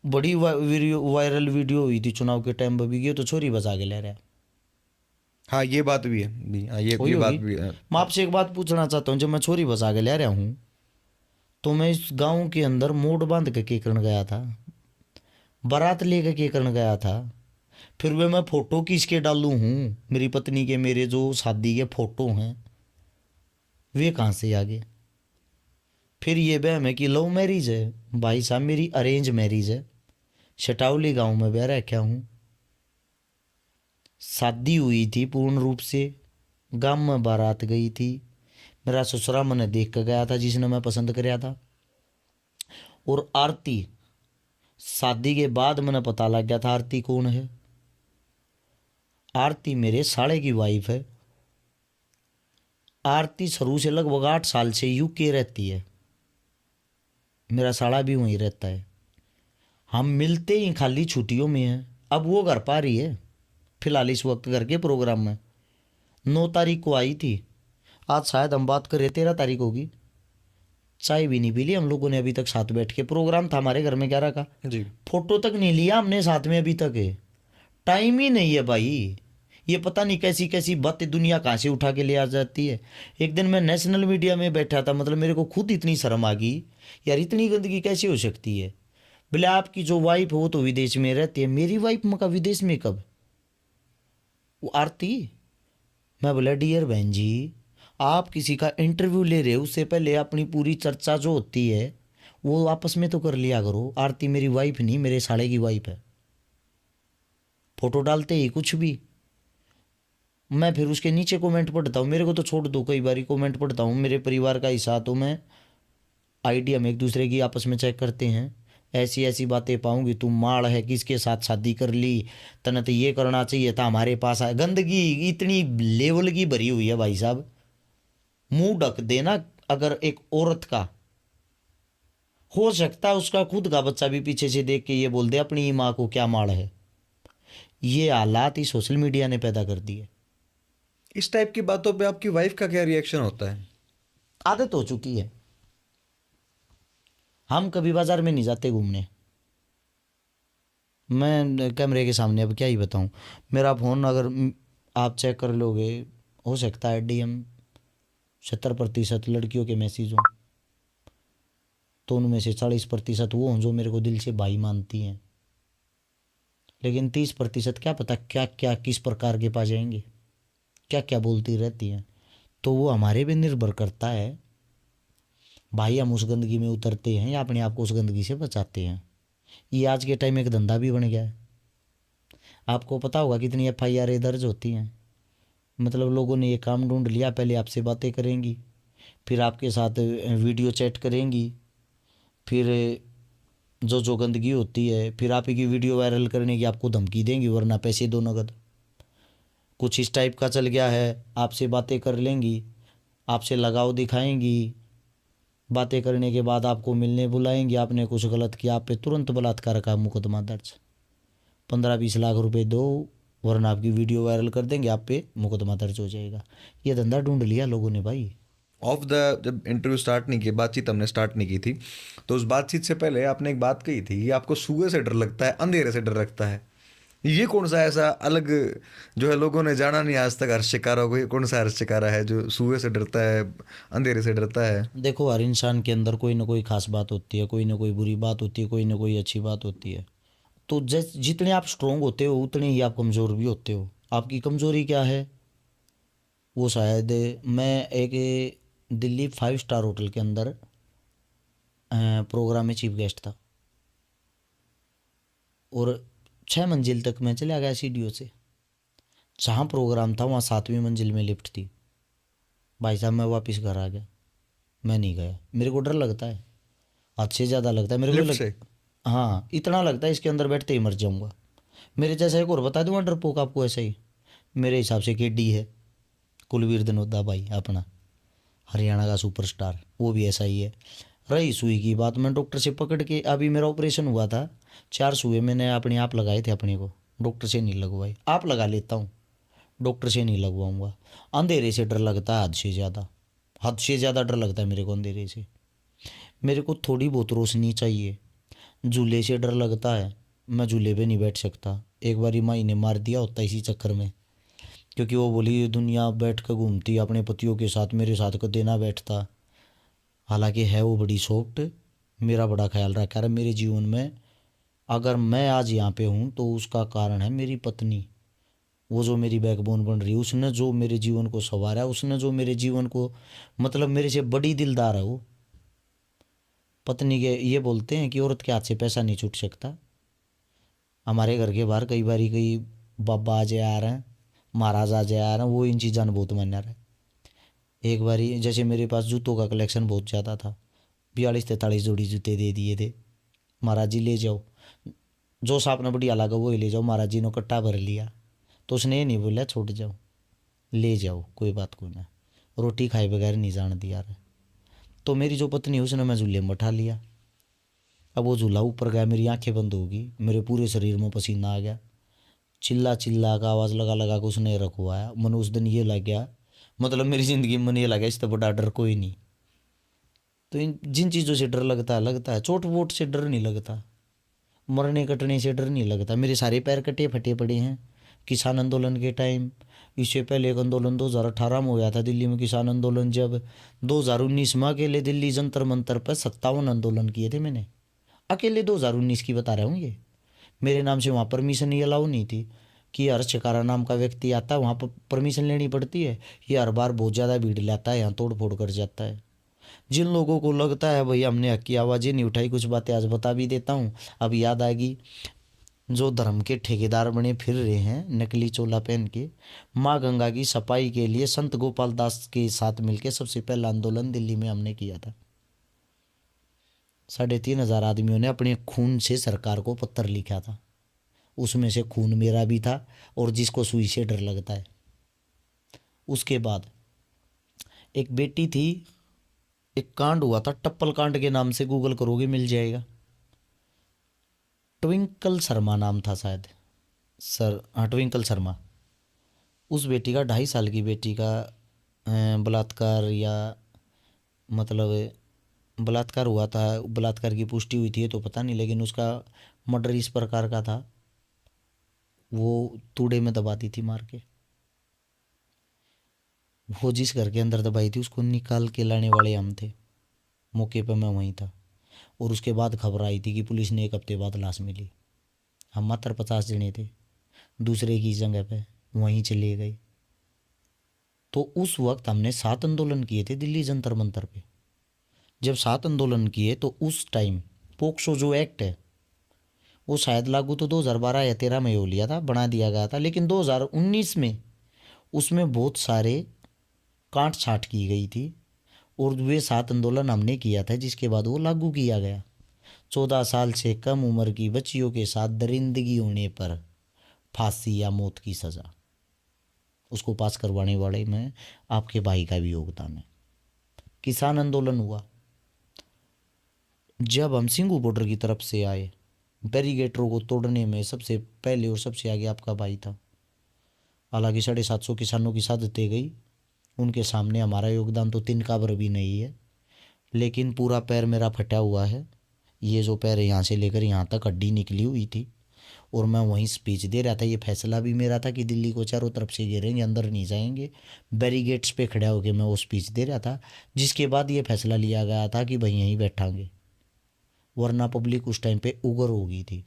बड़ी वायरल वीडियो हुई थी चुनाव के टाइम पर भी, ये तो छोरी बजा के ले रहा है। हाँ ये बात भी है भी, हाँ हुई ये बात होगी। भी है। मैं आपसे एक बात पूछना चाहता हूँ, जब मैं छोरी बजा के ले रहा हूँ तो मैं इस गांव के अंदर मोड़ बांध के केकरण गया था, बारात लेकर केकरण गया था, फिर वे मैं फोटो खींच के डालू हूँ मेरी पत्नी के, मेरे जो शादी के फोटो हैं वे कहाँ से आ गए? फिर ये बहम है कि लव मैरिज है। भाई साहब मेरी अरेंज मैरिज है, शटावली गांव में ब्याह रखा हूँ, शादी हुई थी पूर्ण रूप से, गांव में बारात गई थी, मेरा ससुरा मैंने देख कर गया था जिसने मैं पसंद कराया था, और आरती शादी के बाद मैंने पता लग गया था आरती कौन है। आरती मेरे साले की वाइफ है। आरती शुरू से लगभग 8 साल से यूके रहती है, मेरा साला भी वहीं रहता है, हम मिलते ही खाली छुट्टियों में हैं। अब वो घर पा रही है फिलहाल इस वक्त घर के प्रोग्राम में, 9 तारीख को आई थी, आज शायद हम बात करें 13 तारीख होगी, चाय भी नहीं पी ली हम लोगों ने अभी तक साथ बैठ के। प्रोग्राम था हमारे घर में 11 का, जी। फोटो तक नहीं लिया हमने साथ में अभी तक है, टाइम ही नहीं है भाई। ये पता नहीं कैसी कैसी बातें दुनिया कहाँ से उठा के ले आ जाती है। एक दिन मैं नेशनल मीडिया में बैठा था, मतलब मेरे को खुद इतनी शर्म आ गई, यार इतनी गंदगी कैसे हो सकती है। बोले आपकी जो वाइफ है वो तो विदेश में रहती है। मेरी वाइफ मका विदेश में कब? वो आरती। मैं बोला डियर बहन जी, आप किसी का इंटरव्यू ले रहे हो उससे पहले अपनी पूरी चर्चा जो होती है वो आपस में तो कर लिया करो। आरती मेरी वाइफ नहीं, मेरे साले की वाइफ है। फोटो डालते ही कुछ भी, मैं फिर उसके नीचे कमेंट पढ़ता हूँ, मेरे को तो छोड़ दो, कई बार कमेंट पढ़ता हूँ, मेरे परिवार का हिस्सा तो मैं आईडी हम एक दूसरे की आपस में चेक करते हैं। ऐसी ऐसी बातें पाऊंगी, तू माड़ है, किसके साथ शादी कर ली, तने तो ये करना चाहिए था, हमारे पास आए। गंदगी इतनी लेवल की भरी हुई है भाई साहब, मुंह ढक देना। अगर एक औरत का हो सकता है उसका खुद का बच्चा भी पीछे से देख के ये बोल दे अपनी माँ को क्या माड़ है। ये हालात ही सोशल मीडिया ने पैदा कर दिए। इस टाइप की बातों पे आपकी वाइफ का क्या रिएक्शन होता है? आदत हो चुकी है, हम कभी बाजार में नहीं जाते घूमने। मैं कैमरे के सामने अब क्या ही बताऊं, मेरा फ़ोन अगर आप चेक कर लोगे, हो सकता है DM 70% लड़कियों के मैसेज हों, तो उनमें से 40% वो हों जो मेरे को दिल से भाई मानती हैं, लेकिन 30% क्या पता क्या क्या किस प्रकार के पा जाएंगे, क्या क्या बोलती रहती हैं। तो वो हमारे पे निर्भर करता है भाई, हम उस गंदगी में उतरते हैं या अपने आप को उस गंदगी से बचाते हैं। ये आज के टाइम एक धंधा भी बन गया है। आपको पता होगा कितनी FIR दर्ज होती हैं, मतलब लोगों ने ये काम ढूंढ लिया, पहले आपसे बातें करेंगी, फिर आपके साथ वीडियो चैट करेंगी, फिर जो जो गंदगी होती है फिर आप ही की वीडियो वायरल करने की आपको धमकी देंगी, वरना पैसे दो नगद। कुछ इस टाइप का चल गया है, आपसे बातें कर लेंगी, आपसे लगाव दिखाएंगी, बातें करने के बाद आपको मिलने बुलाएंगे, आपने कुछ गलत किया आप पे तुरंत बलात्कार का मुकदमा दर्ज, 15-20 लाख रुपए दो वरना आपकी वीडियो वायरल कर देंगे, आप पे मुकदमा दर्ज हो जाएगा। ये धंधा ढूंढ लिया लोगों ने भाई। ऑफ द जब इंटरव्यू स्टार्ट नहीं किया, बातचीत हमने स्टार्ट नहीं की थी, तो उस बातचीत से पहले आपने एक बात कही थी कि आपको सूखे से डर लगता है, अंधेरे से डर लगता है। ये कौन सा ऐसा अलग जो है लोगों ने जाना नहीं आज तक हर्ष शिकारा को? ये कौन सा हर्ष शिकारा है जो सूखे से डरता है, अंधेरे से डरता है? देखो हर इंसान के अंदर कोई ना कोई खास बात होती है, कोई ना कोई बुरी बात होती है, कोई ना कोई अच्छी बात होती है। तो जितने आप स्ट्रोंग होते हो उतने ही आप कमज़ोर भी होते हो। आपकी कमज़ोरी क्या है? वो शायद मैं एक दिल्ली 5 स्टार होटल के अंदर प्रोग्राम में चीफ गेस्ट था और 6 मंजिल तक मैं चला गया सीढ़ियों से। जहाँ प्रोग्राम था वहाँ 7वीं मंजिल में लिफ्ट थी। भाई साहब मैं वापस घर आ गया, मैं नहीं गया, मेरे को डर लगता है। हद से ज़्यादा लगता है मेरे को लिफ्ट से? हाँ, इतना लगता है इसके अंदर बैठते ही मर जाऊंगा। मेरे जैसा एक और बता दूँ डरपोक आपको ऐसा ही, मेरे हिसाब से केडी है, कुलवीर दनोदा भाई अपना, हरियाणा का सुपरस्टार, वो भी ऐसा ही है। रही सुई की बात, मैं डॉक्टर से पकड़ के, अभी मेरा ऑपरेशन हुआ था, 4 सुई मैंने अपने आप लगाए थे अपने को, डॉक्टर से नहीं लगवाई। आप लगा लेता हूँ, डॉक्टर से नहीं लगवाऊंगा। अंधेरे से डर लगता है, हद से ज़्यादा, हद से ज़्यादा डर लगता है मेरे को अंधेरे से। मेरे को थोड़ी बहुत रोशनी चाहिए। झूले से डर लगता है, मैं झूले पे नहीं बैठ सकता। एक बारी माई ने मार दिया होता इसी चक्कर में, क्योंकि वो बोली ये दुनिया बैठ कर घूमती अपने पतियों के साथ, मेरे साथ कदे ना बैठता। हालांकि है वो बड़ी सॉफ्ट, मेरा बड़ा ख्याल रखा है मेरे जीवन में। अगर मैं आज यहाँ पे हूँ तो उसका कारण है मेरी पत्नी, वो जो मेरी बैकबोन बन रही है, उसने जो मेरे जीवन को संवारा, उसने जो मेरे जीवन को, मतलब मेरे से बड़ी दिलदार है वो। पत्नी के ये बोलते हैं कि औरत के हाथ से पैसा नहीं छूट सकता। हमारे घर के बाहर कई बारी कई बाबा आ जाए आ रहे हैं, महाराज आ जाए आ रहे हैं, वो इन चीज़ों ने बहुत मान्या है। एक बारी जैसे मेरे पास जूतों का कलेक्शन बहुत ज़्यादा था, 42-43 जोड़ी जूते दे दिए थे। महाराज जी ले जाओ, जो सांप ने बढ़िया लगा वो ही ले जाओ। महाराज जी ने कट्टा भर लिया, तो उसने ये नहीं बोला छोड़ जाओ, ले जाओ कोई बात कोई ना, रोटी खाए बगैर नहीं जान दिया रहा। तो मेरी जो पत्नी है उसने मैं झूले में बैठा लिया। अब वो झूला ऊपर गया, मेरी आंखें बंद हो गई, मेरे पूरे शरीर में पसीना आ गया। चिल्ला चिल्ला का आवाज़ लगा लगा के उसने रखवाया। मन उस दिन ये लग गया, मतलब मेरी ज़िंदगी में मन ये लगा इससे बड़ा डर कोई नहीं। तो इन जिन चीज़ों से डर लगता है, चोट वोट से डर नहीं लगता, मरने कटने से डर नहीं लगता। मेरे सारे पैर कटे फटे पड़े हैं किसान आंदोलन के टाइम। इससे पहले एक आंदोलन 2018 में हुआ था दिल्ली में, किसान आंदोलन। जब 2019 में अकेले दिल्ली जंतर मंतर पर 57 आंदोलन किए थे मैंने, अकेले 2019 की बता रहा हूँ ये। मेरे नाम से वहाँ परमिशन ही अलाउ नहीं थी कि हर शिकारा नाम का व्यक्ति आता है वहाँ पर परमिशन लेनी पड़ती है। ये हर बार बहुत ज़्यादा भीड़ लाता है, यहाँ तोड़ फोड़ कर जाता है। जिन लोगों को लगता है भाई हमने हक की आवाज़ें नहीं उठाई, कुछ बातें आज बता भी देता हूँ, अब याद आएगी। जो धर्म के ठेकेदार बने फिर रहे हैं नकली चोला पहन के, माँ गंगा की सफाई के लिए संत गोपाल दास के साथ मिलकर सबसे पहला आंदोलन दिल्ली में हमने किया था। 3,500 आदमियों ने अपने खून से सरकार को पत्र लिखा था, उसमें से खून मेरा भी था और जिसको सुई से डर लगता है। उसके बाद एक बेटी थी, एक कांड हुआ था टप्पल कांड के नाम से, गूगल करोगे मिल जाएगा। ट्विंकल शर्मा नाम था शायद, सर हाँ ट्विंकल शर्मा। उस बेटी का 2.5 साल की बेटी का बलात्कार, या मतलब बलात्कार हुआ था। बलात्कार की पुष्टि हुई थी तो पता नहीं, लेकिन उसका मर्डर इस प्रकार का था, वो तूड़े में दबा दी थी मार के। वो जिस घर के अंदर दबाई थी उसको निकाल के लाने वाले हम थे, मौके पर मैं वहीं था। और उसके बाद खबर आई थी कि पुलिस ने 1 हफ्ते बाद लाश मिली। हम मात्र 50 जने थे, दूसरे की जगह पे वहीं चले गए। तो उस वक्त हमने 7 आंदोलन किए थे दिल्ली जंतर मंतर पे। जब 7 आंदोलन किए तो उस टाइम पोक्सो जो एक्ट है वो शायद लागू तो 2012 या 13 में हो लिया था, बना दिया गया था, लेकिन 2019 में उसमें बहुत सारे काट छाट की गई थी। और वे 7 आंदोलन हमने किया था जिसके बाद वो लागू किया गया। 14 साल से कम उम्र की बच्चियों के साथ दरिंदगी होने पर फांसी या मौत की सज़ा, उसको पास करवाने वाले में आपके भाई का भी योगदान है। किसान आंदोलन हुआ, जब हम सिंघू बॉर्डर की तरफ से आए, बैरिगेटरों को तोड़ने में सबसे पहले और सबसे आगे आपका भाई था। हालांकि 750 किसानों की शहादतें गई, उनके सामने हमारा योगदान तो तिनका भर भी नहीं है। लेकिन पूरा पैर मेरा फटा हुआ है, ये जो पैर यहाँ से लेकर यहाँ तक हड्डी निकली हुई थी, और मैं वहीं स्पीच दे रहा था। ये फैसला भी मेरा था कि दिल्ली को चारों तरफ से घेरेंगे, अंदर नहीं जाएंगे। बैरिगेट्स पे खड़ा होकर मैं वो स्पीच दे रहा था, जिसके बाद ये फैसला लिया गया था कि भाई यहीं बैठांगे, वरना पब्लिक उस टाइम पे उग्र हो गई थी।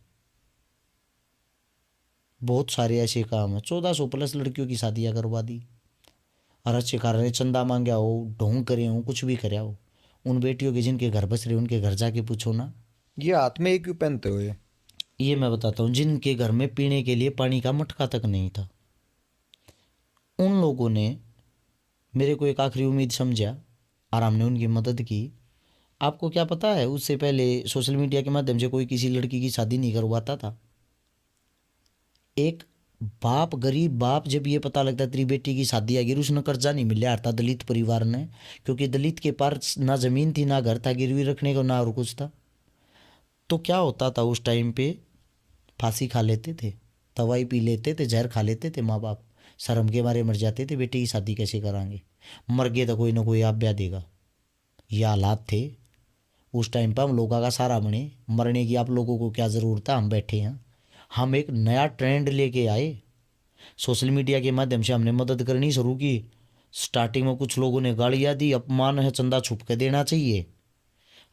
बहुत सारे ऐसे काम हैं, 1400 प्लस लड़कियों की शादियाँ करवा दी, और अच्छे कारण चंदा मांगा हो, ढोंग करे हो, कुछ भी करे हो। उन बेटियों के जिनके घर बस रहे उनके घर जाके पूछो ना। ये हाथ में एक क्यों पहनते हो ये मैं बताता हूँ, जिनके घर में पीने के लिए पानी का मटका तक नहीं था, उन लोगों ने मेरे को एक आखिरी उम्मीद समझा और हमने उनकी मदद की। आपको क्या पता है, उससे पहले सोशल मीडिया के माध्यम से कोई किसी लड़की की शादी नहीं करवाता था। एक बाप, गरीब बाप, जब ये पता लगता तेरी बेटी की शादी आएगी, उसने कर्जा नहीं मिल रहा था दलित परिवार ने, क्योंकि दलित के पास ना जमीन थी, ना घर था गिरवी रखने को, ना और कुछ था। तो क्या होता था उस टाइम पे, फांसी खा लेते थे, दवाई पी लेते थे, जहर खा लेते थे माँ बाप, शर्म के मारे मर जाते थे, बेटी की शादी कैसे कराएंगे, मर गए तो कोई ना कोई आप ब्याह देगा। ये हालात थे उस टाइम पर। हम लोगों का सारा बने, मरने की आप लोगों को क्या ज़रूरत है, हम बैठे हैं। हम एक नया ट्रेंड लेके आए, सोशल मीडिया के माध्यम से हमने मदद करनी शुरू की। स्टार्टिंग में कुछ लोगों ने गालियाँ दी, अपमान है, चंदा छुप के देना चाहिए।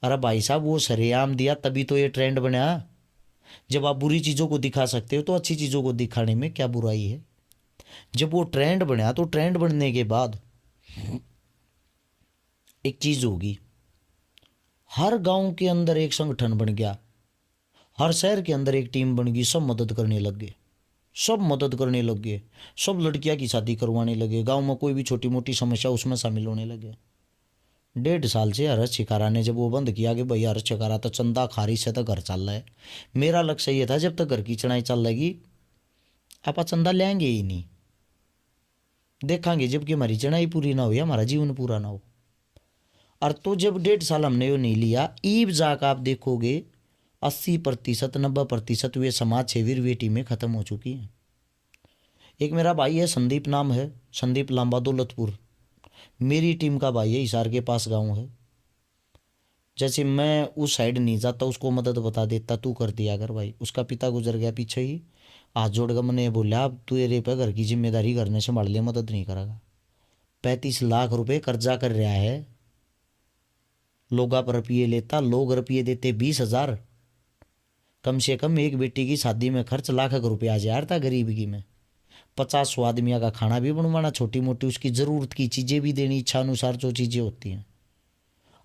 अरे भाई साहब, वो सरेआम दिया तभी तो ये ट्रेंड बना। जब आप बुरी चीज़ों को दिखा सकते हो तो अच्छी चीज़ों को दिखाने में क्या बुराई है। जब वो ट्रेंड बना तो ट्रेंड बनने के बाद एक चीज़ होगी, हर गांव के अंदर एक संगठन बन गया, हर शहर के अंदर एक टीम बन गई, सब मदद करने लग गए, सब मदद करने लग गए, सब लड़कियां की शादी करवाने लगे, गांव में कोई भी छोटी मोटी समस्या उसमें शामिल होने लगे। 1.5 साल से हरस शिकारा ने जब वो बंद किया कि भाई हरस शिकारा तो चंदा खारी से तो घर चल रहा है, मेरा लक्ष्य ये था जब तक घर की चढ़ाई चल रहेगी आप चंदा लेंगे ही नहीं, देखेंगे जबकि हमारी चढ़ाई पूरी ना हो या हमारा जीवन पूरा ना हो। और तो जब 1.5 साल हमने वो नहीं लिया, ईब जाकर आप देखोगे 80%, 90% वे समाज सेवी वे टीमें खत्म हो चुकी हैं। एक मेरा भाई है, संदीप नाम है, संदीप लांबा दौलतपुर, मेरी टीम का भाई है, हिसार के पास गांव है। जैसे मैं उस साइड नहीं जाता, उसको मदद बता देता, तू कर दिया अगर भाई। उसका पिता गुजर गया पीछे ही, हाथ जोड़ कर मैंने बोला अब तू ये पे घर की जिम्मेदारी घर ने संभाल लिया, मदद नहीं करेगा। 35 लाख रुपए कर्जा कर रहा है, लोग आप रुपये लेता, लोग रुपये देते 20,000। कम से कम एक बेटी की शादी में खर्च लाख रुपया आ जाता था गरीबी में। 50 आदमियों का खाना भी बनवाना, छोटी मोटी उसकी ज़रूरत की चीज़ें भी देनी, इच्छा अनुसार जो चीज़ें होती हैं।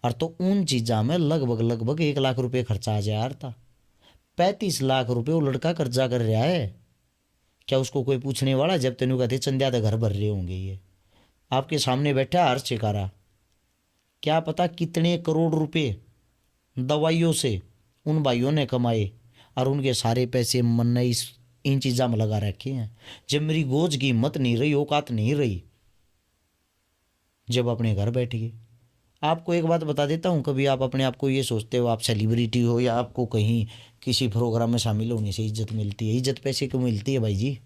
और तो उन चीज़ों में लगभग 1 लाख रुपए खर्चा आ जाया था। 35 लाख रुपए वो लड़का कर्जा कर रहा है, क्या उसको कोई पूछने वाला? जब तेनू कहते चंदिया तो घर भर रहे होंगे, ये आपके सामने बैठा हर शिकारा, क्या पता कितने करोड़ रुपए दवाइयों से उन भाइयों ने कमाए, और उनके सारे पैसे मन ने इन चीज़ों में लगा रखे हैं। जब मेरी गोज की हिम्मत नहीं रही, औकात नहीं रही, जब अपने घर बैठ गए। आपको एक बात बता देता हूँ, कभी आप अपने आप को ये सोचते हो आप सेलिब्रिटी हो या आपको कहीं किसी प्रोग्राम में शामिल होने से इज्जत मिलती है? इज्जत पैसे को मिलती है भाई जी।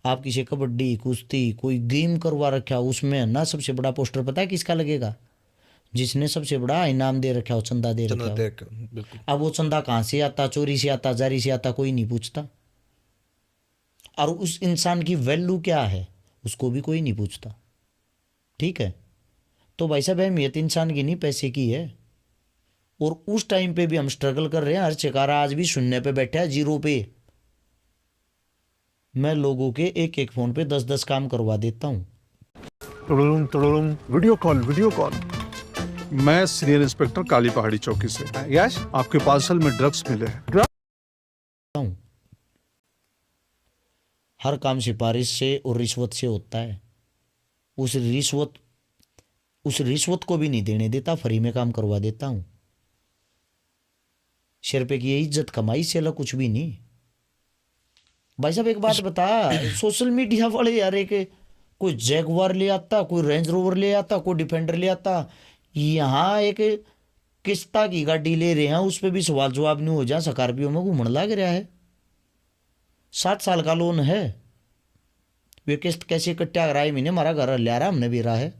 आप किसी कबड्डी, कुश्ती, कोई गेम करवा रखा, उसमें ना सबसे बड़ा पोस्टर पता है किसका लगेगा? जिसने सबसे बड़ा इनाम दे रखा हो, चंदा दे रखा हो। बिल्कुल। अब वो चंदा कहाँ से आता, चोरी से आता, जारी से आता, कोई नहीं पूछता। और उस इंसान की वैल्यू क्या है उसको भी कोई नहीं पूछता। ठीक है, तो भाई साहब अहमियत इंसान की नहीं पैसे की है। और उस टाइम पे भी हम स्ट्रगल कर रहे हैं। हर शिकारा आज भी शून्य पे बैठा है, 0 पे। मैं लोगों के एक एक फोन पे 10-10 काम करवा देता हूँ। Video call. मैं सीनियर इंस्पेक्टर काली पहाड़ी चौकी से। यश, आपके पार्सल में ड्रग्स मिले हैं। हर काम सिफारिश से और रिश्वत से होता है। उस रिश्वत को भी नहीं देने देता, फ्री में काम करवा देता हूँ। सिर पे की इज्जत कमाई से अलग कुछ भी नहीं। भाई साहब एक बात बता, सोशल मीडिया वाले यार, एक कोई जैगवार ले आता, कोई रेंज रोवर ले आता, कोई डिफेंडर ले आता, यहाँ एक किस्ता की गाड़ी ले रहे हैं, उस पर भी सवाल जवाब नहीं हो जा। स्कॉर्पियो में घूमने लग रहा है, 7 साल का लोन है, वे किस्त कैसे कट्टा रहा है महीने, हमारा घर ले रहा, हमने भी रहा है।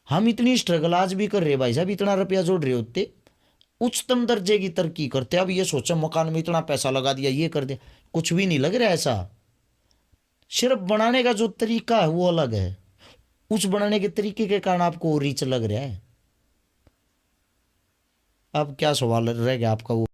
हम इतनी स्ट्रगल आज भी कर रहे भाई साहब, इतना रुपया जोड़ रहे होते, उच्चतम दर्जे की तरक्की करते। अब ये सोचा मकान में इतना पैसा लगा दिया, ये कर दिया, कुछ भी नहीं लग रहा ऐसा। सिर्फ बनाने का जो तरीका है वो अलग है, उस बनाने के तरीके के कारण आपको रीच लग रहा है। अब क्या सवाल रह गया आपका? वो